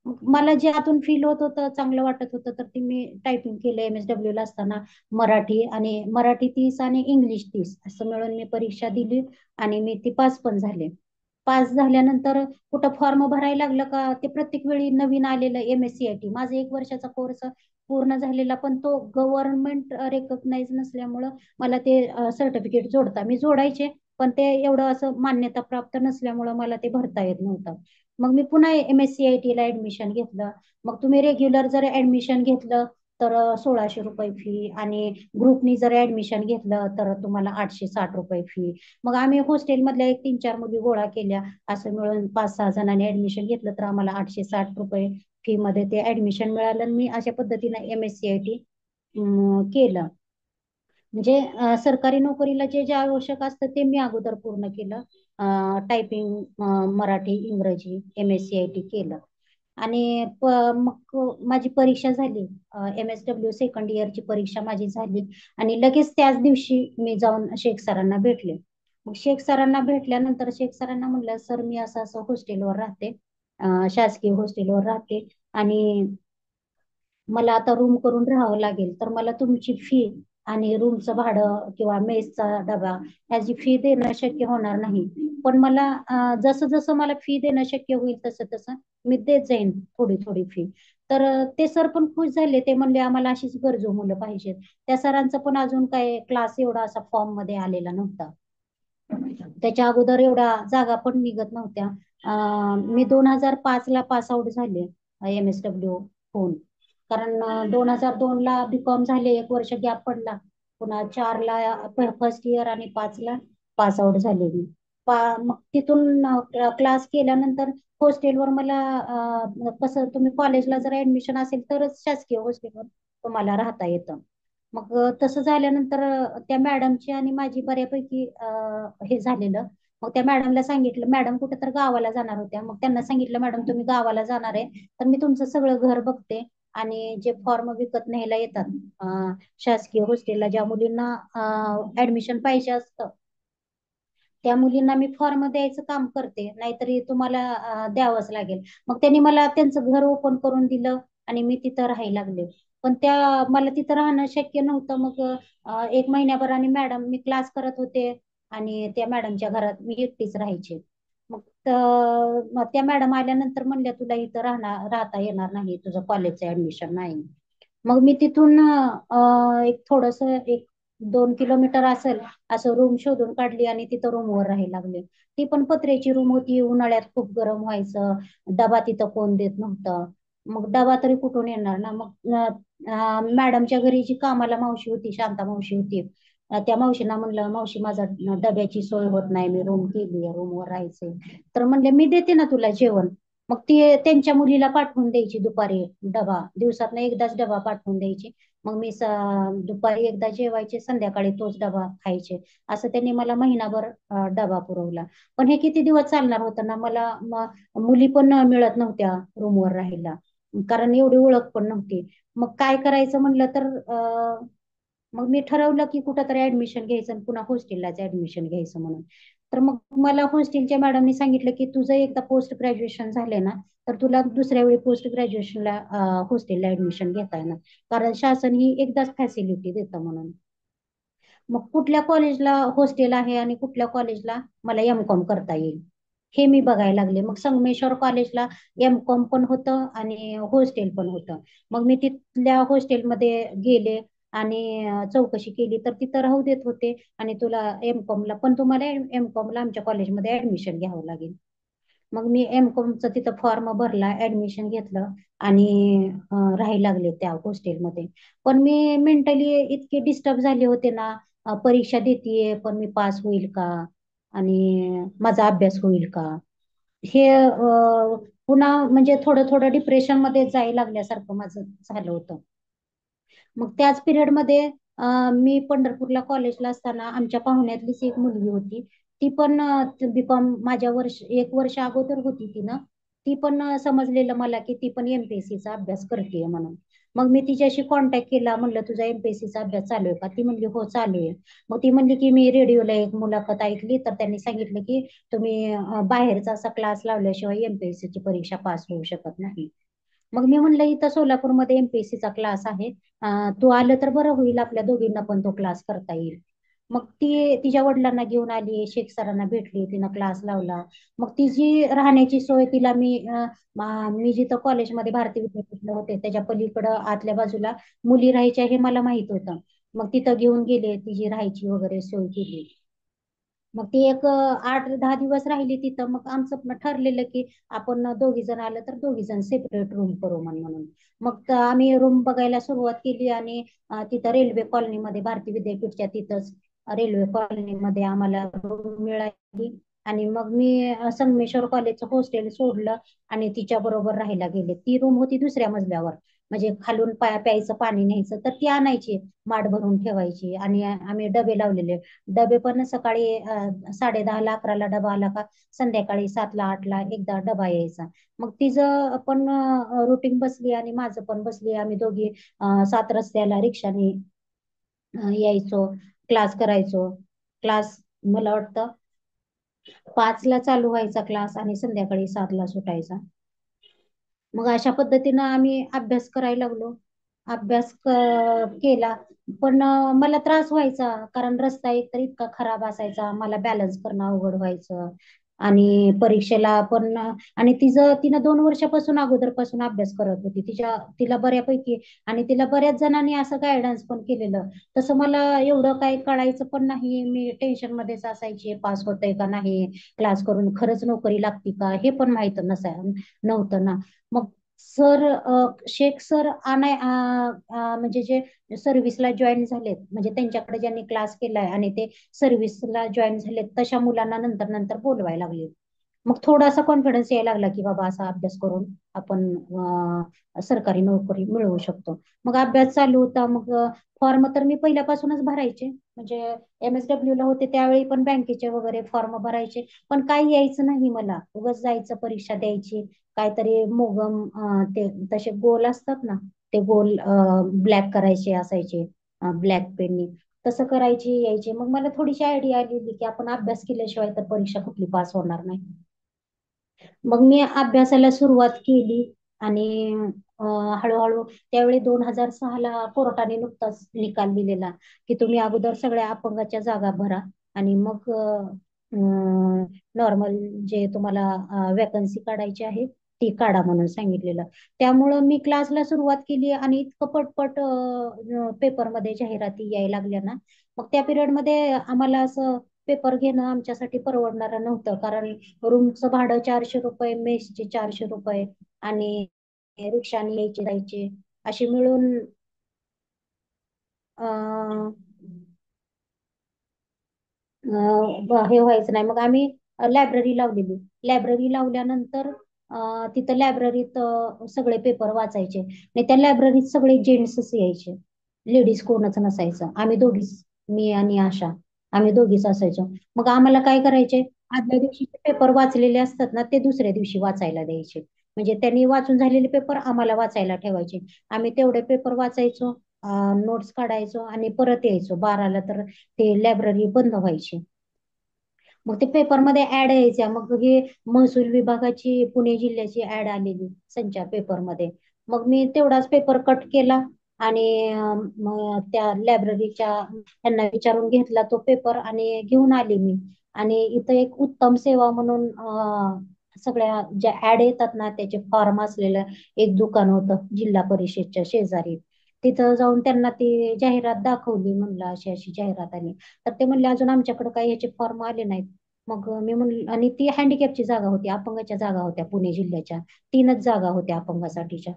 मला जे आतून फील होत होतं, चांगलं वाटत होतं, तर ते मी टायपिंग केलं. MSW ला असताना मराठी 30 आणि इंग्लिश 30 असं मिळून मी परीक्षा दिली आणि मी ती पास पण झाले. पास झाल्यानंतर कुठं फॉर्म भरायला लागलं का ते प्रत्येक वेळी नवीन आलेलं MSCIT, माझा 1 वर्षाचा कोर्स पूर्ण झालेला पण तो गव्हर्नमेंट रेकग्नाइज नसल्यामुळं मला ते सर्टिफिकेट मी जोडायचे पण ते एवढं असं मान्यता प्राप्त नसल्यामुळं मला ते भरता येत नव्हतं. मग मी पुन्हा MSCIT ला ऍडमिशन घेतलं. मग तुम्ही रेग्युलर जर ऍडमिशन घेतलं तर 1600 रुपये फी, आणि ग्रुपनी जर ऍडमिशन घेतलं तर तुम्हाला 860 रुपये फी. मग आम्ही हॉस्टेलमधल्या एक 3-4 मुली गोळा केल्या, असं मिळून 5-6 जणांनी ऍडमिशन घेतलं तर आम्हाला 860 रुपये फी मध्ये ते ऍडमिशन मिळालं. आणि मी अशा पद्धतीने MSCIT केलं. म्हणजे सरकारी नोकरीला जे जे आवश्यक असतं ते मी अगोदर पूर्ण केलं. टायपिंग, मराठी, इंग्रजी, MSCIT केलं. आणि मग माझी परीक्षा झाली. MSW सेकंड इयरची परीक्षा माझी झाली आणि लगेच त्याच दिवशी मी जाऊन शेख सरांना भेटले. मग शेख सरांना भेटल्यानंतर शेख सरांना म्हणलं, सर मी असं असं हॉस्टेलवर राहते, शासकीय हॉस्टेलवर राहते आणि मला आता रूम करून राहावं लागेल, तर मला तुमची फी आणि रूमचं भाडं किंवा मेसचा डबा याची फी देणं शक्य होणार नाही. पण मला जसं जसं मला फी देणं शक्य होईल तसं तसं मी देत जाईन थोडी थोडी फी. तर ते सर पण खुश झाले. ते म्हणले आम्हाला अशीच गरजू मुलं पाहिजेत. त्या सरांचा पण अजून काय क्लास एवढा असा फॉर्म मध्ये आलेला नव्हता. त्याच्या अगोदर एवढा जागा पण निघत नव्हत्या. मी 2005 ला पास आउट झाले MSW होऊन. कारण 2002 ला BCom झाले, 1 वर्ष गॅप पडला. पुन्हा 4 ला फर्स्ट इयर आणि 5 ला पास आउट झाले मी. मग तिथून क्लास केल्यानंतर हॉस्टेलवर मला कसं, तुम्ही कॉलेजला जर ऍडमिशन असेल तरच शासकीय हॉस्टेलवर तुम्हाला राहता येतं. मग तसं झाल्यानंतर त्या मॅडमची आणि माझी बऱ्यापैकी हे झालेलं. मग त्या मॅडमला सांगितलं, मॅडम कुठे तर गावाला जाणार होत्या. मग त्यांना सांगितलं, मॅडम तुम्ही गावाला जाणार आहे तर मी तुमचं सगळं घर बघते आणि जे फॉर्म विकत न्यायला येतात शासकीय हॉस्टेलला ज्या मुलींना ऍडमिशन पाहिजे असतं त्या मुलींना मी फॉर्म द्यायचं काम करते, नाहीतरी तुम्हाला द्यावंच लागेल. मग त्यांनी मला त्यांचं घर ओपन करून दिलं आणि मी तिथं राहायला लागले. पण मला तिथं राहणं शक्य नव्हतं. मग 1 महिन्याभराने मॅडम, मी क्लास करत होते आणि त्या मॅडमच्या घरात मी एकटीच राहायचे. मग त्या मॅडम आल्यानंतर म्हणल्या तुला इथं राहता येणार नाही, तुझं कॉलेजचं ऍडमिशन नाही. मग मी तिथून एक थोडस 1-2 किलोमीटर असेल असं रूम शोधून काढली आणि तिथं रूमवर राहायला लागले. ती पण पत्र्याची रूम होती. उन्हाळ्यात खूप गरम व्हायचं. डबा तिथं कोण देत नव्हतं. मग डबा तरी कुठून येणार ना. मग मॅडमच्या घरी जी कामाला मावशी होती, शांता मावशी होती, त्या मावशींना म्हणलं, मावशी माझा डब्याची सोय होत नाही, मी रूम केली, रूमवर राहायचे. तर म्हणले मी देते ना तुला जेवण. मग ती त्यांच्या मुलीला पाठवून द्यायची दुपारी डबा, दिवसातनं एकदाच डबा पाठवून द्यायची. मग मी दुपारी एकदा जेवायचे, संध्याकाळी तोच डबा खायचे. असं त्यांनी मला महिनाभर डबा पुरवला. पण हे किती दिवस चालणार होतं ना. मला मुली पण मिळत नव्हत्या रूमवर राहायला. कारण एवढी ओळख पण नव्हती. मग काय करायचं म्हणलं तर मग मी ठरवलं की कुठंतरी ऍडमिशन घ्यायचं आणि पुन्हा हॉस्टेललाच ऍडमिशन घ्यायचं म्हणून. तर मग मला हॉस्टेलच्या मॅडमनी सांगितलं की तुझं एकदा पोस्ट ग्रॅज्युएशन झाले ना, तर तुला दुसऱ्या वेळी पोस्ट ग्रॅज्युएशनला हॉस्टेलला ऍडमिशन घेता येणार, कारण शासन ही एकदाच फॅसिलिटी देतं म्हणून. मग कुठल्या कॉलेजला हॉस्टेल आहे आणि कुठल्या कॉलेजला मला एम.कॉम करता येईल हे मी बघायला लागले. मग संगमेश्वर कॉलेजला एम.कॉम पण होतं आणि हॉस्टेल पण होतं. मग मी तिथल्या हॉस्टेलमध्ये गेले आणि चौकशी केली तर तिथं राहू देत होते आणि तुला एम.कॉमला पण तुम्हाला एम.कॉमला आमच्या कॉलेजमध्ये ऍडमिशन घ्यावं लागेल. मग मी एम.कॉमचा तिथं फॉर्म भरला, ऍडमिशन घेतलं आणि राहायला लागले त्या हॉस्टेलमध्ये. पण मी मेंटली इतके डिस्टर्ब झाले होते ना, परीक्षा देतीये पण मी पास होईल का आणि माझा अभ्यास होईल का, हे पुन्हा म्हणजे थोडं थोडं डिप्रेशन मध्ये जायला लागल्यासारखं माझं झालं होतं. मग त्याच पिरियडमध्ये मी पंढरपूरला कॉलेजला असताना आमच्या पाहुण्यातलीच एक मुलगी होती. ती पण बीकॉम माझ्या एक वर्ष अगोदर होती ती ना. ती पण समजलेलं मला की ती पण एमपीएससीचा अभ्यास करते म्हणून. मग मी तिच्याशी कॉन्टॅक्ट केला, म्हणलं तुझा एमपीएससीचा अभ्यास चालू आहे का? ती म्हणली हो चालू आहे. मग ती म्हणली की मी रेडिओला एक मुलाखत ऐकली तर त्यांनी सांगितलं की तुम्ही बाहेरचा असा क्लास लावल्याशिवाय एमपीएससीची परीक्षा पास होऊ शकत नाही. मग मी म्हणलं इथं सोलापूरमध्ये एमपीएससीचा क्लास आहे, तू आलं तर बरं होईल, आपल्या दोघींना पण तो क्लास करता येईल. मग ती तिच्या वडिलांना घेऊन आली, शेख सरांना भेटली, तिनं क्लास लावला. मग तिची राहण्याची सोय तिला मी जिथं कॉलेजमध्ये भारतीय विद्यापीठला होते त्याच्या पलीकडं आतल्या बाजूला मुली राहायच्या हे मला माहित होतं. मग तिथं घेऊन गेले, तिची राहायची वगैरे सोय केली. मग ती एक 8-10 दिवस राहिली तिथं. मग आमचं पण ठरलेलं की आपण दोघी जण आलं तर दोघी जण सेपरेट रूम करू म्हणून. मग आम्ही रूम बघायला सुरुवात केली आणि तिथं रेल्वे कॉलनीमध्ये भारतीय विद्यापीठच्या तिथंच रेल्वे कॉलनीमध्ये आम्हाला रूम मिळाली. आणि मग मी संगमेश्वर कॉलेजचं हॉस्टेल सोडलं आणि तिच्या बरोबर राहायला गेले. ती रूम होती दुसऱ्या मजल्यावर, म्हणजे खालून प्यायचं पाणी न्यायचं तर ती आणायची, माठ भरून ठेवायची आणि आम्ही डबे लावलेले. डबे पण सकाळी 10:30ला 11ला डबा आला का संध्याकाळी 7ला 8ला एकदा डबा यायचा. मग तिचं पण रुटीन बसली आणि माझं पण बसली. आम्ही दोघी 7 रस्त्याला रिक्षाने यायचो, क्लास करायचो. क्लास मला वाटतं 5ला चालू व्हायचा क्लास आणि संध्याकाळी 7ला सुटायचा. मग अशा पद्धतीनं आम्ही अभ्यास करायला लागलो. अभ्यास केला. पण मला त्रास व्हायचा कारण रस्ता एकतर इतका खराब असायचा, मला बॅलन्स करणं अवघड व्हायचं. आणि परीक्षेला पण आणि तिनं 2 वर्षापासून अगोदरपासून अभ्यास करत होती, तिला बऱ्यापैकी आणि तिला बऱ्याच जणांनी असं गायडन्स पण केलेलं. तसं मला एवढं काही कळायचं पण नाही. मी टेन्शन मध्येच असायची, पास होतंय का नाही, क्लास करून खरंच नोकरी लागती का हे पण माहित नव्हतं ना. मग सर शेख सर म्हणजे जे सर्व्हिसला जॉईन झालेत, म्हणजे त्यांच्याकडे ज्यांनी क्लास केलाय आणि ते सर्व्हिसला जॉईन झालेत तशा मुलांना नंतर नंतर बोलवायला लागले. मग थोडासा कॉन्फिडन्स यायला लागला की बाबा असा अभ्यास करून आपण सरकारी नोकरी मिळवू शकतो. मग अभ्यास चालू होता. मग फॉर्म तर मी पहिल्यापासूनच भरायचे, म्हणजे MSW ला होते त्यावेळी पण बँकेचे वगैरे फॉर्म भरायचे. पण काही यायचं नाही मला, उगाच जायचं परीक्षा द्यायची. काहीतरी मोगम ते तसे गोल असतात ना, ते गोल ब्लॅक करायचे असायचे ब्लॅक पेननी, तसं करायची यायची. मग मला थोडीशी आयडिया आलेली की आपण अभ्यास केल्याशिवाय तर परीक्षा कुठली पास होणार नाही. मग मी अभ्यासाला सुरुवात केली आणि हळूहळू त्यावेळी 2006ला कोर्टाने नुकताच निकाल दिलेला की तुम्ही अगोदर सगळ्या अपंगाच्या जागा भरा आणि मग नॉर्मल जे तुम्हाला वॅकन्सी काढायची आहे ती काढा म्हणून सांगितलेलं. त्यामुळं मी क्लासला सुरुवात केली आणि इतकं पटपट पेपरमध्ये जाहिराती यायला लागल्या ना. मग त्या पिरियडमध्ये आम्हाला असं पेपर घेणं आमच्यासाठी परवडणारं नव्हतं, कारण रूमचं भाडं 400 रुपये, मेसचे 400 रुपये आणि रिक्षाने यायचे जायचे असे मिळून अं, हे व्हायचं नाही. मग आम्ही लायब्ररी लावलेली. लायब्ररी लावल्यानंतर तिथं लायब्ररीत सगळे पेपर वाचायचे आणि त्या लायब्ररीत सगळे जेंट्सच यायचे, लेडीज कोणच नसायचं. आम्ही दोघीच, मी आणि आशा, आम्ही दोघीच असायचो. मग आम्हाला काय करायचे, आदल्या दिवशी पेपर वाचलेले असतात ना ते दुसऱ्या दिवशी वाचायला द्यायचे. म्हणजे त्यांनी वाचून झालेले पेपर आम्हाला वाचायला ठेवायचे. आम्ही तेवढे पेपर वाचायचो, नोट्स काढायचो आणि परत यायचो. 12ला तर ते लायब्ररी बंद व्हायची. मग ते पेपरमध्ये ऍड यायच्या. मग हे महसूल विभागाची पुणे जिल्ह्याची ऍड आलेली संचार पेपरमध्ये. मग मी तेवढाच पेपर कट केला आणि मग त्या लायब्ररीच्या त्यांना विचारून घेतला तो पेपर आणि घेऊन आले मी. आणि इथं एक उत्तम सेवा म्हणून सगळ्या ज्या ऍड येतात ना त्याचे फॉर्म असलेलं एक दुकान होतं जिल्हा परिषदच्या शेजारी. तिथं जाऊन त्यांना ती जाहिरात दाखवली, म्हणलं अशी अशी जाहिरात आली. तर ते म्हणले अजून आमच्याकडे काही याचे फॉर्म आले नाहीत. मग मी म्हणलं, आणि ती हँडिकॅपची जागा होती, अपंगाच्या जागा होत्या पुणे जिल्ह्याच्या. 3च जागा होत्या अपंगासाठीच्या.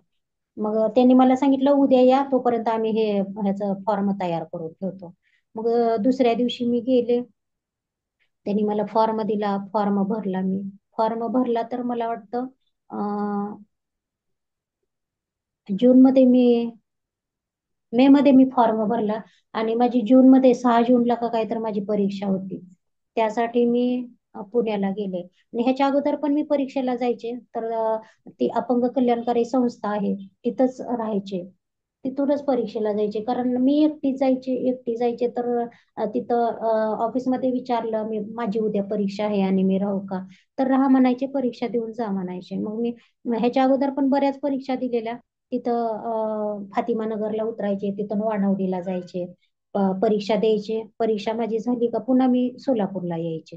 मग त्यांनी मला सांगितलं उद्या या, तोपर्यंत आम्ही ह्याचं फॉर्म तयार करून ठेवतो. मग दुसऱ्या दिवशी मी गेले. त्यांनी मला फॉर्म दिला, फॉर्म भरला मी. फॉर्म भरला तर मला वाटतं जून मध्ये मी मे मध्ये मी फॉर्म भरला आणि माझी जून मध्ये 6 जूनला का काय तर माझी परीक्षा होती. त्यासाठी मी पुण्याला गेले. आणि ह्याच्या अगोदर पण मी परीक्षेला जायचे तर ती अपंग कल्याणकारी संस्था आहे तिथंच राहायचे. तिथूनच परीक्षेला जायचे, कारण मी एकटी जायचे तर तिथं ऑफिसमध्ये विचारलं मी, माझी उद्या परीक्षा आहे आणि मी राहू का? तर राहा म्हणायचे, परीक्षा देऊन जा म्हणायचे. मग मी ह्याच्या अगोदर पण बऱ्याच परीक्षा दिलेल्या. तिथं फातिमा नगरला उतरायचे, तिथून वानवडीला जायचे, परीक्षा द्यायचे. परीक्षा माझी झाली का पुन्हा मी सोलापूरला यायचे.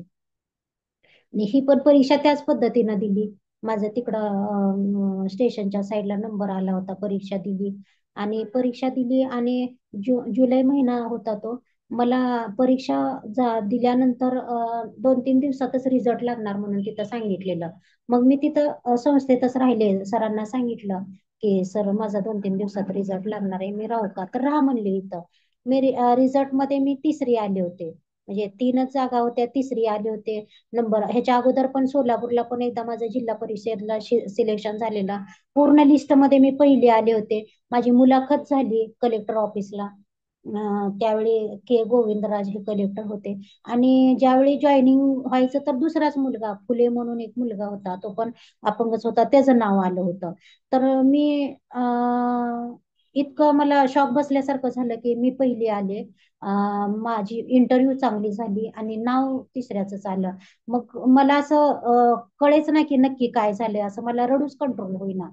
आणि ही पण परीक्षा त्याच पद्धतीनं दिली. माझं तिकडं स्टेशनच्या साईडला नंबर आला होता, परीक्षा दिली. आणि परीक्षा दिली आणि जुलै महिना होता तो. मला परीक्षा दिल्यानंतर 2-3 दिवसातच रिझल्ट लागणार म्हणून तिथं सांगितलेलं. मग मी तिथं संस्थेतच राहिले. सरांना सांगितलं की सर माझा 2-3 दिवसात रिझल्ट लागणार आहे, मी राहू का? तर राहा म्हणले इथं. मी रिझल्ट मध्ये मी तिसरी आले होते. म्हणजे 3च जागा होत्या, तिसरी आले होते नंबर. ह्याच्या अगोदर पण सोलापूरला पण एकदा माझं जिल्हा परिषदला सिलेक्शन झालेला. पूर्ण लिस्ट मध्ये मी पहिली आले होते. माझी मुलाखत झाली कलेक्टर ऑफिसला. त्यावेळी के गोविंदराज हे कलेक्टर होते. आणि ज्यावेळी जॉईनिंग व्हायचं तर दुसराच मुलगा फुले म्हणून एक मुलगा होता, तो पण अपंगच होता, त्याचं नाव आलं होतं. तर मी इतकं मला शॉक बसल्यासारखं झालं की मी पहिली आले. माझी इंटरव्ह्यू चांगली झाली आणि नाव तिसऱ्याच आलं. मग मला असं कळेच ना की नक्की काय झालंय, असं मला रडूच कंट्रोल होईना.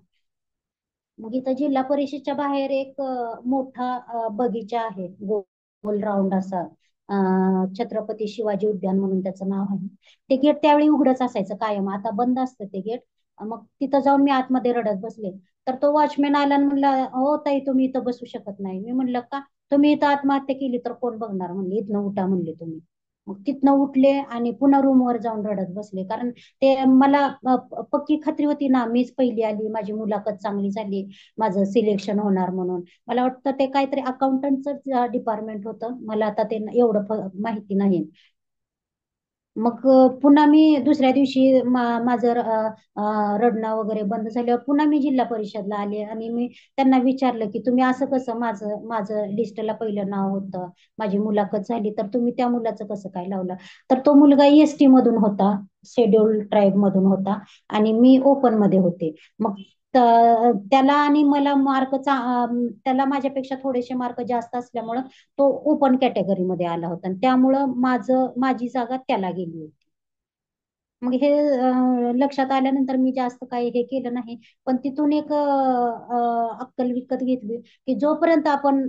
मग इथं जिल्हा परिषदच्या बाहेर एक मोठा बगीचा आहे, गोल राऊंड असा. छत्रपती शिवाजी उद्यान म्हणून त्याचं नाव आहे. ते गेट त्यावेळी उघडच असायचं कायम, आता बंद असतं ते गेट. मग तिथं जाऊन मी आतमध्ये रडत बसले. तर तो वॉचमॅन आला आणि म्हणला, हो ताई तुम्ही इथं बसू शकत नाही. मी म्हणलं का? तुम्ही इथं आत्महत्या केली तर कोण बघणार म्हणले, इथनं उठा म्हणले तुम्ही. मग तिथनं उठले आणि पुन्हा रूमवर जाऊन रडत बसले, कारण ते मला पक्की खात्री होती ना, मीच पहिली आली, माझी मुलाखत चांगली झाली, माझं सिलेक्शन होणार म्हणून. मला वाटतं ते काहीतरी अकाउंटंटचं डिपार्टमेंट होतं, मला आता ते एवढं माहिती नाही. मग पुन्हा मी दुसऱ्या दिवशी माझं रडणं वगैरे बंद झाल्यावर पुन्हा मी जिल्हा परिषदला आले आणि मी त्यांना विचारलं की तुम्ही असं कसं, माझं माझं लिस्टला पहिलं नाव होतं, माझी मुलाखत झाली, तर तुम्ही त्या मुलाचं कसं काय लावलं? तर तो मुलगा एसटी मधून होता, शेड्यूल्ड ट्राईब मधून होता आणि मी ओपन मध्ये होते. मग त्याला आणि मला त्याला माझ्यापेक्षा थोडेसे मार्क जास्त असल्यामुळं तो ओपन कॅटेगरीमध्ये आला होता आणि त्यामुळं माझी जागा त्याला गेली होती. मग हे लक्षात आल्यानंतर मी जास्त काही हे केलं नाही. पण तिथून एक अक्कल विकत घेतली की जोपर्यंत आपण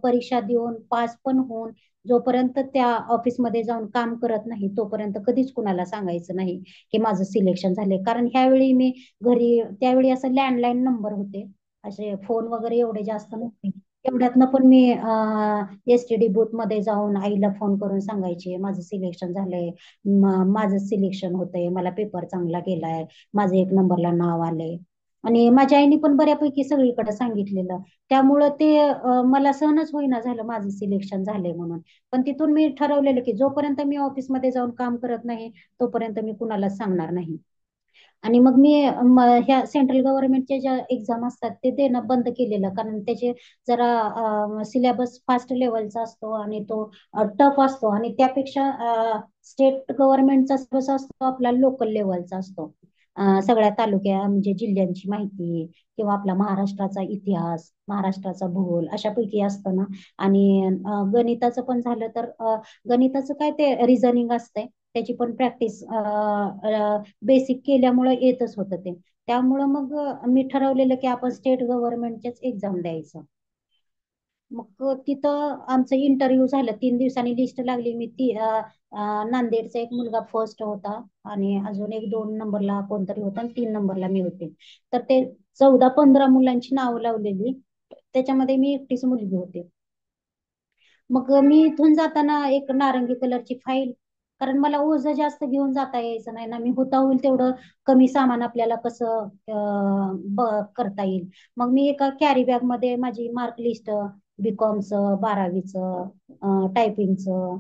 परीक्षा देऊन पास पण होऊन जोपर्यंत त्या ऑफिसमध्ये जाऊन काम करत नाही तोपर्यंत कधीच कुणाला सांगायचं नाही की माझं सिलेक्शन झालंय. कारण ह्यावेळी मी घरी, त्यावेळी असं लँडलाईन नंबर होते, असे फोन वगैरे एवढे जास्त नव्हते. एवढ्यातनं पण मी एसटीडी बूथ मध्ये जाऊन आईला फोन करून सांगायचे माझं सिलेक्शन झालंय, माझं सिलेक्शन होतंय, मला पेपर चांगला गेलाय, माझं 1 नंबरला नाव आलंय. आणि माझ्या आईने पण बऱ्यापैकी सगळीकडे सांगितलेलं. त्यामुळं ते मला सहनच होईना झालं माझं सिलेक्शन झालंय म्हणून. पण तिथून मी ठरवलेलं की जोपर्यंत मी ऑफिसमध्ये जाऊन काम करत नाही तोपर्यंत मी कुणालाच सांगणार नाही. आणि मग मी ह्या सेंट्रल गव्हर्नमेंटच्या ज्या एक्झाम असतात ते देणं बंद केलेलं, कारण त्याचे जरा सिलेबस फास्ट लेवलचा असतो आणि तो टफ असतो. आणि त्यापेक्षा स्टेट गव्हर्नमेंटचा सिलेबस असतो आपला लोकल लेवलचा असतो. सगळ्या तालुक्या म्हणजे जिल्ह्यांची माहिती किंवा आपला महाराष्ट्राचा इतिहास, महाराष्ट्राचा भूगोल अशापैकी असतं ना. आणि गणिताचं पण झालं तर गणिताचं काय ते रिझनिंग असतंय, त्याची पण प्रॅक्टिस बेसिक केल्यामुळे येतच होतं ते. त्यामुळं मग मी ठरवलेलं की आपण स्टेट गव्हर्नमेंटचेच एक्झाम द्यायचं. मग तिथं आमचं इंटरव्ह्यू झालं, 3 दिवसांनी लिस्ट लागली. मी नांदेडचा एक मुलगा फर्स्ट होता आणि अजून एक 2 नंबरला कोणतरी होता आणि 3 नंबरला मी होते. तर ते 14-15 मुलांची नावं लावलेली, त्याच्यामध्ये मी एकटीच मुलगी होते. मग मी इथून जाताना एक नारंगी कलरची फाईल, कारण मला ओझं जास्त घेऊन जाता यायचं नाही ना. मी होता होईल तेवढं कमी सामान आपल्याला कसं करता येईल. मग मी एका कॅरी बॅग मध्ये माझी मार्क लिस्ट, बीकॉमचं, 12वीचं, टायपिंगचं,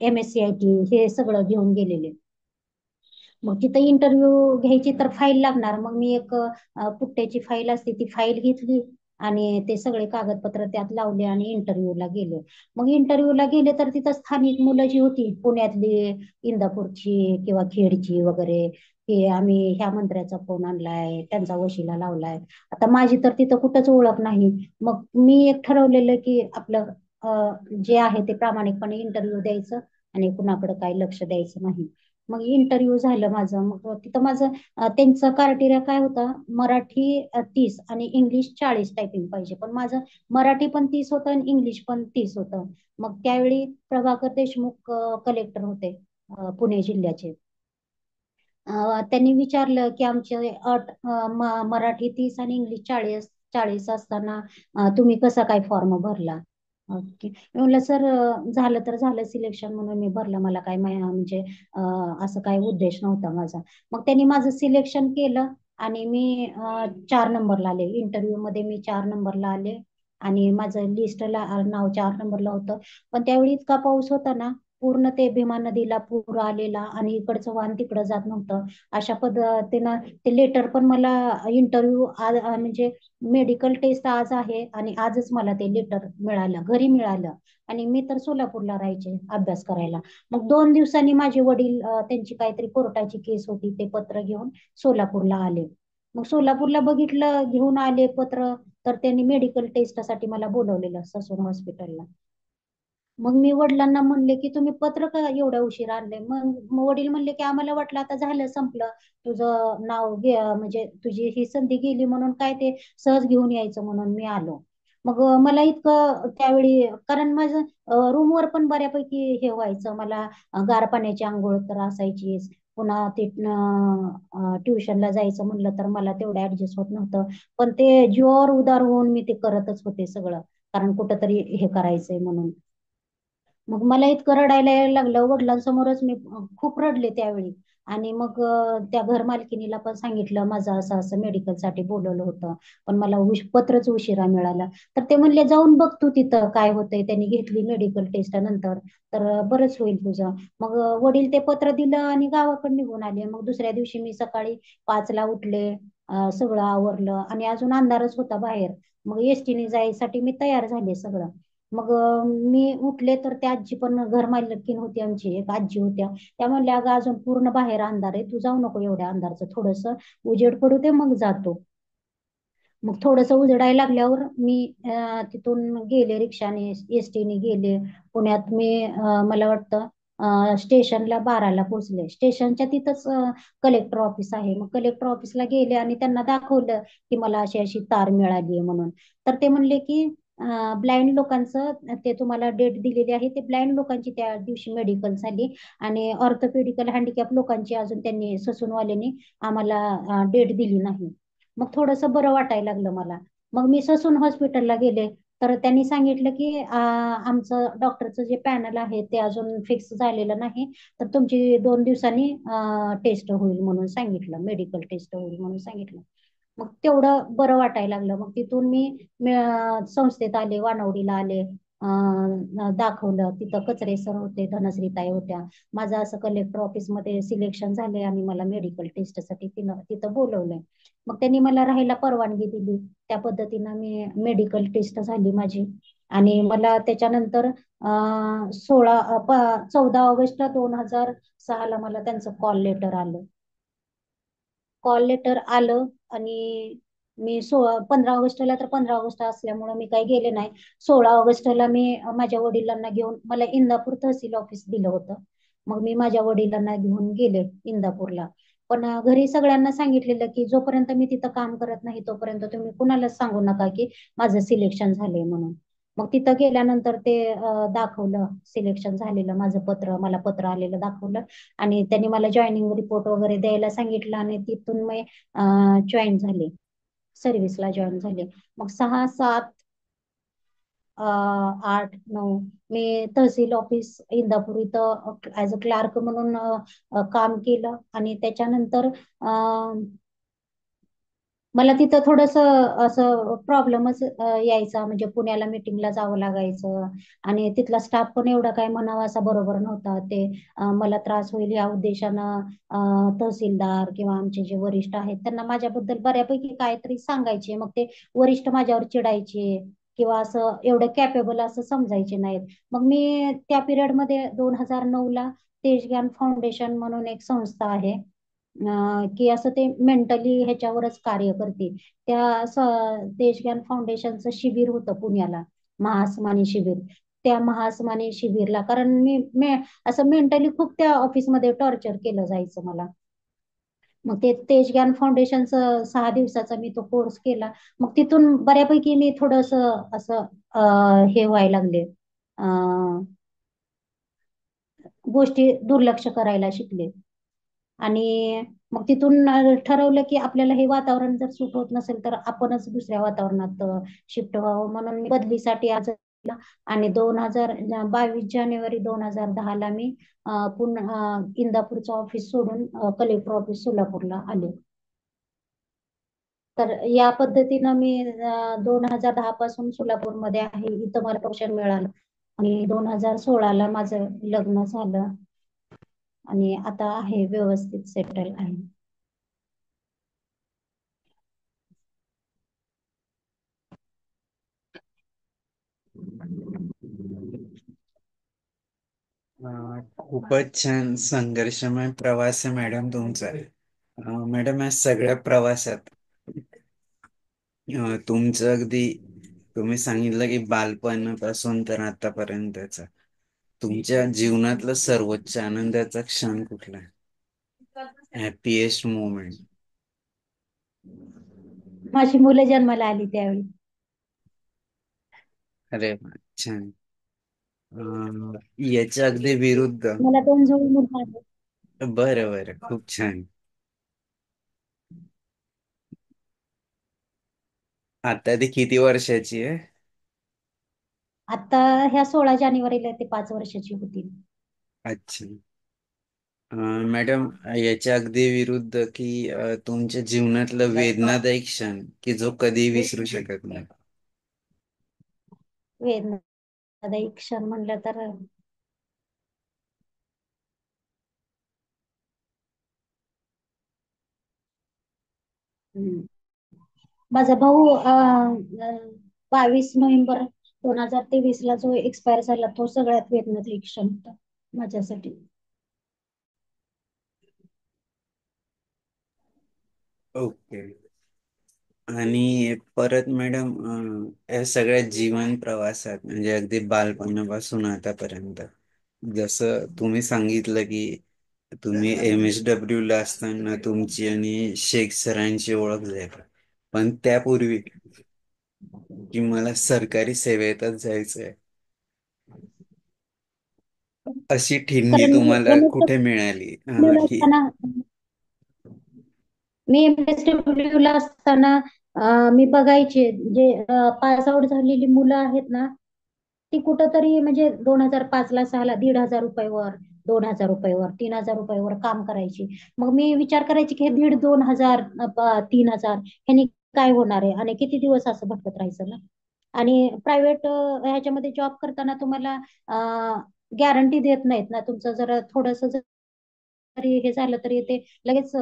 MSCIT हे सगळं घेऊन गेलेले. मग तिथं इंटरव्ह्यू घ्यायची तर फाईल लागणार. मग मी एक पुट्ट्याची फाईल असते ती फाईल घेतली आणि ते सगळे कागदपत्र त्यात लावले आणि इंटरव्ह्यूला गेले. मग इंटरव्ह्यूला गेले तर तिथं स्थानिक मुलं जी होती पुण्यातली, इंदापूरची किंवा खेडची वगैरे, की आम्ही ह्या मंत्र्याचा फोन आणलाय, त्यांचा वशिला लावलाय. आता माझी तर तिथं कुठंच ओळख नाही. मग मी एक ठरवलेलं की आपलं जे आहे ते प्रामाणिकपणे इंटरव्ह्यू द्यायचं आणि कुणाकडे काही लक्ष द्यायचं नाही. मग इंटरव्ह्यू झालं माझं. मग तिथं माझं त्यांचं क्रायटेरिया काय होतं, मराठी 30 आणि इंग्लिश 40 टायपिंग पाहिजे. पण माझं मराठी पण 30 होतं आणि इंग्लिश पण 30 होतं. मग त्यावेळी प्रभाकर देशमुख कलेक्टर होते पुणे जिल्ह्याचे. त्यांनी विचारलं की आमचे अट मराठी 30 आणि इंग्लिश 40 40 असताना तुम्ही कसा काय फॉर्म भरला. ओके, मी म्हणलं सर झालं तर झालं सिलेक्शन म्हणून मी भरलं, मला काय म्हणजे असं काय उद्देश नव्हता माझा. मग त्यांनी माझं सिलेक्शन केलं आणि मी 4 नंबरला आले. इंटरव्ह्यू मध्ये मी 4 नंबरला आले आणि माझं लिस्टला नाव 4 नंबरला होतं. पण त्यावेळी इतका पाऊस होता ना, पूर्ण ते भीमा नदीला पूर आलेला आणि इकडचं वाहन तिकडं जात नव्हतं. अशा पद्धतीनं ते लेटर पण मला इंटरव्ह्यू म्हणजे मेडिकल टेस्ट आज आहे आणि आजच मला ते लेटर मिळालं, घरी मिळालं. आणि मी तर सोलापूरला राहायचे अभ्यास करायला. मग 2 दिवसांनी माझे वडील त्यांची काहीतरी कोर्टाची केस होती, ते पत्र घेऊन सोलापूरला आले. मग सोलापूरला बघितलं, घेऊन आले पत्र, तर त्यांनी मेडिकल टेस्टसाठी मला बोलवलेलं ससून हॉस्पिटलला. मग मी वडिलांना म्हणले की तुम्ही पत्र का एवढ्या उशीर आणले. मग वडील म्हणले की आम्हाला वाटलं आता झालं संपलं, तुझं नाव म्हणजे तुझी ही संधी गेली म्हणून काय ते सहज घेऊन यायचं म्हणून मी आलो. मग मला इतकं त्यावेळी, कारण माझं रूमवर पण बऱ्यापैकी हे व्हायचं, मला गार पाण्याची आंघोळ तर असायचीच. पुन्हा ते ट्युशनला जायचं म्हणलं तर मला तेवढं ऍडजस्ट होत नव्हतं. पण ते जीवावर उदार होऊन मी ते करतच होते सगळं, कारण कुठंतरी हे करायचंय म्हणून. मग मला इतकं रडायला यायला लागलं वडिलांसमोरच, मी खूप रडले त्यावेळी. आणि मग त्या घर मालकिनीला पण सांगितलं माझं असं असं मेडिकलसाठी बोलवलं होतं, पण मला पत्रच उशिरा मिळालं. तर ते म्हणले जाऊन बघ तू तिथं काय होतंय. त्यांनी घेतली मेडिकल टेस्ट नंतर, तर बरंच होईल तुझं. मग वडील ते पत्र दिलं आणि गावाकडे निघून आले. मग दुसऱ्या दिवशी मी सकाळी 5ला उठले, सगळं आवरलं आणि अजून अंधारच होता बाहेर. मग एसटीने जायसाठी मी तयार झाले सगळं. मग मी उठले तर त्या आजी पण, घर मालकीण होती आमची एक आजी होत्या, त्या म्हणल्या अगं अजून पूर्ण बाहेर अंधार आहे, तू जाऊ नको एवढ्या अंधारचं, थोडस उजेड पडू दे मग जातो. मग थोडस उजेडायला लागल्यावर मी तिथून गेले रिक्षाने, एसटीने गेले पुण्यात. मी मला वाटतं स्टेशनला 12ला पोहोचले. स्टेशनच्या तिथंच कलेक्टर ऑफिस आहे. मग कलेक्टर ऑफिसला गेले आणि त्यांना दाखवलं की मला अशी अशी तार मिळाली आहे म्हणून. तर ते म्हणले की ब्लाइंड लोकांचं, ते तुम्हाला डेट दिलेली आहे, ते ब्लाइंड लोकांची त्या दिवशी मेडिकल झाली आणि ऑर्थोपेडिकल हँडिकॅप लोकांची अजून त्यांनी ससूनवाल्यांनी आम्हाला डेट दिली नाही. मग थोडस बरं वाटायला लागलं मला. मग मी ससून हॉस्पिटलला गेले, तर त्यांनी सांगितलं की आमचं डॉक्टरचं जे पॅनल आहे ते अजून फिक्स झालेलं नाही, तर तुमची 2 दिवसांनी टेस्ट होईल म्हणून सांगितलं, मेडिकल टेस्ट होईल म्हणून सांगितलं. मग तेवढं बरं वाटायला लागलं. मग तिथून मी संस्थेत आले, वानवडीला आले. दाखवलं तिथं, कचरे सर होते, धनश्रीताई होत्या. माझं असं कलेक्टर ऑफिसमध्ये सिलेक्शन झाले आणि मला मेडिकल टेस्टसाठी तिथं बोलवलंय. मग त्यांनी मला राहायला परवानगी दिली. त्या पद्धतीनं मी मेडिकल टेस्ट झाली माझी आणि मला त्याच्यानंतर 14 ऑगस्ट 2006 मला त्यांचं कॉल लेटर आलं. आणि मी 15 ऑगस्टला, तर 15 ऑगस्ट असल्यामुळे मी काही गेले नाही. 16 ऑगस्टला मी माझ्या वडिलांना घेऊन, मला इंदापूर तहसील ऑफिस दिलं होतं. मग मी माझ्या वडिलांना घेऊन गेले इंदापूरला. पण घरी सगळ्यांना सांगितलेलं की जोपर्यंत मी तिथं काम करत नाही तोपर्यंत तुम्ही कुणालाच सांगू नका की माझं सिलेक्शन झालंय म्हणून. मग तिथं गेल्यानंतर ते दाखवलं सिलेक्शन झालेलं, माझं पत्र, मला पत्र आलेलं दाखवलं. आणि त्यांनी मला जॉईनिंग रिपोर्ट वगैरे द्यायला सांगितलं आणि तिथून मी जॉईन झाले, सर्व्हिसला जॉईन झाले. मग 6, 7, 8, 9 मी तहसील ऑफिस इंदापूर इथं ऍज अ क्लार्क म्हणून काम केलं. आणि त्याच्यानंतर मला तिथं थोडस असं प्रॉब्लेमच यायचा, म्हणजे पुण्याला मीटिंगला जावं लागायचं. आणि तिथला स्टाफ पण एवढा काय म्हणावा असा बरोबर नव्हता. ते मला त्रास होईल या उद्देशानं तहसीलदार किंवा आमचे जे वरिष्ठ आहेत त्यांना माझ्याबद्दल बऱ्यापैकी काहीतरी सांगायचे. मग ते वरिष्ठ माझ्यावर चिडायचे किंवा असं एवढं कॅपेबल असं समजायचे नाहीत. मग मी त्या पिरियडमध्ये 2009ला तेजग्यान फाउंडेशन म्हणून एक संस्था आहे, की असं ते मेंटली ह्याच्यावरच कार्य करते. त्या देशज्ञान फाउंडेशनचं शिबिर होतं पुण्याला, महाआसमानी शिबिर. त्या महाआसमानी शिबिरला, कारण मी असं मेंटली खूप त्या ऑफिसमध्ये टॉर्चर केलं जायचं मला. मग ते तेजज्ञान फाउंडेशनचं 6 दिवसाचा मी तो कोर्स केला. मग तिथून बऱ्यापैकी मी थोडस असं हे व्हायला लागले, गोष्टी दुर्लक्ष करायला शिकले. आणि मग तिथून ठरवलं की आपल्याला हे वातावरण जर सूट होत नसेल तर आपणच दुसऱ्या वातावरणात शिफ्ट व्हावं. म्हणून मी बदलीसाठी अर्ज केला. आणि 22 जानेवारी 2010ला मी पुन्हा इंदापूरचं ऑफिस सोडून कलेक्टर ऑफिस सोलापूरला आले. तर या पद्धतीनं मी 2010 पासून सोलापूरमध्ये आहे. इथं मला प्रमोशन मिळालं आणि 2016ला माझं लग्न झालं आणि आता आहे, व्यवस्थित सेटल आहे. खूपच छान संघर्षमय प्रवास आहे मॅडम तुमचा. मॅडम या सगळ्या प्रवासात तुमचं अगदी, तुम्ही सांगितलं की बालपणापासून तर आतापर्यंतचा तुमच्या जीवनातलं सर्वोच्च आनंदाचा क्षण कुठला आहे? Happiest moment. माझी मुलं जन्माला आली त्यावेळी. अरे वा, छान. याच्या अगदी विरुद्ध. मला 2 जोडी मुलं आहेत. बरं बरं, खूप छान. आता ती किती वर्षाची आहे? आता ह्या 16 जानेवारीला ते 5 वर्षाची होतील. अच्छा. मॅडम, याच्या अगदी विरुद्ध की तुमच्या जीवनातलं वेदनादायी क्षण की जो कधी विसरू शकत नाही. वेदनादायी क्षण म्हणलं तर हम्म, माझा भाऊ 22 नोव्हेंबर 2023ला जो एक्सपायर झाला तो सगळ्यात वेदनादायी क्षण होता माझ्यासाठी. ओके. आणि परत मॅडम, या सगळ्या जीवन प्रवासात म्हणजे अगदी बालपणापासून आतापर्यंत, जसं तुम्ही सांगितलं की तुम्ही MSW ला असताना तुमची आणि शेख सरांची ओळख झाली, पण त्यापूर्वी की मला सरकारी सेवेतच जायचंय अशी ठिणगी कारण मी तुम्हाला कुठे मिळाली? MSW ला की असताना मी MSW ला असताना मी बघायचे जे पास आउट झालेली मुलं आहेत ना, ती कुठंतरी म्हणजे 2005ला 6ला 1,500 रुपयावर, 2,000 रुपयावर, 3,000 रुपयावर काम करायची. मग मी विचार करायची की हे 1,500, 2,000, 3,000 ह्यांनी काय होणार आहे आणि किती दिवस असं भटकत राहायचं ना. आणि प्रायव्हेट ह्याच्यामध्ये जॉब करताना तुम्हाला गॅरंटी देत नाहीत ना, तुमचं जर थोडस जरी हे झालं तरी ते लगेच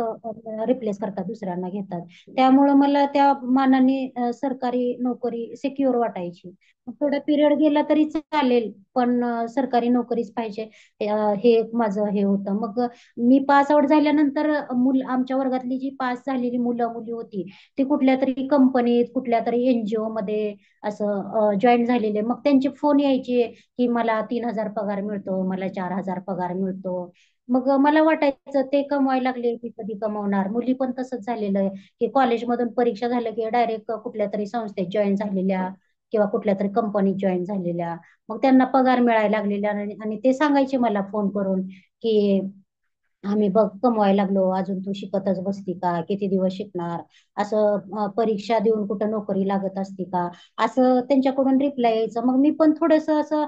रिप्लेस करतात, दुसऱ्यांना घेतात. त्यामुळं मला त्या मानाने सरकारी नोकरी सिक्युअर वाटायची. मग थोडा पिरियड गेला तरी चालेल, पण सरकारी नोकरीच पाहिजे, हे एक माझं हे होतं. मग मी पास आउट झाल्यानंतर आमच्या वर्गातली जी पास झालेली मुलं मुली होती, ती कुठल्या तरी कंपनीत, कुठल्या तरी एनजीओ मध्ये असं जॉईन झालेले. मग त्यांचे फोन यायचे की मला 3,000 पगार मिळतो, मला 4,000 पगार मिळतो. मग मला वाटायचं ते कमवायला लागले की कधी कमवणार. मुली पण तसंच झालेलं आहे की कॉलेजमधून परीक्षा झालं की डायरेक्ट कुठल्या तरी संस्थेत जॉईन झालेल्या किंवा कुठल्या तरी कंपनीत जॉईन झालेल्या. मग त्यांना पगार मिळायला लागलेला आणि ते सांगायचे मला फोन करून की आम्ही बघ कमवायला लागलो, अजून तू शिकतच बसती का, किती दिवस शिकणार, असं परीक्षा देऊन कुठं नोकरी लागत असती का, असं त्यांच्याकडून रिप्लाय यायचं. मग मी पण थोडस असं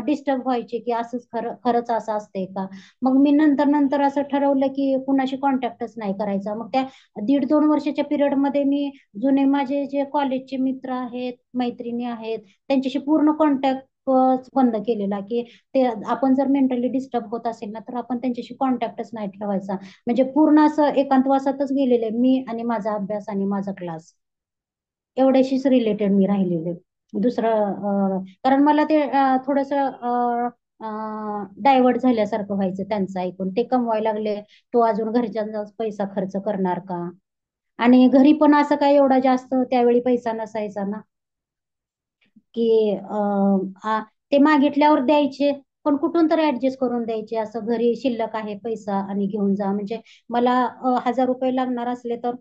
डिस्टर्ब व्हायचे की असंच खरंच असं असतंय का. मग मी नंतर नंतर असं ठरवलं की कुणाशी कॉन्टॅक्टच नाही करायचा. मग त्या 1.5-2 वर्षाच्या पिरियड मध्ये मी जुने माझे जे कॉलेजचे मित्र आहेत, मैत्रिणी आहेत, त्यांच्याशी पूर्ण कॉन्टॅक्ट बंद केलेला की ते आपण जर मेंटली डिस्टर्ब होत असेल ना, तर आपण त्यांच्याशी कॉन्टॅक्टच नाही ठेवायचा. म्हणजे पूर्ण असं एकांतवासातच गेलेले मी आणि माझा अभ्यास आणि माझा क्लास, एवढ्याशीच रिलेटेड मी राहिलेले. दुसरं कारण मला ते थोडस डायव्हर्ट झाल्यासारखं व्हायचं त्यांचं ऐकून. ते कमवायला लागले, तो अजून घरच्यांचा पैसा खर्च करणार का. आणि घरी पण असं काय एवढा जास्त त्यावेळी पैसा नसायचा ना की ते मागितल्यावर द्यायचे, पण कुठून तर ऍडजस्ट करून द्यायचे. असं घरी शिल्लक आहे पैसा आणि घेऊन जा म्हणजे मला 1,000 रुपये लागणार असले तर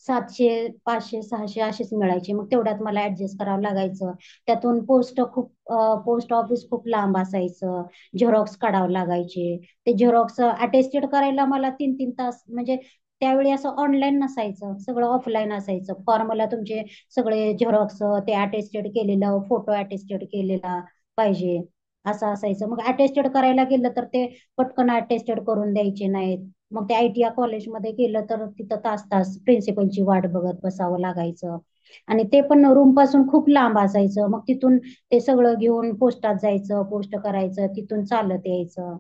700, 500, 600 असेच मिळायचे. मग तेवढ्यात मला ऍडजस्ट करावं लागायचं. त्यातून पोस्ट ऑफिस खूप लांब असायचं, झेरॉक्स काढावं लागायचे. ते झेरॉक्स अटेस्टेड करायला मला 3-3 तास, म्हणजे त्यावेळी असं ऑनलाईन नसायचं, सगळं ऑफलाईन असायचं. फॉर्मला तुमचे सगळे झेरॉक्स, ते अटेस्टेड केलेलं, फोटो अटेस्टेड केलेला पाहिजे, असं असायचं. मग अटेस्टेड करायला गेलं तर ते पटकन अटेस्टेड करून द्यायचे नाहीत. मग ते ITI कॉलेजमध्ये गेलं तर तिथं तास तास प्रिन्सिपलची वाट बघत बसावं लागायचं. आणि ते पण रूम पासून खूप लांब असायचं. मग तिथून ते सगळं घेऊन पोस्टात जायचं, पोस्ट करायचं, तिथून चालत यायचं.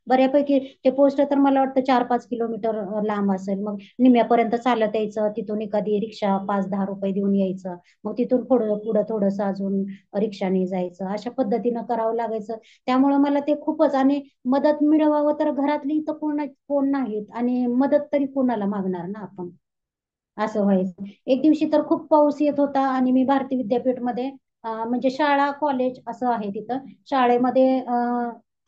बऱ्यापैकी ते पोस्ट तर मला वाटतं 4-5 किलोमीटर लांब असेल. मग निम्यापर्यंत चालत यायचं, तिथून एखादी रिक्षा 5-10 रुपये देऊन यायचं. मग तिथून पुढं पुढं थोडंसं अजून रिक्षाने जायचं, अशा पद्धतीनं करावं लागायचं. त्यामुळे मला ते खूपच, आणि मदत मिळवावं तर घरातली तर कोण नाहीत, आणि मदत तरी कोणाला मागणार ना आपण, असं व्हायचं. एक दिवशी तर खूप पाऊस येत होता आणि मी भारती विद्यापीठमध्ये म्हणजे शाळा कॉलेज असं आहे तिथं, शाळेमध्ये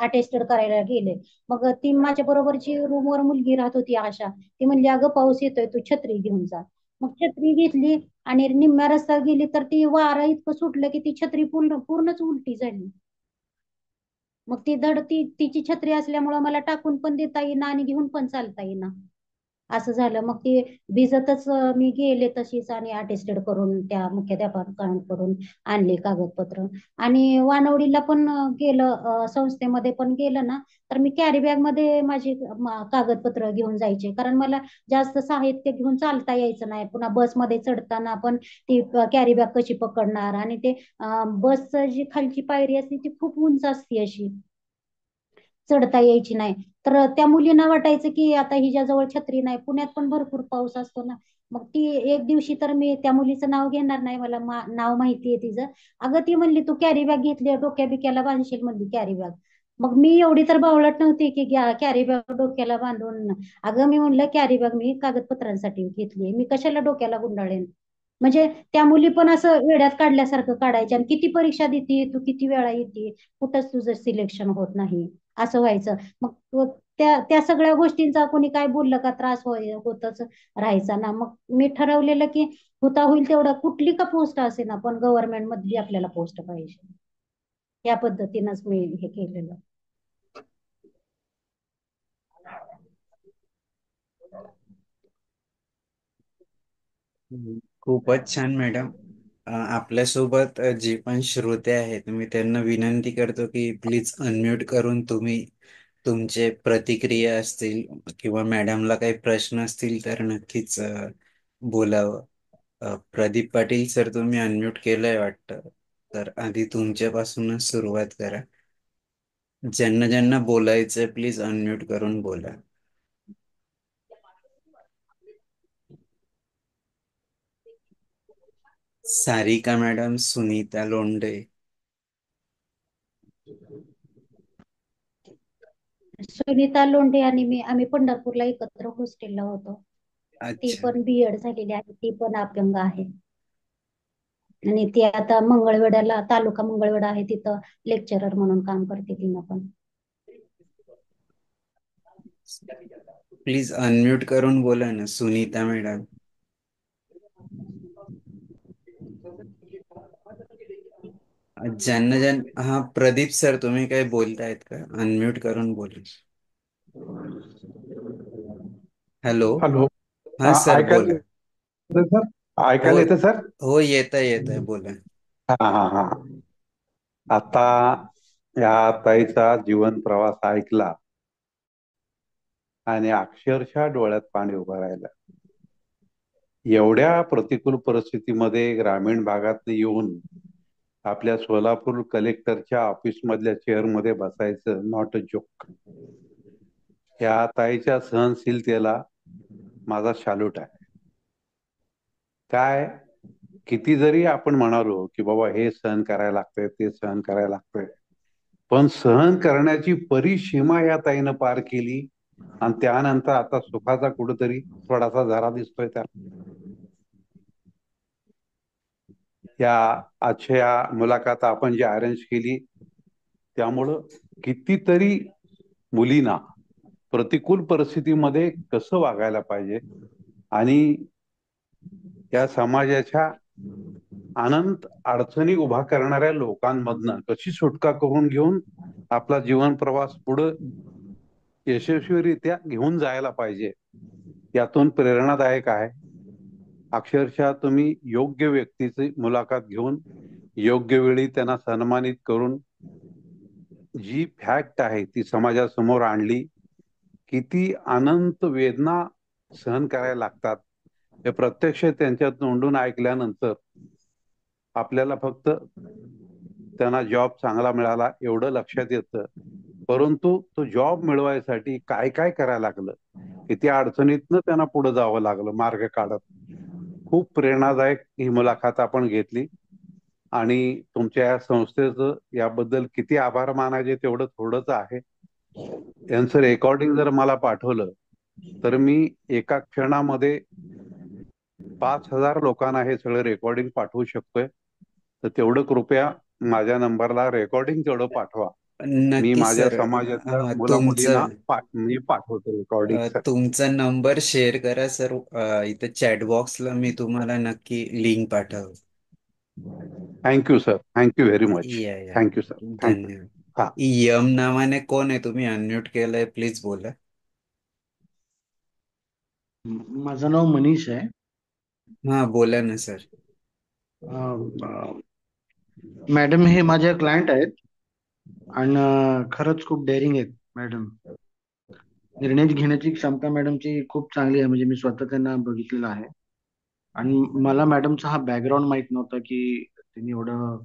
अटेस्टेड करायला गेले. मग ती माझ्या बरोबरची रूमवर मुलगी राहत होती आशा, ती म्हणली अगं पाऊस येतोय, तू छत्री घेऊन जा. मग छत्री घेतली आणि निम्म्या रस्ता गेली तर ती वारं इतकं सुटलं की ती छत्री पूर्णच उलटी झाली. मग ती धड तिची छत्री असल्यामुळं मला टाकून पण देता येईना आणि घेऊन पण चालता येईना, असं झालं. मग ती भिजतच मी गेले तशीच आणि अटेस्टेड करून त्या मुख्याध्यापकांकडून आणले कागदपत्र. आणि वानवडीला पण गेलं, संस्थेमध्ये पण गेलं ना, तर मी कॅरी बॅग मध्ये माझी कागदपत्र घेऊन जायचे, कारण मला जास्त साहित्य घेऊन चालता यायचं नाही. पुन्हा बसमध्ये चढताना पण ती कॅरी बॅग कशी पकडणार, आणि ते बसचं जी खालची पायरी असते ती खूप उंच असते, अशी चढता यायची नाही. तर त्या मुलींना वाटायचं की आता हिच्याजवळ छत्री नाही. पुण्यात पण भरपूर पाऊस असतो ना. मग ती एक दिवशी तर, मी त्या मुलीचं नाव घेणार नाही, मला नाव माहितीये तिचं. अगं ती म्हणली तू कॅरी बॅग घेतली, डोक्या बिक्याला बांधशील म्हणली कॅरी बॅग. मग मी एवढी तर बावळट नव्हती की कॅरी बॅग डोक्याला बांधून. अगं मी म्हणलं कॅरी बॅग मी कागदपत्रांसाठी घेतली, मी कशाला डोक्याला गुंडाळेन. म्हणजे त्या मुली पण असं वेड्यात काढल्यासारखं काढायच्या, आणि किती परीक्षा देते तू, किती वेळा येते, कुठंच तुझं सिलेक्शन होत नाही, असं व्हायचं. मग त्या सगळ्या गोष्टींचा कोणी काय बोललं का त्रास होतच राहायचा ना. मग मी ठरवलेलं की होता होईल तेवढं, कुठली का पोस्ट असे ना, पण गव्हर्नमेंट मधली आपल्याला पोस्ट पाहिजे. या पद्धतीनंच मी हे केलेलं. खूपच छान मॅडम. आपल्यासोबत जे पण श्रोते आहेत, मी त्यांना विनंती करतो की प्लीज अनम्यूट करून तुम्ही तुमचे प्रतिक्रिया असतील किंवा मॅडमला काही प्रश्न असतील तर नक्कीच बोलावं. प्रदीप पाटील सर, तुम्ही अनम्यूट केलंय वाटतं, तर आधी तुमच्यापासूनच सुरुवात करा. ज्यांना ज्यांना बोलायचंय प्लीज अनम्यूट करून बोला. सारिका मॅडम, सुनीता लोंढे. सुनीता लोंढे आणि मी आम्ही पंढरपूरला एकत्र हॉस्टेलला होतो. ती अच्छा. पण बीएड झालेली आहे, ती पण अपंग आहे. आणि ती आता मंगळवेढ्याला, तालुका मंगळवेढा आहे तिथं लेक्चरर म्हणून काम करते तिनं पण. प्लीज अनम्यूट करून बोला ना सुनीता मॅडम. ज्यांना ज्यांना हा प्रदीप सर, तुम्ही काही बोलतायत का? अनम्यूट करून बोला. हॅलो. हॅलो. हा सर ऐकायला बोला. येतं सर? हो. ऐकायला येतं सर? हो, येत आहे बोला. हा हा हा. आता या ताईचा जीवन प्रवास ऐकला आणि अक्षरशः डोळ्यात पाणी उभं राहिलं. एवढ्या प्रतिकूल परिस्थितीमध्ये ग्रामीण भागात येऊन आपल्या सोलापूर कलेक्टरच्या ऑफिस मधल्या चेअरमध्ये बसायचं नॉट अ जोक. या ताईच्या सहनशीलतेला माझा सॅल्यूट आहे. काय किती जरी आपण म्हणालो की बाबा हे सहन करायला लागतंय, ते सहन करायला लागतंय, पण सहन करण्याची परिसीमा या ताईनं पार केली आणि त्यानंतर आता सुखाचा कुठेतरी थोडासा झरा दिसतोय त्या. या आजच्या मुलाखत आपण जी अरेंज केली त्यामुळं कितीतरी मुलींना प्रतिकूल परिस्थितीमध्ये कसं वागायला पाहिजे आणि या समाजाच्या अनंत अडचणी उभा करणाऱ्या लोकांमधनं कशी सुटका करून घेऊन आपला जीवन प्रवास पुढे यशस्वीरित्या घेऊन जायला पाहिजे, यातून प्रेरणादायक आहे. अक्षरशः तुम्ही योग्य व्यक्तीची मुलाखत घेऊन योग्य वेळी त्यांना सन्मानित करून जी फॅक्ट आहे ती समाजासमोर आणली. किती अनंत वेदना सहन करायला लागतात हे प्रत्यक्ष त्यांच्या तोंडून ऐकल्यानंतर आपल्याला फक्त त्यांना जॉब चांगला मिळाला एवढं लक्षात येतं, परंतु तो जॉब मिळवायसाठी काय काय करायला लागलं, किती अडचणीतनं त्यांना पुढे जावं लागलं मार्ग काढत. खूप प्रेरणादायक ही मुलाखत आपण घेतली आणि तुमच्या या संस्थेचं याबद्दल किती आभार मानायचे तेवढं थोडंच आहे. यांचं रेकॉर्डिंग जर मला पाठवलं तर मी एका क्षणामध्ये 5,000 लोकांना हे सगळं रेकॉर्डिंग पाठवू शकतोय. तर तेवढं कृपया माझ्या नंबरला रेकॉर्डिंग तेवढं पाठवा. मी नक्की माझ्या सर. समाजातल्या हा मुलामुलींना तुमचं मी पाठवतो रेकॉर्डिंग सर. तुमचा नंबर शेअर करा सर. इथं चॅट बॉक्सला मी तुम्हाला नक्की लिंक पाठव. Thank you sir, thank you very much. या थँक्यू सर, थँक्यू. धन्यवाद. हा. यम नावाने कोण आहे? तुम्ही अनम्यूट केलंय, प्लीज बोला. माझं नाव मनीष आहे. हा बोला ना सर. मॅडम हे माझ्या क्लायंट आहेत आणि खरंच खूप डेअरिंग आहेत मॅडम. निर्णय घेण्याची क्षमता मॅडमची खूप चांगली आहे, म्हणजे मी स्वतः त्यांना बघितलेलं आहे. आणि मला मॅडमचा हा बॅकग्राऊंड माहित नव्हता की त्यांनी एवढं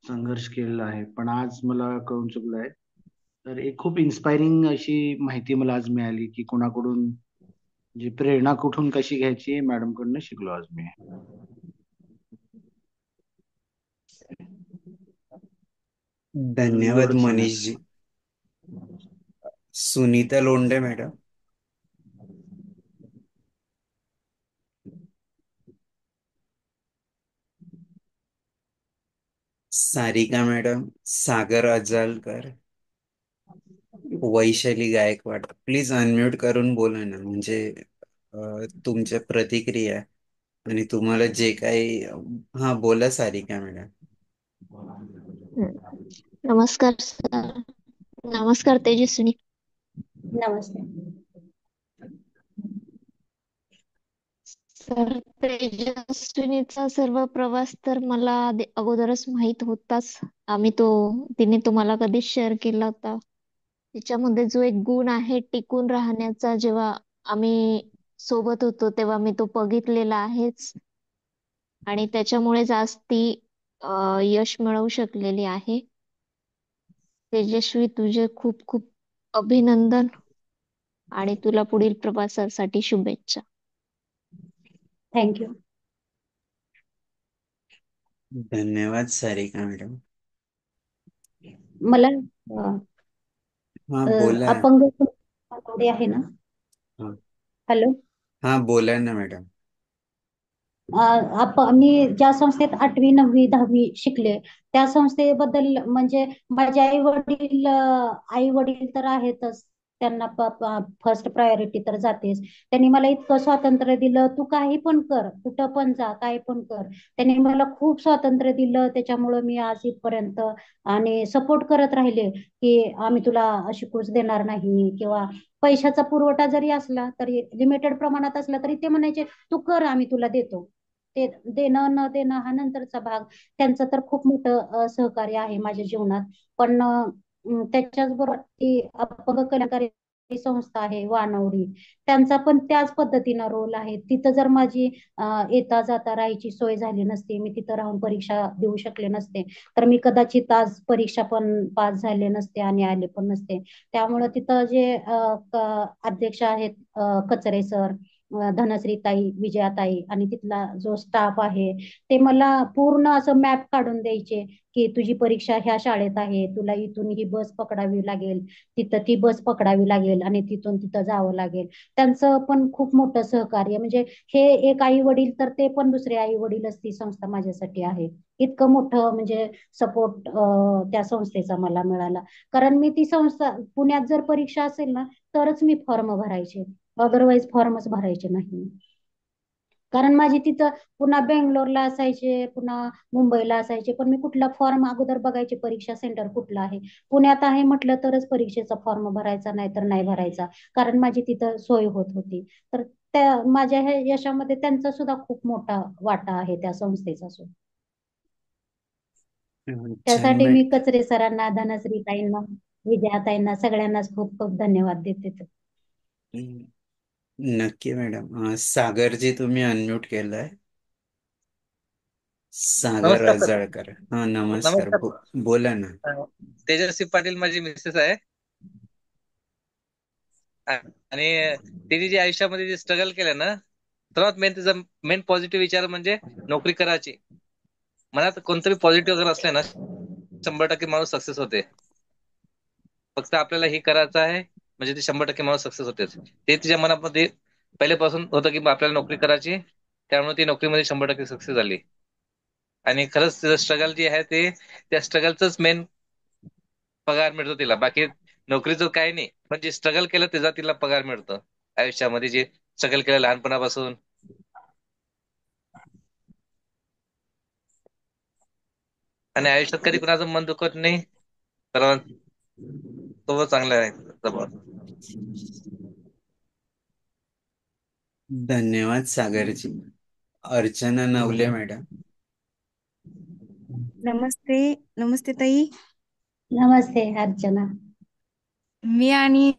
संघर्ष केलेला आहे, पण आज मला कळून चुकलं आहे. तर एक खूप इन्स्पायरिंग अशी माहिती मला आज मिळाली की कोणाकडून जी प्रेरणा कुठून कशी घ्यायची मॅडम कडनं शिकलो आज मी. धन्यवाद एवढंच सांगायचं. Manishji. Sunita Londhe madam. Sarika madam. Sagar Ajalkar. Vaishali Gaikwad. Please unmute करून बोला ना, म्हणजे तुमच्या प्रतिक्रिया आणि तुम्हाला जे काही. हा बोला सारिका मॅडम. नमस्कार सर. नमस्कार तेजस्विनी. नमस्ते. सर, तेजस्विनीचा सर्व प्रवास तर मला अगोदरच माहित होताच. तिने तुम्हाला कधीच शेअर केला होता. तिच्यामध्ये जो एक गुण आहे टिकून राहण्याचा, जेव्हा आम्ही सोबत होतो तेव्हा मी तो बघितलेला आहेच. आणि त्याच्यामुळेच आज ती यश मिळवू शकलेली आहे. तेजस्वी, तुझे खूप खूप अभिनंदन आणि तुला पुढील प्रवासासाठी शुभेच्छा. थँक्यू. धन्यवाद सारिका मॅडम. मला हा बोला. अपंग आहे ना. हा हॅलो. हा बोला ना मॅडम. मी ज्या संस्थेत 8वी 9वी 10वी शिकले त्या संस्थेबद्दल म्हणजे माझे आई वडील तर आहेतच, त्यांना फर्स्ट प्रायोरिटी तर जातेच. त्यांनी मला इतकं स्वातंत्र्य दिलं, तू काही पण कर, कुठं पण जा, काय पण कर. त्यांनी मला खूप स्वातंत्र्य दिलं, त्याच्यामुळं मी आज इथपर्यंत आणि सपोर्ट करत राहिले की आम्ही तुला शिकूच देणार नाही, किंवा पैशाचा पुरवठा जरी असला तरी लिमिटेड प्रमाणात असला तरी ते म्हणायचे तू कर, आम्ही तुला देतो. ते देणं न देणं हा नंतरचा भाग. त्यांचं तर खूप मोठं सहकार्य आहे माझ्या जीवनात. पण त्याच्याच बरोबर ती अपंग कलाकारी संस्था आहे वानवडी, त्यांचा पण त्याच पद्धतीनं रोल आहे. तिथं जर माझी येता जाता राहायची सोय झाली नसती, मी तिथं राहून परीक्षा देऊ शकले नसते, तर मी कदाचित आज परीक्षा पण पास झाले नसते आणि आले पण नसते. त्यामुळं तिथं जे अध्यक्ष आहेत कचरे सर, धनश्री ताई, विजयाताई आणि तिथला जो स्टाफ आहे ते मला पूर्ण असं मॅप काढून द्यायचे की तुझी परीक्षा ह्या शाळेत आहे, तुला इथून ही बस पकडावी लागेल, तिथं ती बस पकडावी लागेल आणि तिथून तिथं जावं लागेल. त्यांचं पण खूप मोठं सहकार्य, म्हणजे हे एक आई वडील तर ते पण दुसरे आई वडीलच ती संस्था माझ्यासाठी आहे. इतकं मोठं म्हणजे सपोर्ट त्या संस्थेचा मला मिळाला. कारण मी ती संस्था पुण्यात जर परीक्षा असेल ना तरच मी फॉर्म भरायचे, अदरवाईज फॉर्मच भरायचे नाही. कारण माझी तिथं पुन्हा बेंगलोरला असायचे, पुन्हा मुंबईला असायचे, पण मी कुठला फॉर्म अगोदर बघायचे, परीक्षा सेंटर कुठलं आहे, पुण्यात आहे म्हटलं तरच परीक्षेचा फॉर्म भरायचा, नाही तर नाही भरायचा. कारण माझी तिथं सोय होत होती. तर त्या माझ्या ह्या यशामध्ये त्यांचा सुद्धा खूप मोठा वाटा आहे, त्या संस्थेचा सुद्धा. छान त्यासाठी मी मॅडम. कचरे सरांना, धनश्री ताईंना, विजयाताईंना सगळ्यांनाच खूप खूप धन्यवाद देते. नक्की मॅडम. सागरजी तुम्ही अनम्यूट केलाय. सागर नमस्कार सर. रजाळकर. हा नमस्कार. नमस्कार. बोला ना. तेजस्वी पाटील माझी मिसेस आहे आणि तिने जे आयुष्यामध्ये जे स्ट्रगल केलं ना, सर्वात मेन तिचा मेन पॉझिटिव्ह विचार म्हणजे नोकरी करायची. मनात कोणतरी पॉझिटिव्ह जर असले ना 100% माणूस सक्सेस होते. फक्त आपल्याला हे करायचं आहे म्हणजे ते 100% माणूस सक्सेस होतेच. ते तिच्या मनामध्ये पहिल्यापासून होतं की आपल्याला नोकरी करायची, त्यामुळे ती नोकरीमध्ये 100% सक्सेस झाली. आणि खरंच तिचं स्ट्रगल जे आहे ते त्या स्ट्रगलच मेन पगार मिळतो तिला. बाकी नोकरीचं काही नाही, पण जे स्ट्रगल केलं त्याचा तिला पगार मिळतो आयुष्यामध्ये. जे स्ट्रगल केलं लहानपणापासून, आणि आयुष्यात कधी कुणाचं मन दुखत नाही, सर्वांसोबत चांगलं आहे. धन्यवाद सागरजी. अर्चना नवले मॅडम. नमस्ते. नमस्ते ताई. नमस्ते अर्चना. मी आणि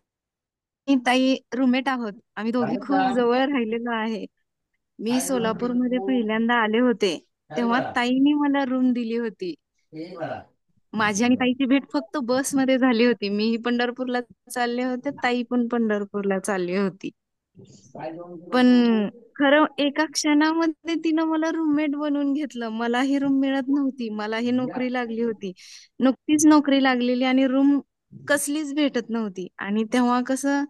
ताई रूममेट आहोत. आम्ही दोघी खूप जवळ राहिलेलो आहे. मी सोलापूरमध्ये पहिल्यांदा आले होते तेव्हा ताईने मला रूम दिली होती. माझी आणि ताईची भेट फक्त बसमध्ये झाली होती. मीही पंढरपूरला चालले होते, ताई पण पंढरपूरला चालली होती. पण खरं एका क्षणामध्ये तिनं मला रूममेट बनवून घेतलं. मला ही रूम मिळत नव्हती, मला ही नोकरी लागली होती, नुकतीच नोकरी लागलेली आणि रूम कसलीच भेटत नव्हती. आणि तेव्हा कसं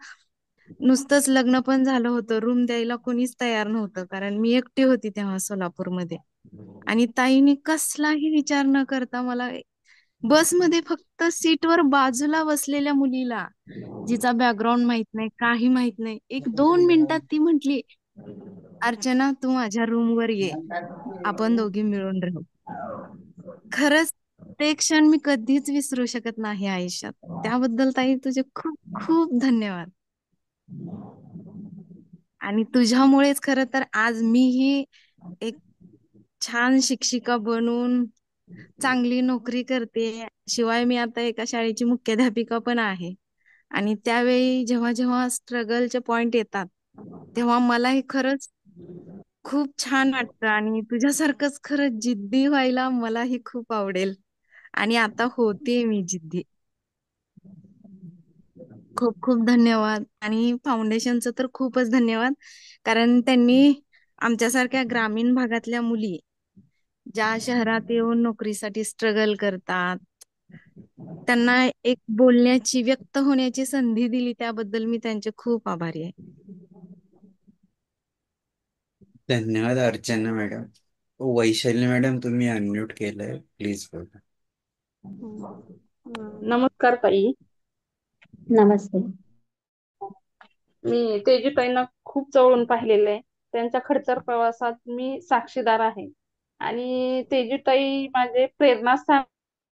नुसतंच लग्न पण झालं होतं, रूम द्यायला कोणीच तयार नव्हतं, कारण मी एकटी होती तेव्हा सोलापूरमध्ये. आणि ताईने कसलाही विचार न करता मला बसमध्ये फक्त सीटवर बाजूला बसलेल्या मुलीला, जिचा बॅकग्राऊंड माहित नाही, काही माहित नाही, 1-2 मिनिटात ती म्हटली, अर्चना तू माझ्या रूमवर ये, आपण दोघी मिळून राहू. खरंच ते क्षण मी कधीच विसरू शकत नाही आयुष्यात. त्याबद्दल ताई तुझे खूप खूप धन्यवाद. आणि तुझ्यामुळेच खरं तर आज मीही एक छान शिक्षिका बनून चांगली नोकरी करते. शिवाय मी आता एका शाळेची मुख्याध्यापिका पण आहे. आणि त्यावेळी जेव्हा जेव्हा स्ट्रगलचे पॉइंट येतात तेव्हा मलाही खरंच खूप छान वाटतं. आणि तुझ्यासारखंच खरंच जिद्दी व्हायला मलाही खूप आवडेल. आणि आता होते मी जिद्दी. खूप खूप धन्यवाद. आणि फाउंडेशनचं तर खूपच धन्यवाद, कारण त्यांनी आमच्यासारख्या ग्रामीण भागातल्या मुली ज्या शहरात येऊन नोकरीसाठी स्ट्रगल करतात, त्यांना एक बोलण्याची, व्यक्त होण्याची संधी दिली, त्याबद्दल मी त्यांचे खूप आभारी आहे. धन्यवाद अर्चना मॅडम. वैशाली मॅडम, तुम्ही अनम्यूट केलंय, प्लीज बोला. नमस्कार ताई. नमस्ते. मी तेजूताईंना खूप जवळून पाहिलेलं आहे. त्यांच्या खडतर प्रवासात मी साक्षीदार आहे आणि तेजूताई माझे प्रेरणास्थान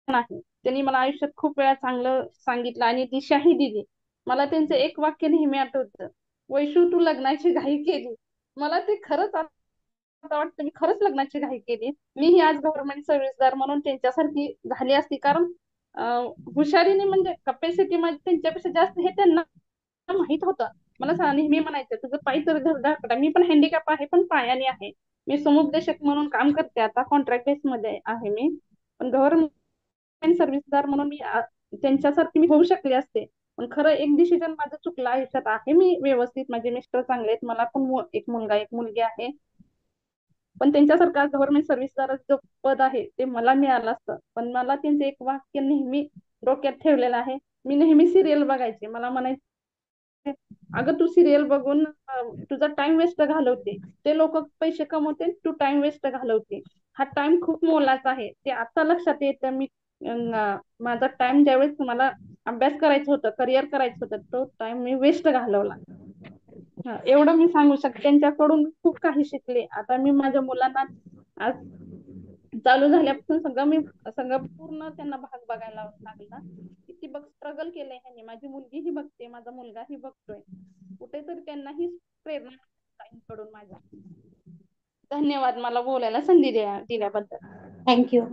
आहे. त्यांनी मला आयुष्यात खूप वेळा चांगलं सांगितलं आणि दिशाही दिली. मला त्यांचं एक वाक्य नेहमी आठवतं, वैशू तू लग्नाची घाई केली. मला ते खरंच आता वाटतं मी खरंच लग्नाची घाई केली. मीही आज गव्हर्नमेंट सर्व्हिसदार म्हणून त्यांच्यासारखी झाली असती, कारण हुशारीने म्हणजे कपॅसिटी मध्ये त्यांच्यापेक्षा जास्त हे त्यांना माहित होतं. मला नेहमी म्हणायचं तुझं पाय तर धडधडा. मी पण हँडिकॅप आहे पण पायाने आहे. मी समुपदेशक म्हणून काम करते, आता कॉन्ट्रॅक्ट बेस मध्ये आहे मी, पण गव्हर्नमेंट सर्व्हिसदार म्हणून मी त्यांच्यासारखी मी होऊ शकले असते. पण खरं एक डिसिजन माझं चुकलं आयुष्यात. आहे मी व्यवस्थित, माझे मिस्टर चांगले आहेत, मला पण एक मुलगा एक मुलगी आहे, पण त्यांच्यासारखं गव्हर्नमेंट सर्व्हिसदार जो पद आहे ते मला मिळालं असतं. पण मला त्यांचं एक वाक्य नेहमी डोक्यात ठेवलेलं आहे. मी नेहमी सिरियल बघायचे, मला म्हणायचे अगं तू सिरियल बघून तुझा टाइम वेस्ट घालवते, ते लोक पैसे कमवते, तू टाइम वेस्ट घालवते. हा टाइम खूप मोलाचा आहे, ते आता लक्षात येतं. मी माझा टाइम ज्यावेळेस मला अभ्यास करायचं होतं, करिअर करायचं होतं, तो टाइम मी वेस्ट घालवला. एवढं मी सांगू शकते. त्यांच्याकडून खूप काही शिकले. आता मी माझ्या मुलांना आज चालू झाल्यापासून सगळं पूर्ण त्यांना भाग बघायला लागला. किती बघ स्ट्रगल केलंय ह्यांनी. माझी मुलगीही बघते, माझा मुलगाही बघतोय. कुठेतरी त्यांनाही प्रेरणा ताईंकडून माझ्या. धन्यवाद मला बोलायला संधी दिल्याबद्दल. थँक्यू.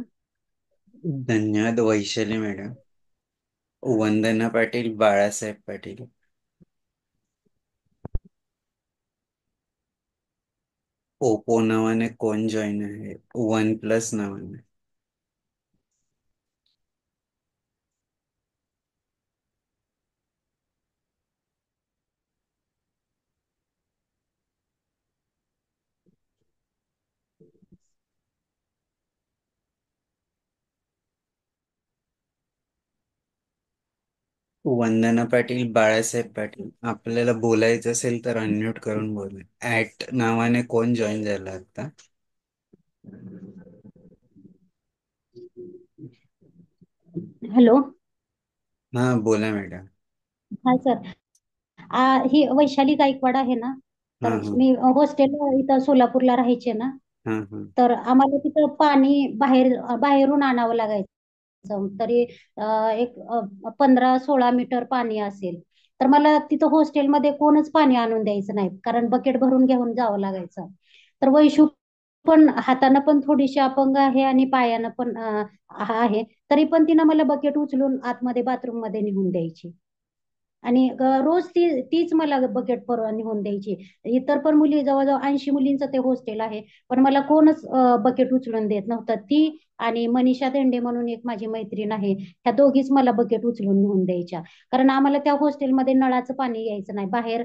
धन्यवाद वैशाली मॅडम. वंदना पाटील, बाळासाहेब पाटील. ओप्पो नावाने कोण जॉईन आहे? वन प्लस नावाने. वंदना पाटील, बाळासाहेब पाटील, आपल्याला बोलायचं असेल तर अनम्यूट करून बोला. ऍट नावाने कोण जॉईन झाला आता? हॅलो. हा बोला मॅडम. हा सर. ही वैशाली गायकवाड आहे ना? हा तर हा मी हॉस्टेलला इथं सोलापूरला राहायचे ना, हा हा तर आम्हाला तिथं पाणी बाहेरून आणावं लागायचं. तरी एक 15-16 मीटर पाणी असेल. तर मला तिथं हॉस्टेलमध्ये कोणच पाणी आणून द्यायचं नाही, कारण बकेट भरून घेऊन जावं लागायचं. तर वैशू पण हातानं पण थोडीशी अपंग आहे आणि पायानं पण आहे, तरी पण तिनं मला बकेट उचलून आतमध्ये बाथरूम मध्ये निघून द्यायची. आणि रोज तीच मला बकेट निघून द्यायची. इतर पण मुली, जवळजवळ 80 मुलींचं ते हॉस्टेल आहे, पण मला कोणच बकेट उचलून देत नव्हतं. ती आणि मनीषा धेंडे म्हणून एक माझी मैत्रीण आहे, ह्या दोघीच मला बकेट उचलून नेऊन द्यायच्या. कारण आम्हाला त्या हॉस्टेलमध्ये नळाचं पाणी यायचं नाही. बाहेर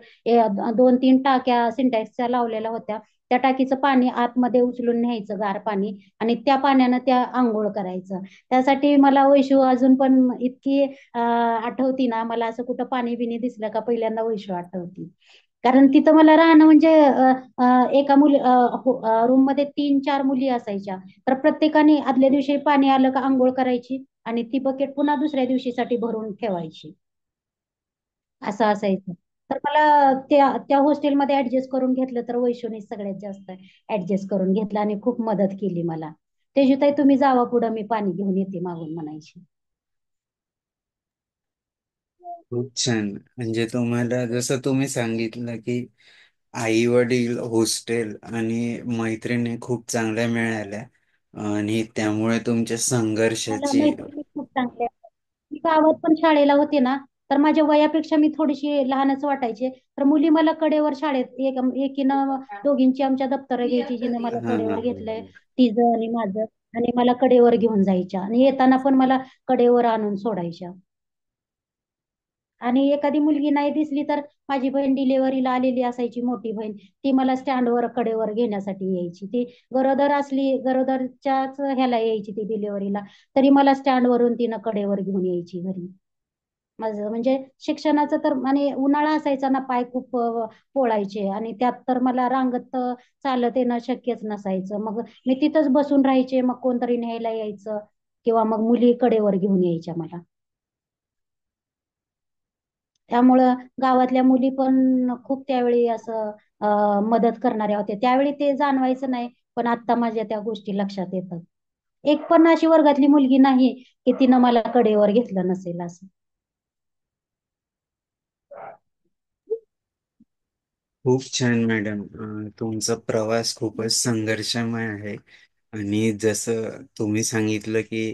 2-3 टाक्या सिंटॅक्सच्या लावलेल्या होत्या, त्या टाकीचं पाणी आतमध्ये उचलून न्यायचं, गार पाणी, आणि त्या पाण्यानं त्या आंघोळ करायचं. त्यासाठी मला वैशू अजून पण इतकी आठवती ना. मला असं कुठं पाणी बिणी दिसलं का पहिल्यांदा वैशू आठवती. कारण तिथं मला राहणं म्हणजे एका रूम मध्ये 3-4 मुली असायच्या, तर प्रत्येकाने आदल्या दिवशी पाणी आलं का आंघोळ करायची आणि ती बकेट पुन्हा दुसऱ्या दिवशीसाठी भरून ठेवायची. असं असायचं. तर मला त्या हॉस्टेलमध्ये ऍडजस्ट करून घेतलं, तर वैशूने सगळ्यात जास्त ऍडजस्ट करून घेतलं आणि खूप मदत केली मला. तेजुताई तुम्ही जावा पुढं, मी पाणी घेऊन येते मागून म्हणायची. खूप छान. म्हणजे तुम्हाला जसं तुम्ही सांगितलं की आई वडील, हॉस्टेल आणि मैत्रिणी खूप चांगल्या मिळाल्या आणि त्यामुळे तुमच्या मला संघर्षाची. मैत्रिणी खूप चांगल्या. मी गावात पण शाळेला होते ना, तर माझ्या वयापेक्षा मी थोडीशी लहानच वाटायचे. तर मुली मला कडेवर शाळेत एकीनं दोघींची आमच्या दप्तर घ्यायची, जिनं मला हा हा कडेवर घेतलंय तिचं आणि माझं, आणि मला कडेवर घेऊन जायच्या, आणि येताना पण मला कडेवर आणून सोडायच्या. आणि एखादी मुलगी नाही दिसली तर माझी बहीण डिलेव्हरीला आलेली असायची, मोठी बहीण, ती मला स्टँडवर कडेवर घेण्यासाठी यायची. ती गरोदर असली, गरोदरच्याच ह्याला यायची ती डिलेव्हरीला, तरी मला स्टँडवरून तिनं कडेवर घेऊन यायची घरी. माझं म्हणजे शिक्षणाचं तर, आणि उन्हाळा असायचा ना, पाय खूप पोळायचे, आणि त्यात तर मला रांगत चालत येणं शक्यच नसायचं. मग मी तिथंच बसून राहायचे, मग कोणतरी न्यायला यायचं किंवा मग मुली कडेवर घेऊन यायच्या मला. त्यामुळं गावातल्या मुली पण खूप त्यावेळी असं मदत करणाऱ्या होत्या. त्यावेळी ते जाणवायचं नाही, पण आता माझ्या त्या गोष्टी लक्षात येतात. एक पण अशी वर्गातली मुलगी नाही की तिनं मला कडेवर घेतलं नसेल असं. खूप छान मॅडम. तुमचा प्रवास खूपच संघर्षमय आहे. आणि जसं तुम्ही सांगितलं की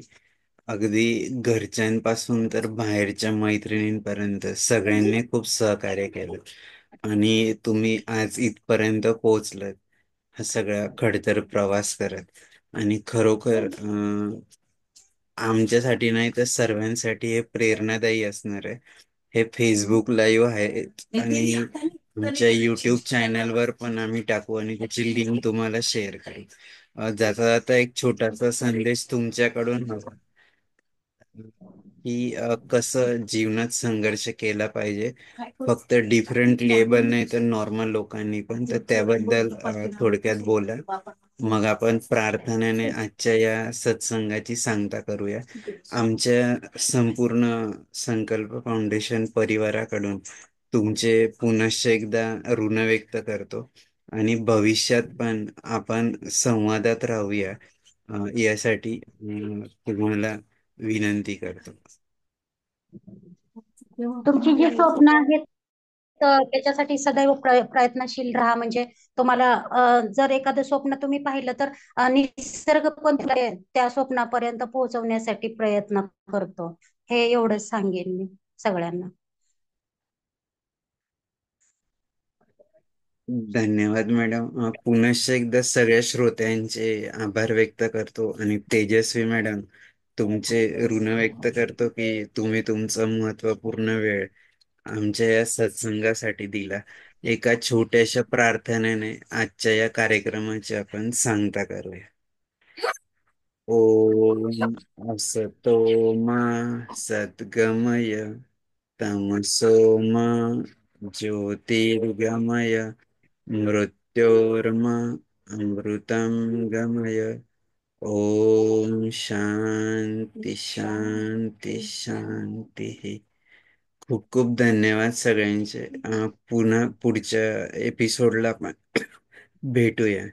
अगदी घरच्यांपासून तर बाहेरच्या मैत्रिणींपर्यंत सगळ्यांनी खूप सहकार्य केलं आणि तुम्ही आज इथपर्यंत पोहोचलात, हा सगळा खडतर प्रवास करत. आणि खरोखर आमच्यासाठी नाही तर सर्वांसाठी हे प्रेरणादायी असणार आहे. हे फेसबुक लाईव्ह आहे आणि आमच्या युट्यूब चॅनलवर पण आम्ही टाकू आणि त्याची लिंक तुम्हाला शेअर करू. जाता जाता एक छोटासा संदेश तुमच्याकडून हवा की कसं जीवनात संघर्ष केला पाहिजे, फक्त डिफरंट लेबल नाही तर नॉर्मल लोकांनी पण. तर त्याबद्दल थोडक्यात बोला, मग आपण प्रार्थनेने आजच्या या सत्संगाची सांगता करूया. आमच्या संपूर्ण संकल्प फाउंडेशन परिवाराकडून तुमचे पुनश्च एकदा ऋण व्यक्त करतो आणि भविष्यात पण आपण संवादात राहूया, यासाठी तुम्हाला विनंती करतो. तुमची जी स्वप्न आहेत त्याच्यासाठी सदैव प्रयत्नशील राहा. म्हणजे तुम्हाला जर एखादं स्वप्न तुम्ही पाहिलं तर निसर्ग पण त्या स्वप्नापर्यंत पोहोचवण्यासाठी प्रयत्न करतो. हे एवढंच सांगेन मी सगळ्यांना. धन्यवाद मॅडम. पुनश्च एकदा सगळ्या श्रोत्यांचे आभार व्यक्त करतो आणि तेजस्वी मॅडम, तुमचे ऋण व्यक्त करतो की तुम्ही तुमचा महत्वपूर्ण वेळ आमच्या या सत्संगासाठी दिला. एका छोट्याशा प्रार्थनेने आजच्या या कार्यक्रमाची आपण सांगता करूया. ओम असतो मा सद्गमय तमसो मा ज्योतिर्गमय मृत्योर्मा अमृतं गमय. ओम शांती शांती शांती. खूप खूप धन्यवाद सगळ्यांचे. पुन्हा पुढच्या एपिसोडला आपण भेटूया.